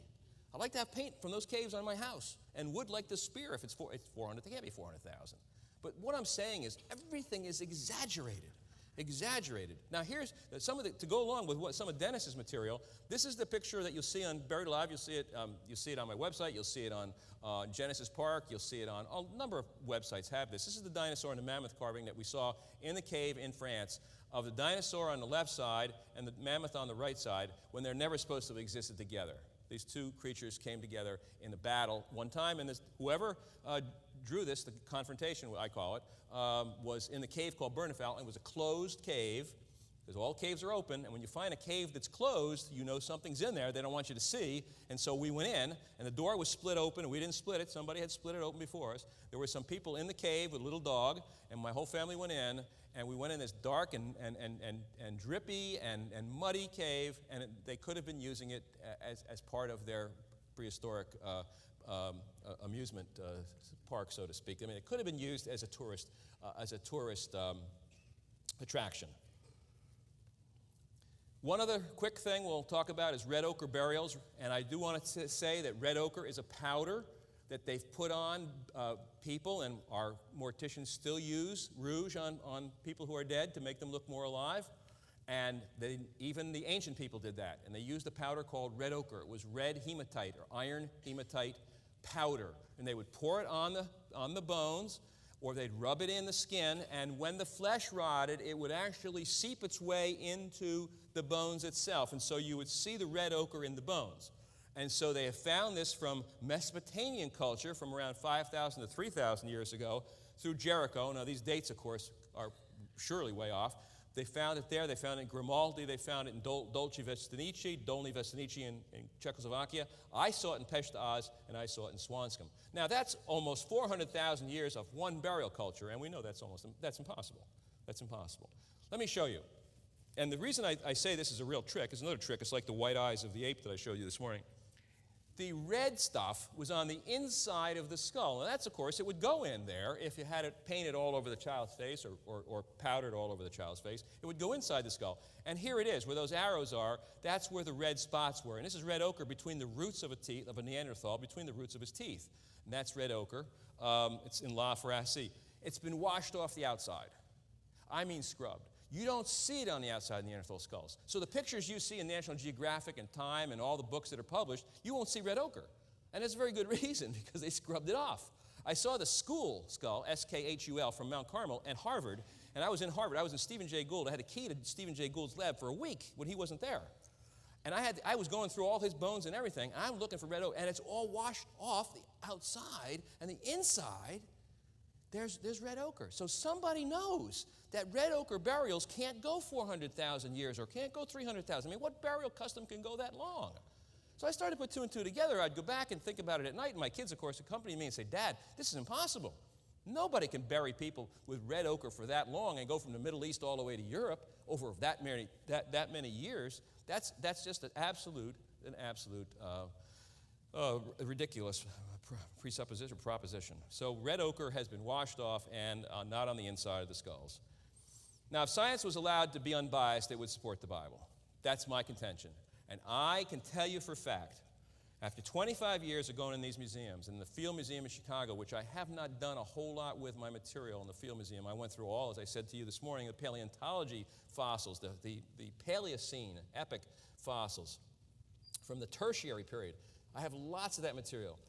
I'd like to have paint from those caves on my house, and wood like this spear. If it's 400, it can't be 400,000. But what I'm saying is everything is exaggerated. Exaggerated. Now here's to go along with some of Dennis's material. This is the picture that you'll see on Buried Alive. You'll see it on my website. You'll see it on Genesis Park. You'll see it on a number of websites have this. This is the dinosaur and the mammoth carving that we saw in the cave in France of the dinosaur on the left side and the mammoth on the right side when they're never supposed to have existed together. These 2 creatures came together in a battle one time, and whoever drew this, the confrontation, I call it, was in the cave called Bernafal, and it was a closed cave, because all caves are open, and when you find a cave that's closed, you know something's in there they don't want you to see, and so we went in, and the door was split open, and we didn't split it, somebody had split it open before us. There were some people in the cave with a little dog, and my whole family went in, and we went in this dark and drippy and muddy cave, and they could have been using it as part of their prehistoric amusement park, so to speak. I mean, it could have been used as a tourist attraction. One other quick thing we'll talk about is red ochre burials, and I do want to say that red ochre is a powder that they've put on people, and our morticians still use rouge on people who are dead to make them look more alive. And even the ancient people did that, and they used a powder called red ochre. It was red hematite or iron hematite powder, and they would pour it on the bones, or they'd rub it in the skin, and when the flesh rotted, it would actually seep its way into the bones itself, and so you would see the red ochre in the bones. And so they have found this from Mesopotamian culture from around 5,000 to 3,000 years ago through Jericho. Now, these dates, of course, are surely way off. They found it there. They found it in Grimaldi. They found it in Dolci Vestinici in Czechoslovakia. I saw it in Peshta Oz, and I saw it in Swanscombe. Now, that's almost 400,000 years of one burial culture, and we know that's impossible. That's impossible. Let me show you. And the reason I say this is a real trick is another trick. It's like the white eyes of the ape that I showed you this morning. The red stuff was on the inside of the skull. And that's, of course, it would go in there if you had it painted all over the child's face or powdered all over the child's face. It would go inside the skull. And here it is, where those arrows are, that's where the red spots were. And this is red ochre between the roots of a Neanderthal, between the roots of his teeth. And that's red ochre. It's in La Farassie. It's been washed off the outside. I mean scrubbed. You don't see it on the outside of Neanderthal skulls. So the pictures you see in National Geographic and Time and all the books that are published, you won't see red ochre. And there's a very good reason, because they scrubbed it off. I saw the school skull, SKHUL, from Mount Carmel and Harvard, and I was in Harvard. I was in Stephen Jay Gould. I had a key to Stephen Jay Gould's lab for a week when he wasn't there. And I was going through all his bones and everything, and I'm looking for red ochre, and it's all washed off the outside, and the inside, there's red ochre. So somebody knows that red ochre burials can't go 400,000 years or can't go 300,000. I mean, what burial custom can go that long? So I started to put two and two together. I'd go back and think about it at night, and my kids, of course, accompanied me and say, Dad, this is impossible. Nobody can bury people with red ochre for that long and go from the Middle East all the way to Europe over that many years. That's just an absolute ridiculous presupposition, proposition. So red ochre has been washed off and not on the inside of the skulls. Now, if science was allowed to be unbiased, it would support the Bible. That's my contention. And I can tell you for a fact, after 25 years of going in these museums, in the Field Museum in Chicago, which I have not done a whole lot with my material in the Field Museum, I went through all, as I said to you this morning, the paleontology fossils, the Paleocene epic fossils from the tertiary period. I have lots of that material.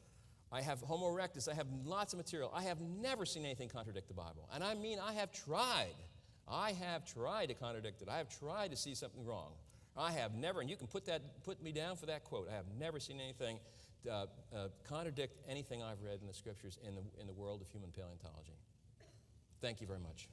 I have Homo erectus. I have lots of material. I have never seen anything contradict the Bible. And I mean, I have tried. I have tried to contradict it. I have tried to see something wrong. I have never, and you can put me down for that quote, I have never seen anything contradict anything I've read in the Scriptures in the world of human paleontology. Thank you very much.